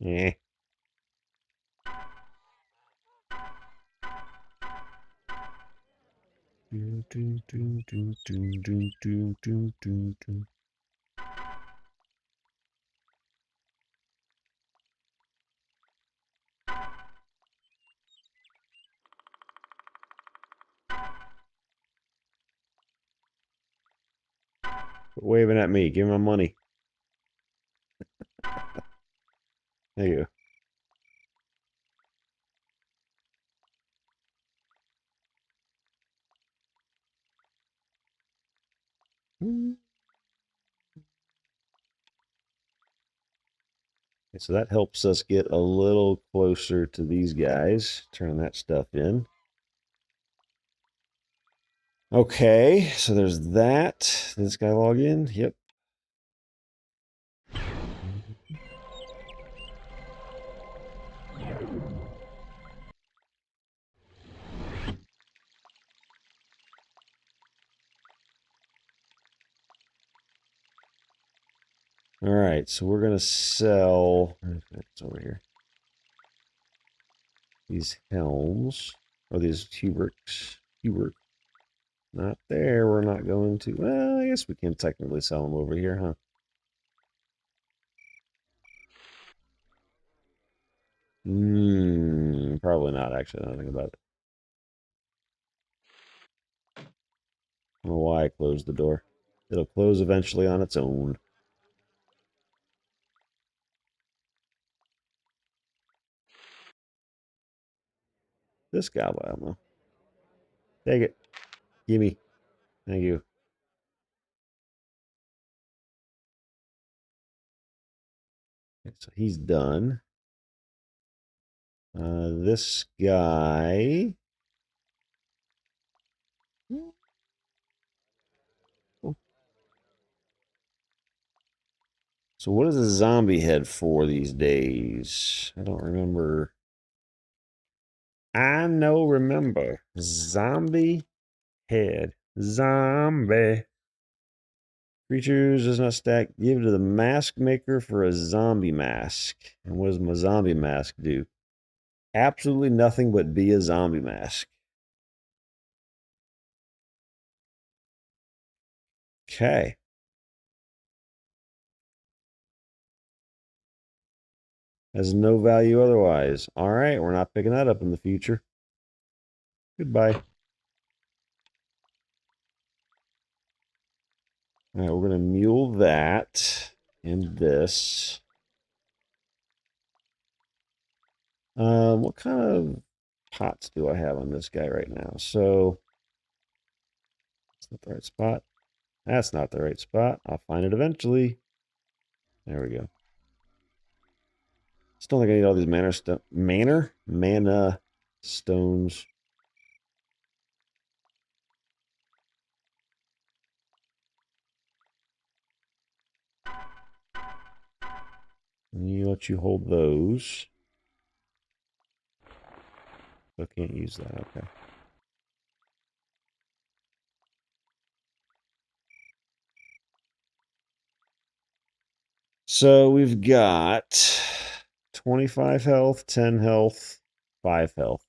Yeah. Waving at me. Give me my money. There you go. Okay, so that helps us get a little closer to these guys. Turn that stuff in. Okay, so there's that. Did this guy log in? Yep. All right, so we're gonna sell. It's over here. These helms, or these Huberts. Hubert. Not there. We're not going to. Well, I guess we can technically sell them over here, huh? Probably not, actually. I don't think about it. I don't know why I closed the door. It'll close eventually on its own. This guy, I don't know. Take it. Gimme. Thank you. Okay, so he's done. This guy. So what is a zombie head for these days? I don't remember. I know, remember. Zombie head. Zombie. Creatures does not stack. Give to the mask maker for a zombie mask. And what does my zombie mask do? Absolutely nothing but be a zombie mask. Okay. Has no value otherwise. All right, we're not picking that up in the future. Goodbye. All right, we're going to mule that and this. What kind of pots do I have on this guy right now? So, that's not the right spot. That's not the right spot. I'll find it eventually. There we go. Still think I need all these mana stones. Let you hold those. I can't use that. Okay. So we've got 25 health, 10 health, 5 health.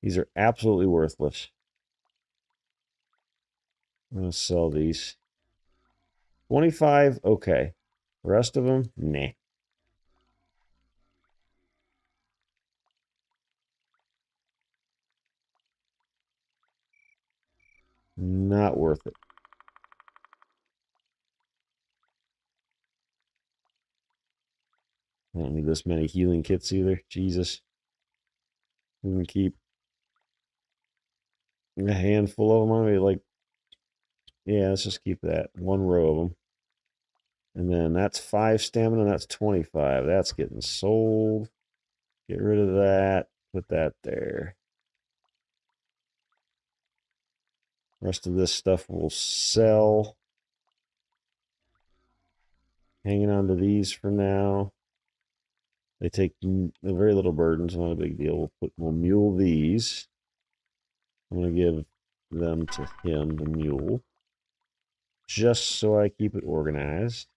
These are absolutely worthless. I'm going to sell these. 25, okay. The rest of them, nah. Not worth it. I don't need this many healing kits either. Jesus. We can keep a handful of them on me. Like, yeah, let's just keep that. One row of them. And then that's 5 stamina. That's 25. That's getting sold. Get rid of that. Put that there. Rest of this stuff will sell. Hanging on to these for now. They take very little burden, so not a big deal. We'll mule these. I'm going to give them to him, the mule. Just so I keep it organized.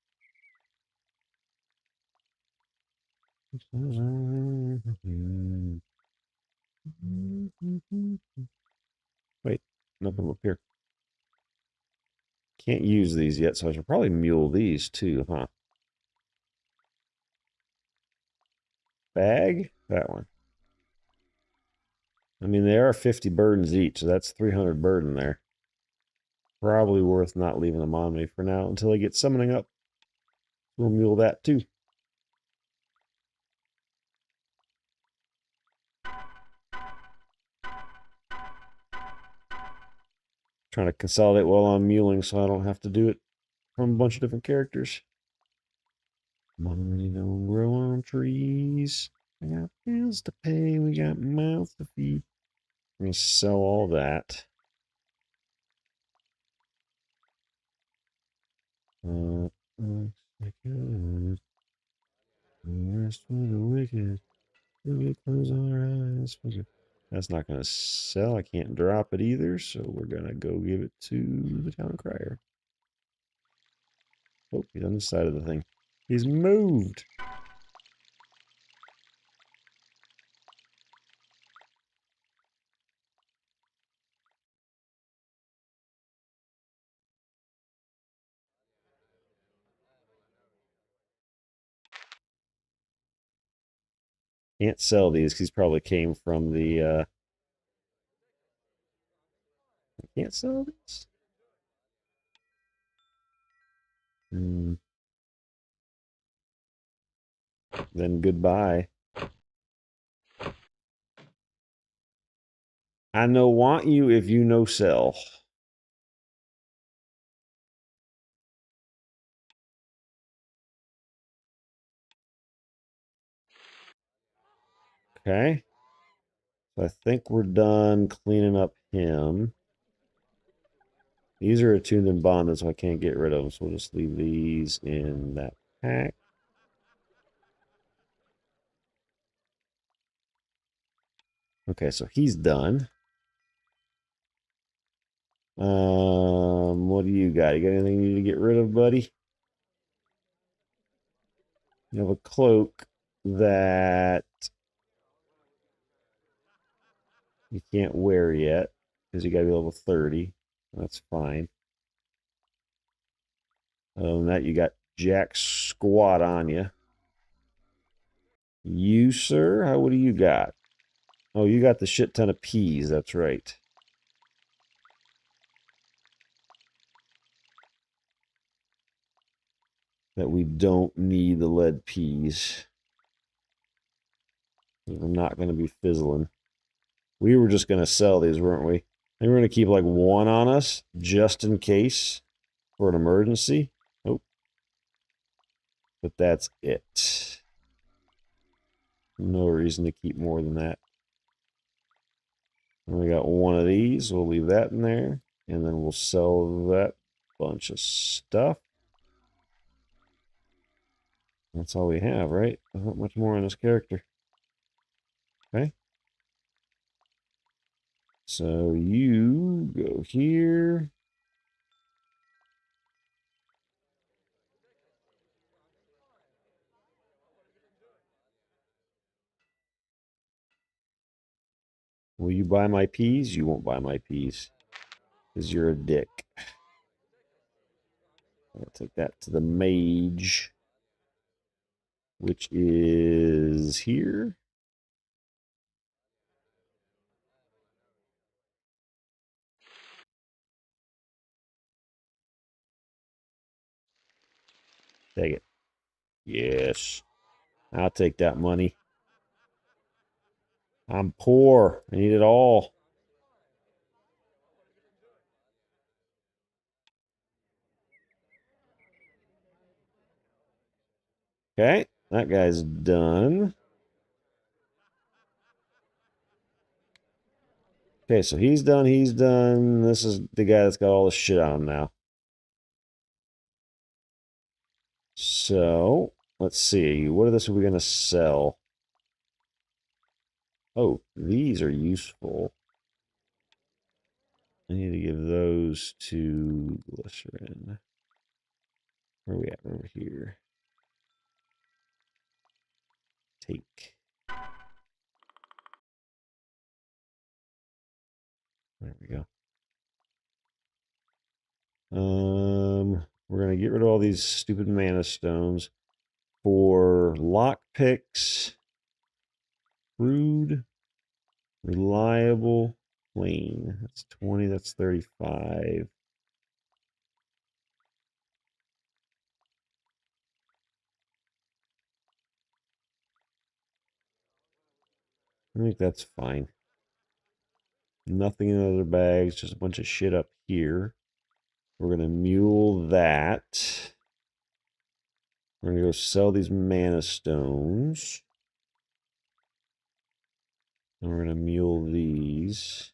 Wait, nothing up here. Can't use these yet, so I should probably mule these too, huh? Bag? That one. I mean, they are 50 burdens each, so that's 300 burden there. Probably worth not leaving them on me for now until I get summoning up. We'll mule that too. Trying to consolidate while I'm muling so I don't have to do it from a bunch of different characters. Money don't grow on trees. I got bills to pay. We got mouths to feed. I'm going to sell all that. Rest for the wicked. We close our eyes. That's not going to sell. I can't drop it either, so we're going to go give it to the town crier. Oh, he's on the side of the thing. He's moved. Can't sell these because these probably came from the. Can't sell these. Hmm. Then goodbye. I no want you if you no sell. Okay. So I think we're done cleaning up him. These are attuned and bonded, so I can't get rid of them. So we'll just leave these in that pack. Okay, so he's done. What do you got? You got anything you need to get rid of, buddy? You have a cloak that you can't wear yet because you got to be level 30. That's fine. Other than that, you got jack squat on you. You, sir? What do you got? Oh, you got the shit ton of peas. That's right. That we don't need the lead peas. We're not going to be fizzling. We were just going to sell these, weren't we? And we're going to keep like one on us just in case for an emergency. Oh, but that's it. No reason to keep more than that. And we got one of these. We'll leave that in there. And then we'll sell that bunch of stuff. That's all we have, right? Not much more on this character. Okay. So you go here. Will you buy my peas? You won't buy my peas. Because you're a dick. I'll take that to the mage. Which is here. Take it. Yes. I'll take that money. I'm poor. I need it all. Okay. That guy's done. Okay, so he's done. He's done. This is the guy that's got all the shit on him now. So, let's see. What are this are we going to sell? Oh, these are useful. I need to give those to glycerin. Where are we at? Over here. Take. There we go. We're gonna get rid of all these stupid mana stones for lock picks. Rude, reliable, plain. That's 20. That's 35. I think that's fine. Nothing in other bags, just a bunch of shit up here. We're gonna mule that. We're gonna go sell these mana stones. And we're gonna mule these.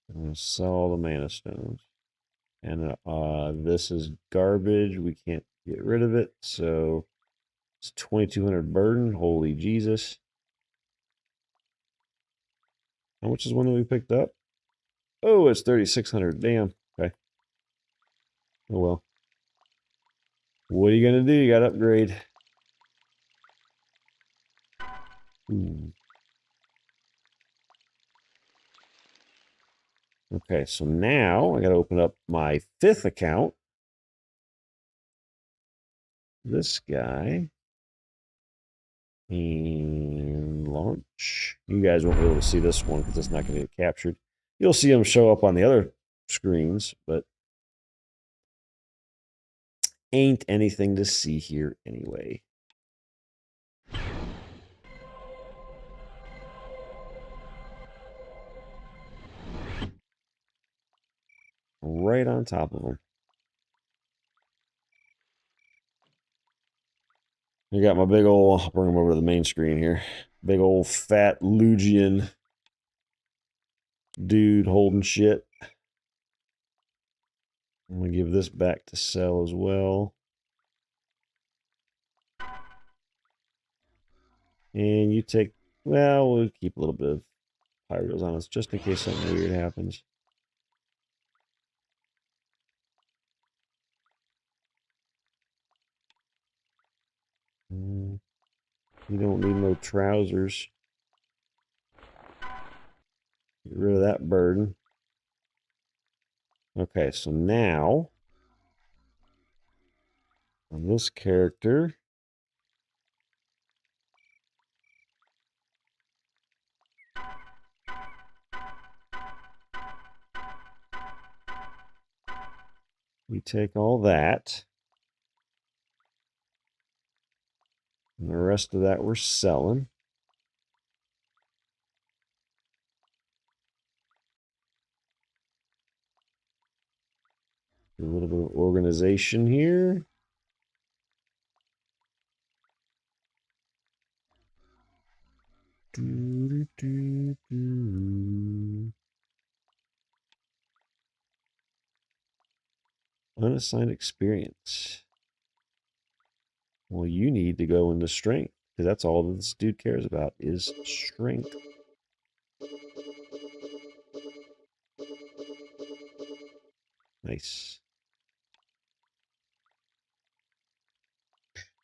I'm gonna sell all the mana stones. And this is garbage. We can't get rid of it. So it's 2,200 burden. Holy Jesus. How much is one that we picked up? Oh, it's 3,600. Damn. Okay. Oh well. What are you gonna do? You gotta upgrade. Okay, so now I gotta open up my 5th account. This guy. And launch. You guys won't be able to see this one because it's not going to get captured. You'll see them show up on the other screens, but ain't anything to see here anyway. Right on top of them. I got my big old, I'll bring them over to the main screen here. Big old fat Lugian dude holding shit. I'm going to give this back to sell as well. And you take, well, we'll keep a little bit of pyros on us just in case something weird happens. You don't need no trousers. Get rid of that burden. Okay, so now on this character, we take all that. And the rest of that we're selling. Do a little bit of organization here. Unassigned experience. Well, you need to go into strength because that's all that this dude cares about is strength. Nice.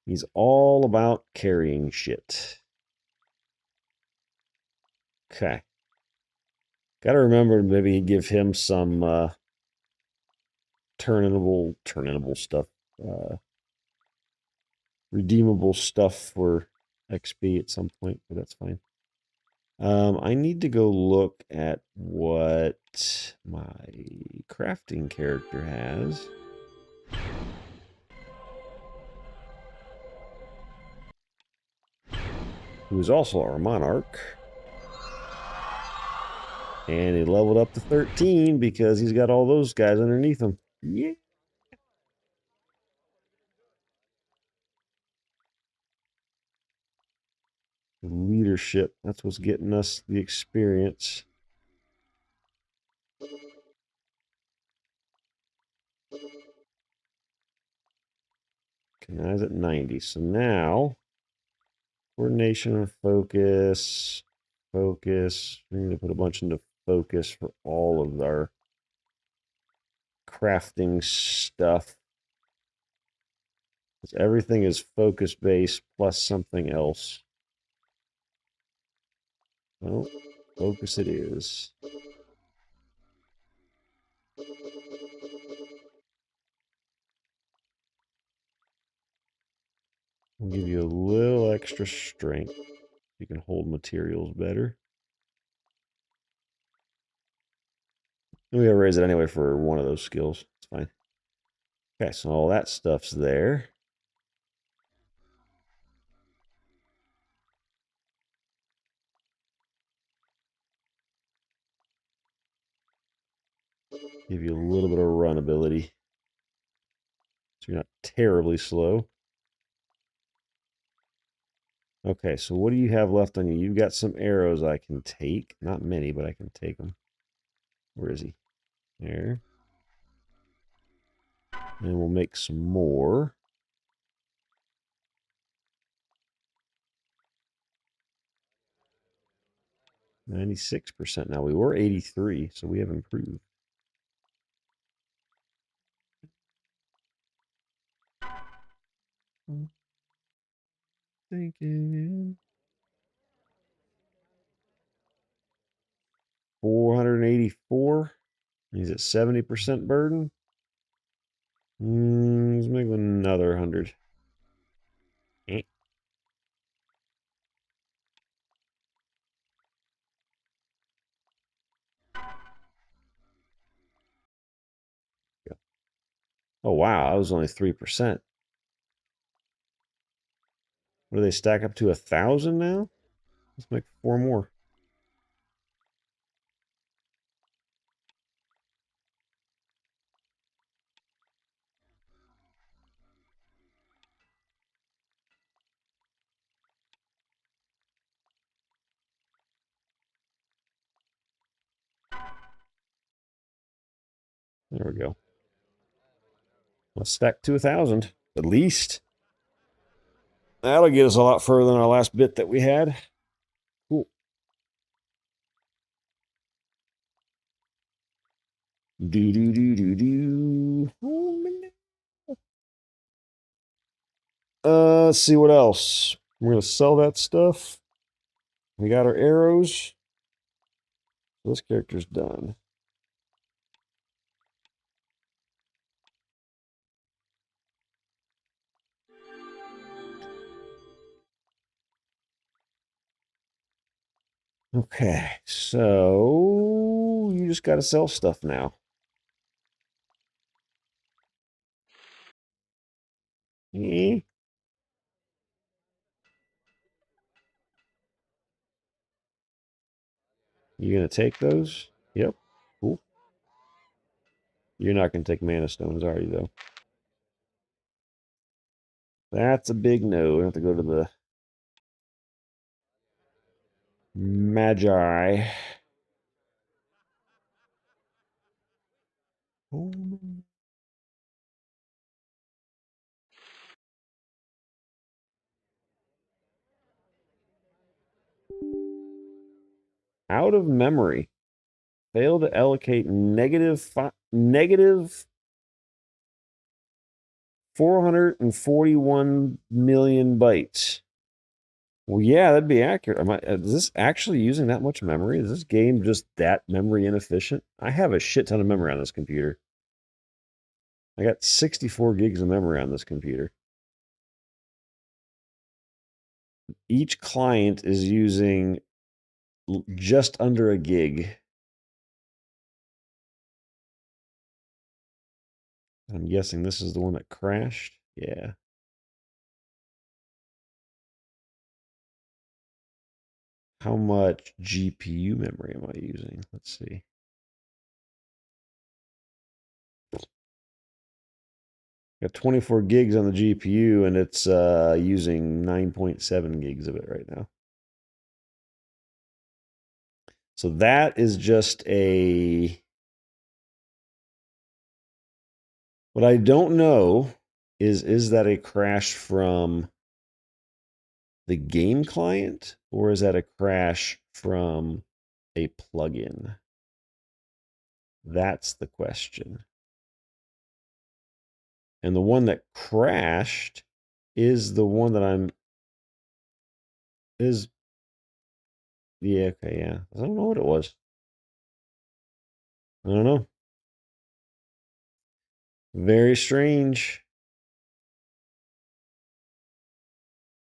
He's all about carrying shit. Okay. Got to remember maybe give him some turnable stuff, redeemable stuff for XP at some point, but that's fine. I need to go look at what my crafting character has. Who's also our monarch. And he leveled up to 13 because he's got all those guys underneath him. Yeah. Leadership. That's what's getting us the experience. Okay, now he's at 90. So now, coordination and focus. Focus. We need to put a bunch into focus for all of our crafting stuff. Because everything is focus based plus something else. Well, focus it is. We'll give you a little extra strength. You can hold materials better. And we gotta raise it anyway for one of those skills. It's fine. Okay, so all that stuff's there. Give you a little bit of run ability. So you're not terribly slow. Okay, so what do you have left on you? You've got some arrows I can take. Not many, but I can take them. Where is he? There. And we'll make some more. 96% now. We were 83, so we have improved. Thinking 484. He's at 70% burden. Let's make another 100. Oh wow, that was only 3%. What do they stack up to 1,000 now? Let's make 4 more. There we go. Let's stack to 1,000 at least. That'll get us a lot further than our last bit that we had. Cool. Do do do do do. Let's see what else. We're gonna sell that stuff. We got our arrows. This character's done. Okay, so you just got to sell stuff now. Eh? You gonna take those? Yep. Cool. You're not gonna take mana stones, are you? Though. That's a big no. We have to go to the Magi. Out of memory. Fail to allocate negative 441 million bytes. Well, yeah, that'd be accurate. Is this actually using that much memory? Is this game just that memory inefficient? I have a shit ton of memory on this computer. I got 64 gigs of memory on this computer. Each client is using just under a gig. I'm guessing this is the one that crashed. Yeah. How much GPU memory am I using? Let's see. Got 24 gigs on the GPU, and it's using 9.7 gigs of it right now. So that is just a... What I don't know is that a crash from the game client, or is that a crash from a plugin? That's the question. And the one that crashed is the one that yeah, okay, yeah. I don't know what it was. I don't know. Very strange.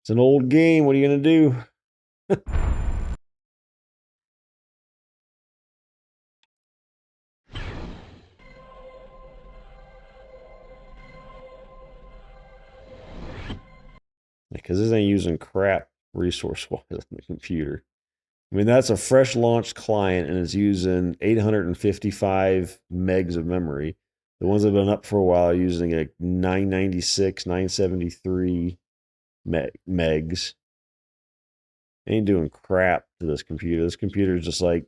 It's an old game. What are you going to do? Because this ain't using crap resource-wise on the computer. I mean, that's a fresh launched client, and it's using 855 megs of memory. The ones that have been up for a while are using like 996, 973 megs. Ain't doing crap to this computer. This computer is just like,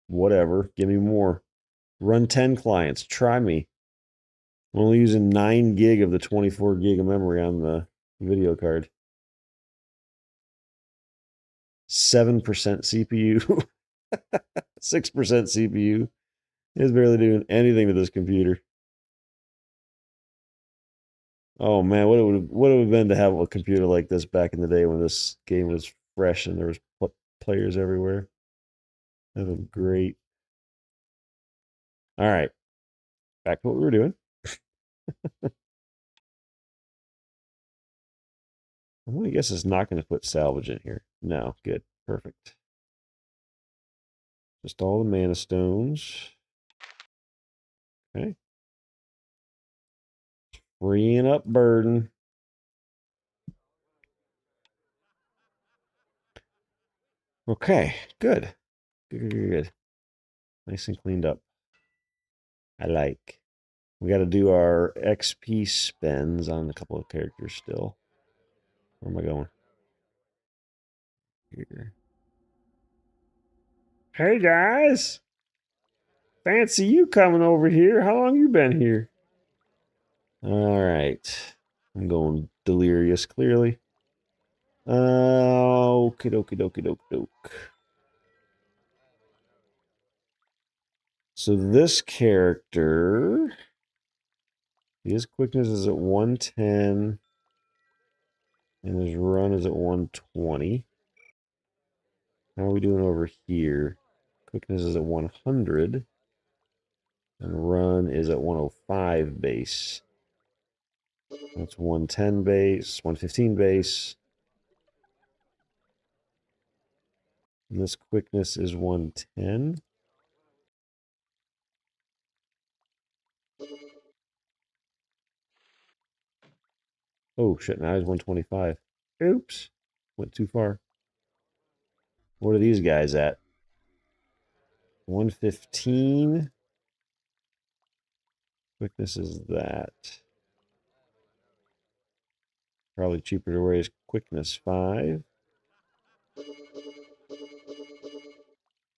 whatever, give me more. Run 10 clients. Try me. I'm only using 9 gig of the 24 gig of memory on the video card. 7% CPU. 6% CPU. It's barely doing anything to this computer. Oh man, what it would have been to have a computer like this back in the day when this game was fresh and there was players everywhere. That would be great. All right, back to what we were doing. Well, I guess it's not going to put salvage in here. No, good, perfect. Just all the mana stones. Okay. Freeing up burden. Okay, good. Good. Nice and cleaned up. I like. We got to do our XP spends on a couple of characters still. Where am I going? Here. Hey guys! Fancy you coming over here. How long you been here? All right. I'm going delirious, clearly. Okie dokie dokie doke doke. So this character, his quickness is at 110, and his run is at 120. How are we doing over here? Quickness is at 100, and run is at 105 base. That's 110 base, 115 base. And this quickness is 110. Oh shit, now he's 125. Oops. Went too far. What are these guys at? 115. Quickness is that. Probably cheaper to raise quickness 5.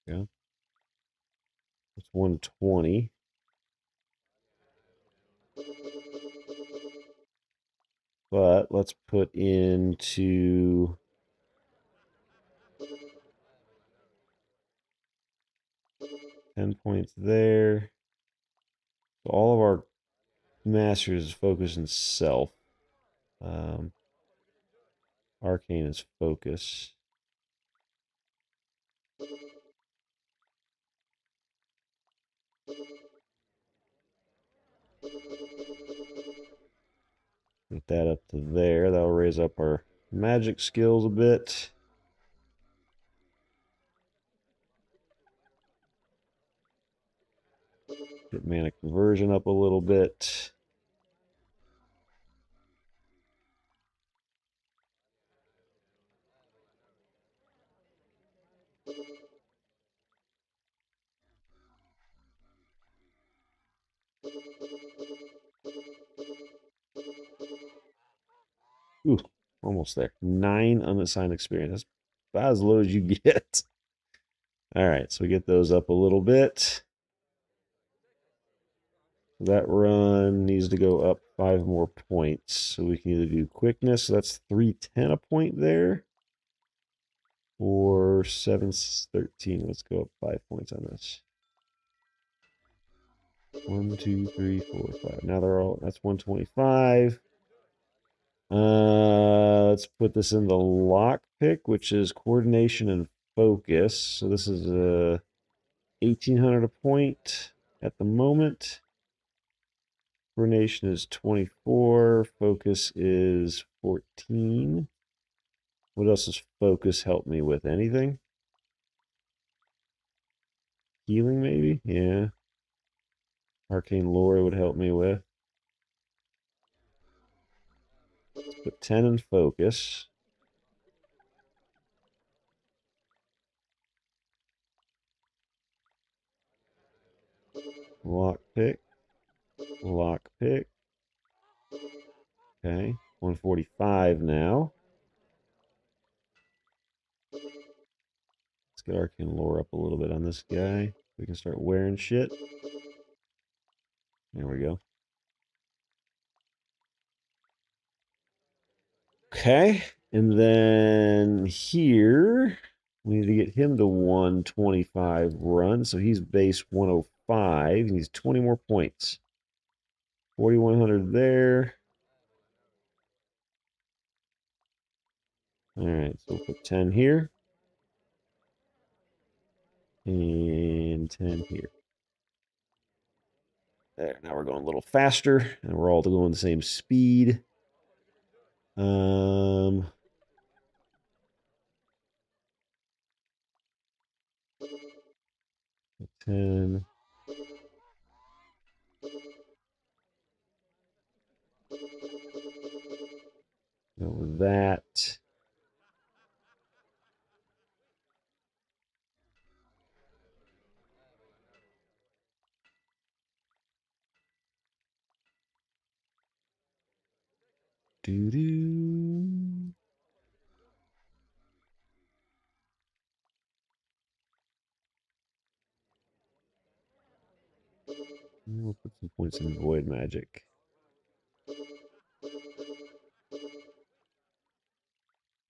Yeah. It's 120. But let's put into 10 points there. So all of our masters focus in self. Arcane is focus. Get that up to there. That'll raise up our magic skills a bit. Get mana conversion up a little bit. Ooh, almost there. 9 unassigned experience. That's about as low as you get. All right, so we get those up a little bit. That run needs to go up 5 more points. So we can either do quickness, so that's 310 a point there, or 713. Let's go up 5 points on this. 1, 2, 3, 4, 5. Now they're all, that's 125. Let's put this in the lock pick, which is coordination and focus. So this is 1800 a point at the moment. Coordination is 24. Focus is 14. What else does focus help me with? Anything? Healing, maybe? Yeah. Arcane lore would help me with. Let's put 10 in focus. Lock pick. Lock pick. Okay. 145 now. Let's get arcane lore up a little bit on this guy. We can start wearing shit. There we go. Okay. And then here, we need to get him to 125 run. So he's base 105. He needs 20 more points. 4,100 there. All right, so we'll put 10 here. And 10 here. There, now we're going a little faster, and we're all going the same speed. 10. Go with that. Doo-doo. We'll put some points in void magic.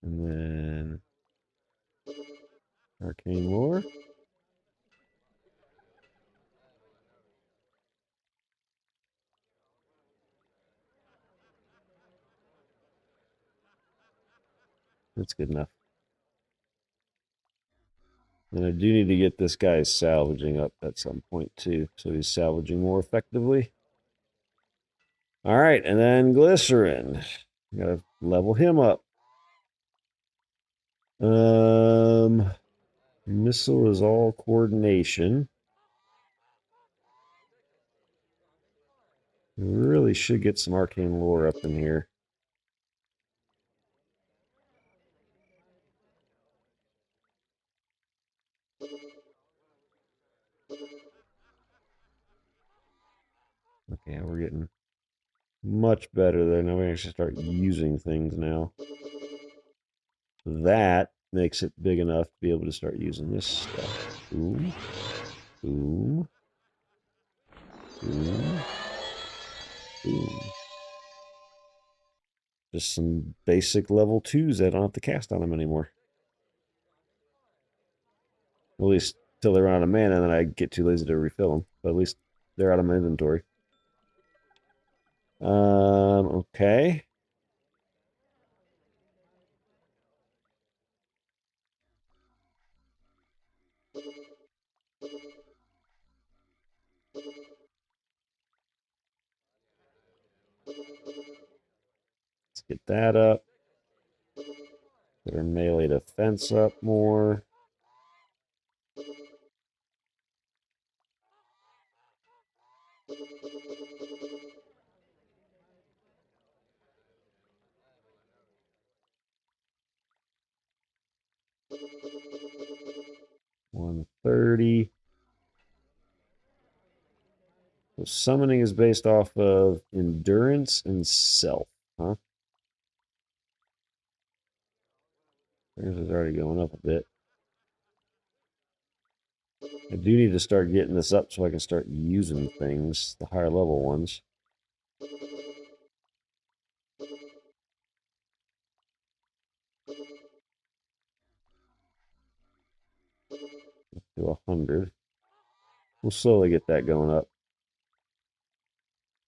And then arcane lore. That's good enough. And I do need to get this guy salvaging up at some point too, so he's salvaging more effectively. All right, and then glycerin. Gotta level him up. Missile is all coordination. We really should get some arcane lore up in here. Okay, we're getting much better there. Now we actually start using things now. That makes it big enough to be able to start using this stuff. Boom. Boom. Boom. Boom. Just some basic level 2s that I don't have to cast on them anymore. At least till they run out of mana, and then I get too lazy to refill them. But at least they're out of my inventory. Okay. Let's get that up. Get our melee defense up more. $130. So summoning is based off of endurance and self, huh? Theirs is already going up a bit. I do need to start getting this up so I can start using things, the higher level ones. To 100. We'll slowly get that going up.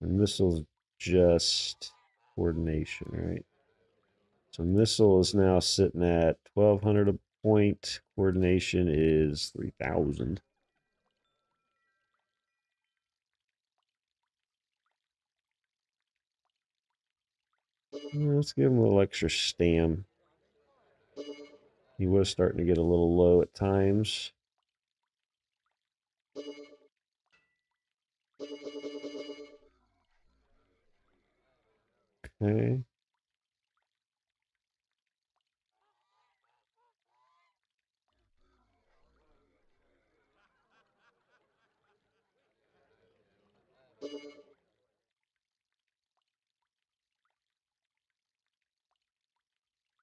And missile's just coordination, right? So missile is now sitting at 1,200 a point. Coordination is 3,000. Let's give him a little extra stam. He was starting to get a little low at times. Okay.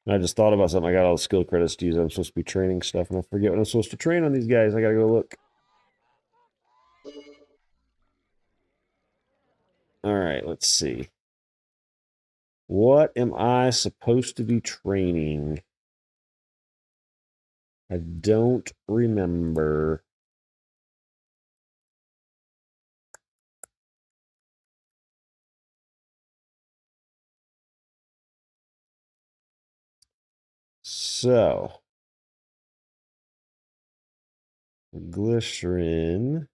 I just thought about something. I got all the skill credits to use. I'm supposed to be training stuff, and I forget what I'm supposed to train on these guys. I gotta go look. All right, let's see. What am I supposed to be training? I don't remember. So, glycerin.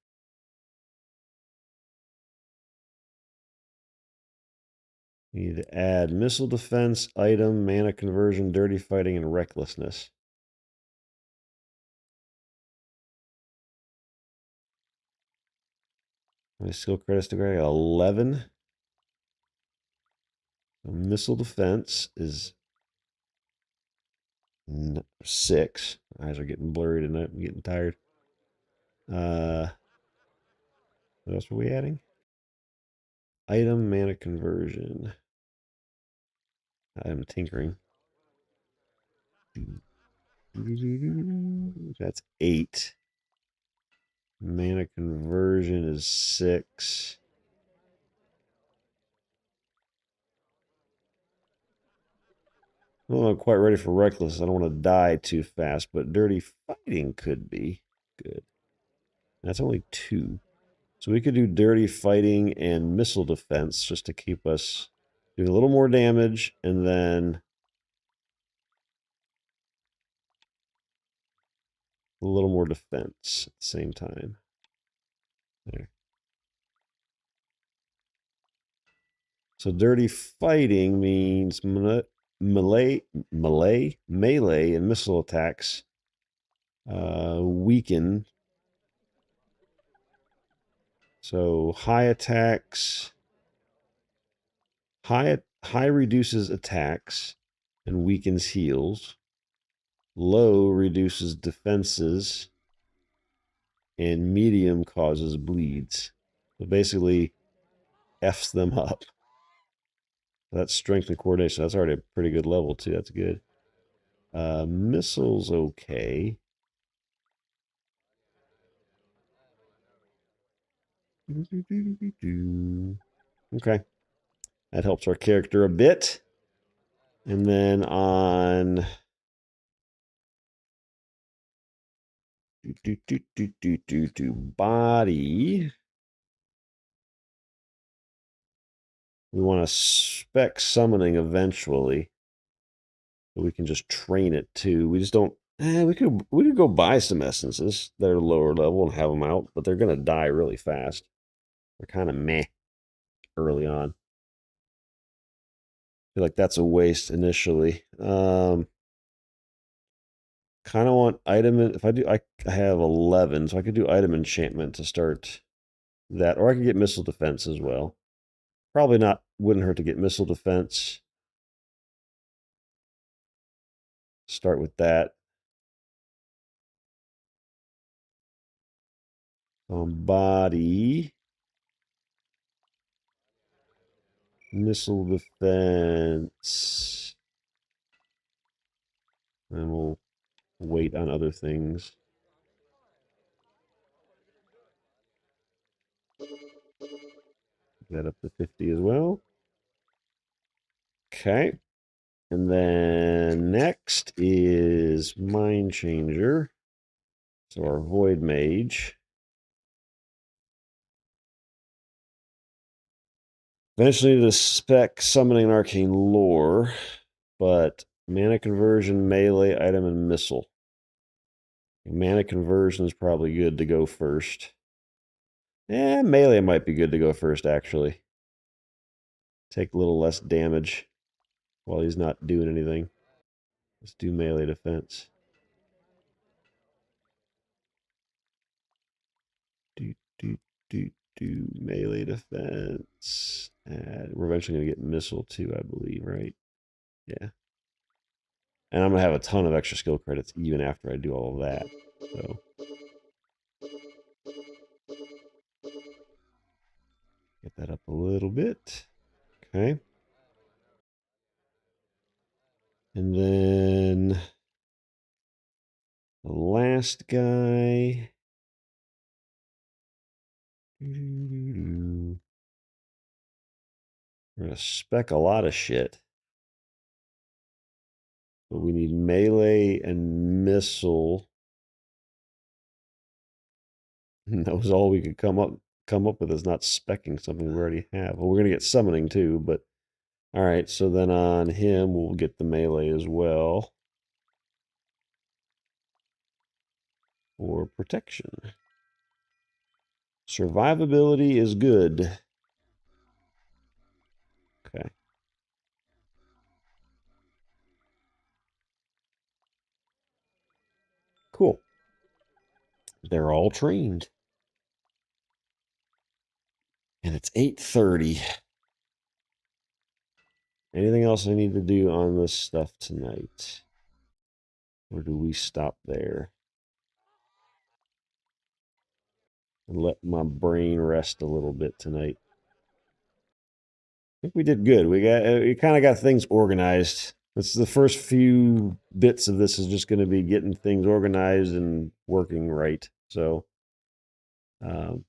We need to add missile defense, item, mana conversion, dirty fighting, and recklessness. My skill credits to grade 11. So missile defense is 6. Eyes are getting blurry tonight. I'm getting tired. What else are we adding? Item, mana conversion. Item tinkering. That's 8. Mana conversion is 6. Well, I'm quite ready for reckless. I don't want to die too fast, but dirty fighting could be good. That's only 2. So we could do dirty fighting and missile defense just to keep us doing a little more damage, and then a little more defense at the same time. There. So dirty fighting means melee, and missile attacks weaken. So high attacks, high reduces attacks and weakens heals. Low reduces defenses, and medium causes bleeds. So basically, F's them up. That's strength and coordination. That's already a pretty good level, too. That's good. Missiles, okay. Okay. That helps our character a bit. And then on body, we want to spec summoning eventually. But we can just train it too. We just don't. We could go buy some essences that are lower level and have them out, but they're gonna die really fast. They're kind of meh early on. I feel like that's a waste initially. Kind of want item. If I do, I have 11, so I could do item enchantment to start that, or I could get missile defense as well. Probably not. Wouldn't hurt to get missile defense. Start with that. Body. Missile defense. And we'll wait on other things. That up to 50 as well. Okay. And then next is Mind Changer. So our Void Mage. Eventually to spec Summoning Arcane Lore, but mana conversion, melee, item, and missile. Mana conversion is probably good to go first. Melee might be good to go first, actually. Take a little less damage while he's not doing anything. Let's do melee defense. Do melee defense. We're eventually going to get missile too, I believe, right? Yeah. And I'm going to have a ton of extra skill credits even after I do all of that. So get that up a little bit. Okay. And then the last guy. We're going to spec a lot of shit. But we need melee and missile. And that was all we could come up with, is not specking something we already have. Well, we're going to get summoning too, but all right. So then on him, we'll get the melee as well. or protection. Survivability is good. Okay. Cool. They're all trained. And it's 8:30. Anything else I need to do on this stuff tonight? Or do we stop there? And let my brain rest a little bit tonight. I think we did good. We kind of got things organized. This is the first few bits of this is just going to be getting things organized and working right. So, and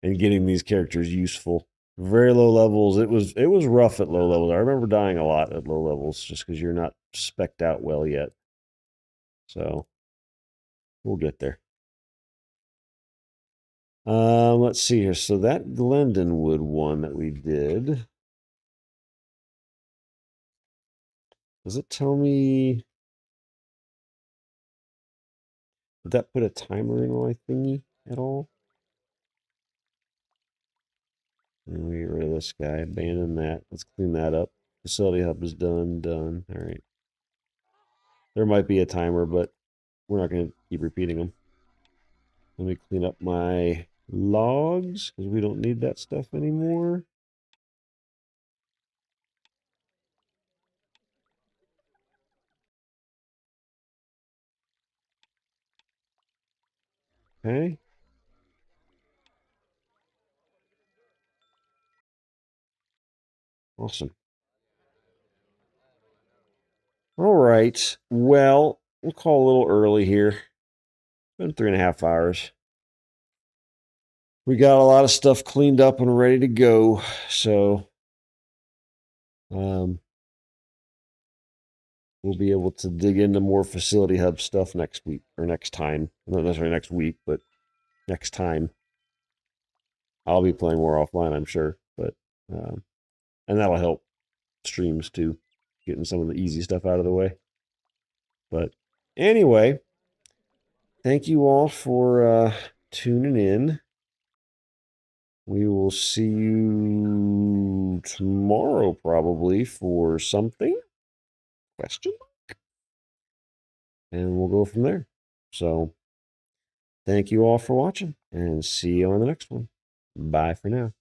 getting these characters useful. Very low levels. It was rough at low levels. I remember dying a lot at low levels just because you're not specced out well yet. So we'll get there. Let's see here. So that Glendenwood one that we did. Does it tell me? Did that put a timer in my thingy at all? And we get rid of this guy. Abandon that. Let's clean that up. Facility hub is done. Done. All right. There might be a timer, but we're not going to keep repeating them. Let me clean up my logs because we don't need that stuff anymore. Okay. Awesome. All right. Well, we'll call a little early here. It's been 3.5 hours. We got a lot of stuff cleaned up and ready to go. So, we'll be able to dig into more facility hub stuff next week or next time. Not necessarily next week, but next time. I'll be playing more offline, I'm sure, but and that'll help streams too, getting some of the easy stuff out of the way. But anyway, thank you all for tuning in. We will see you tomorrow probably for something? Question mark? And we'll go from there. So thank you all for watching and see you on the next one. Bye for now.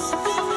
Spin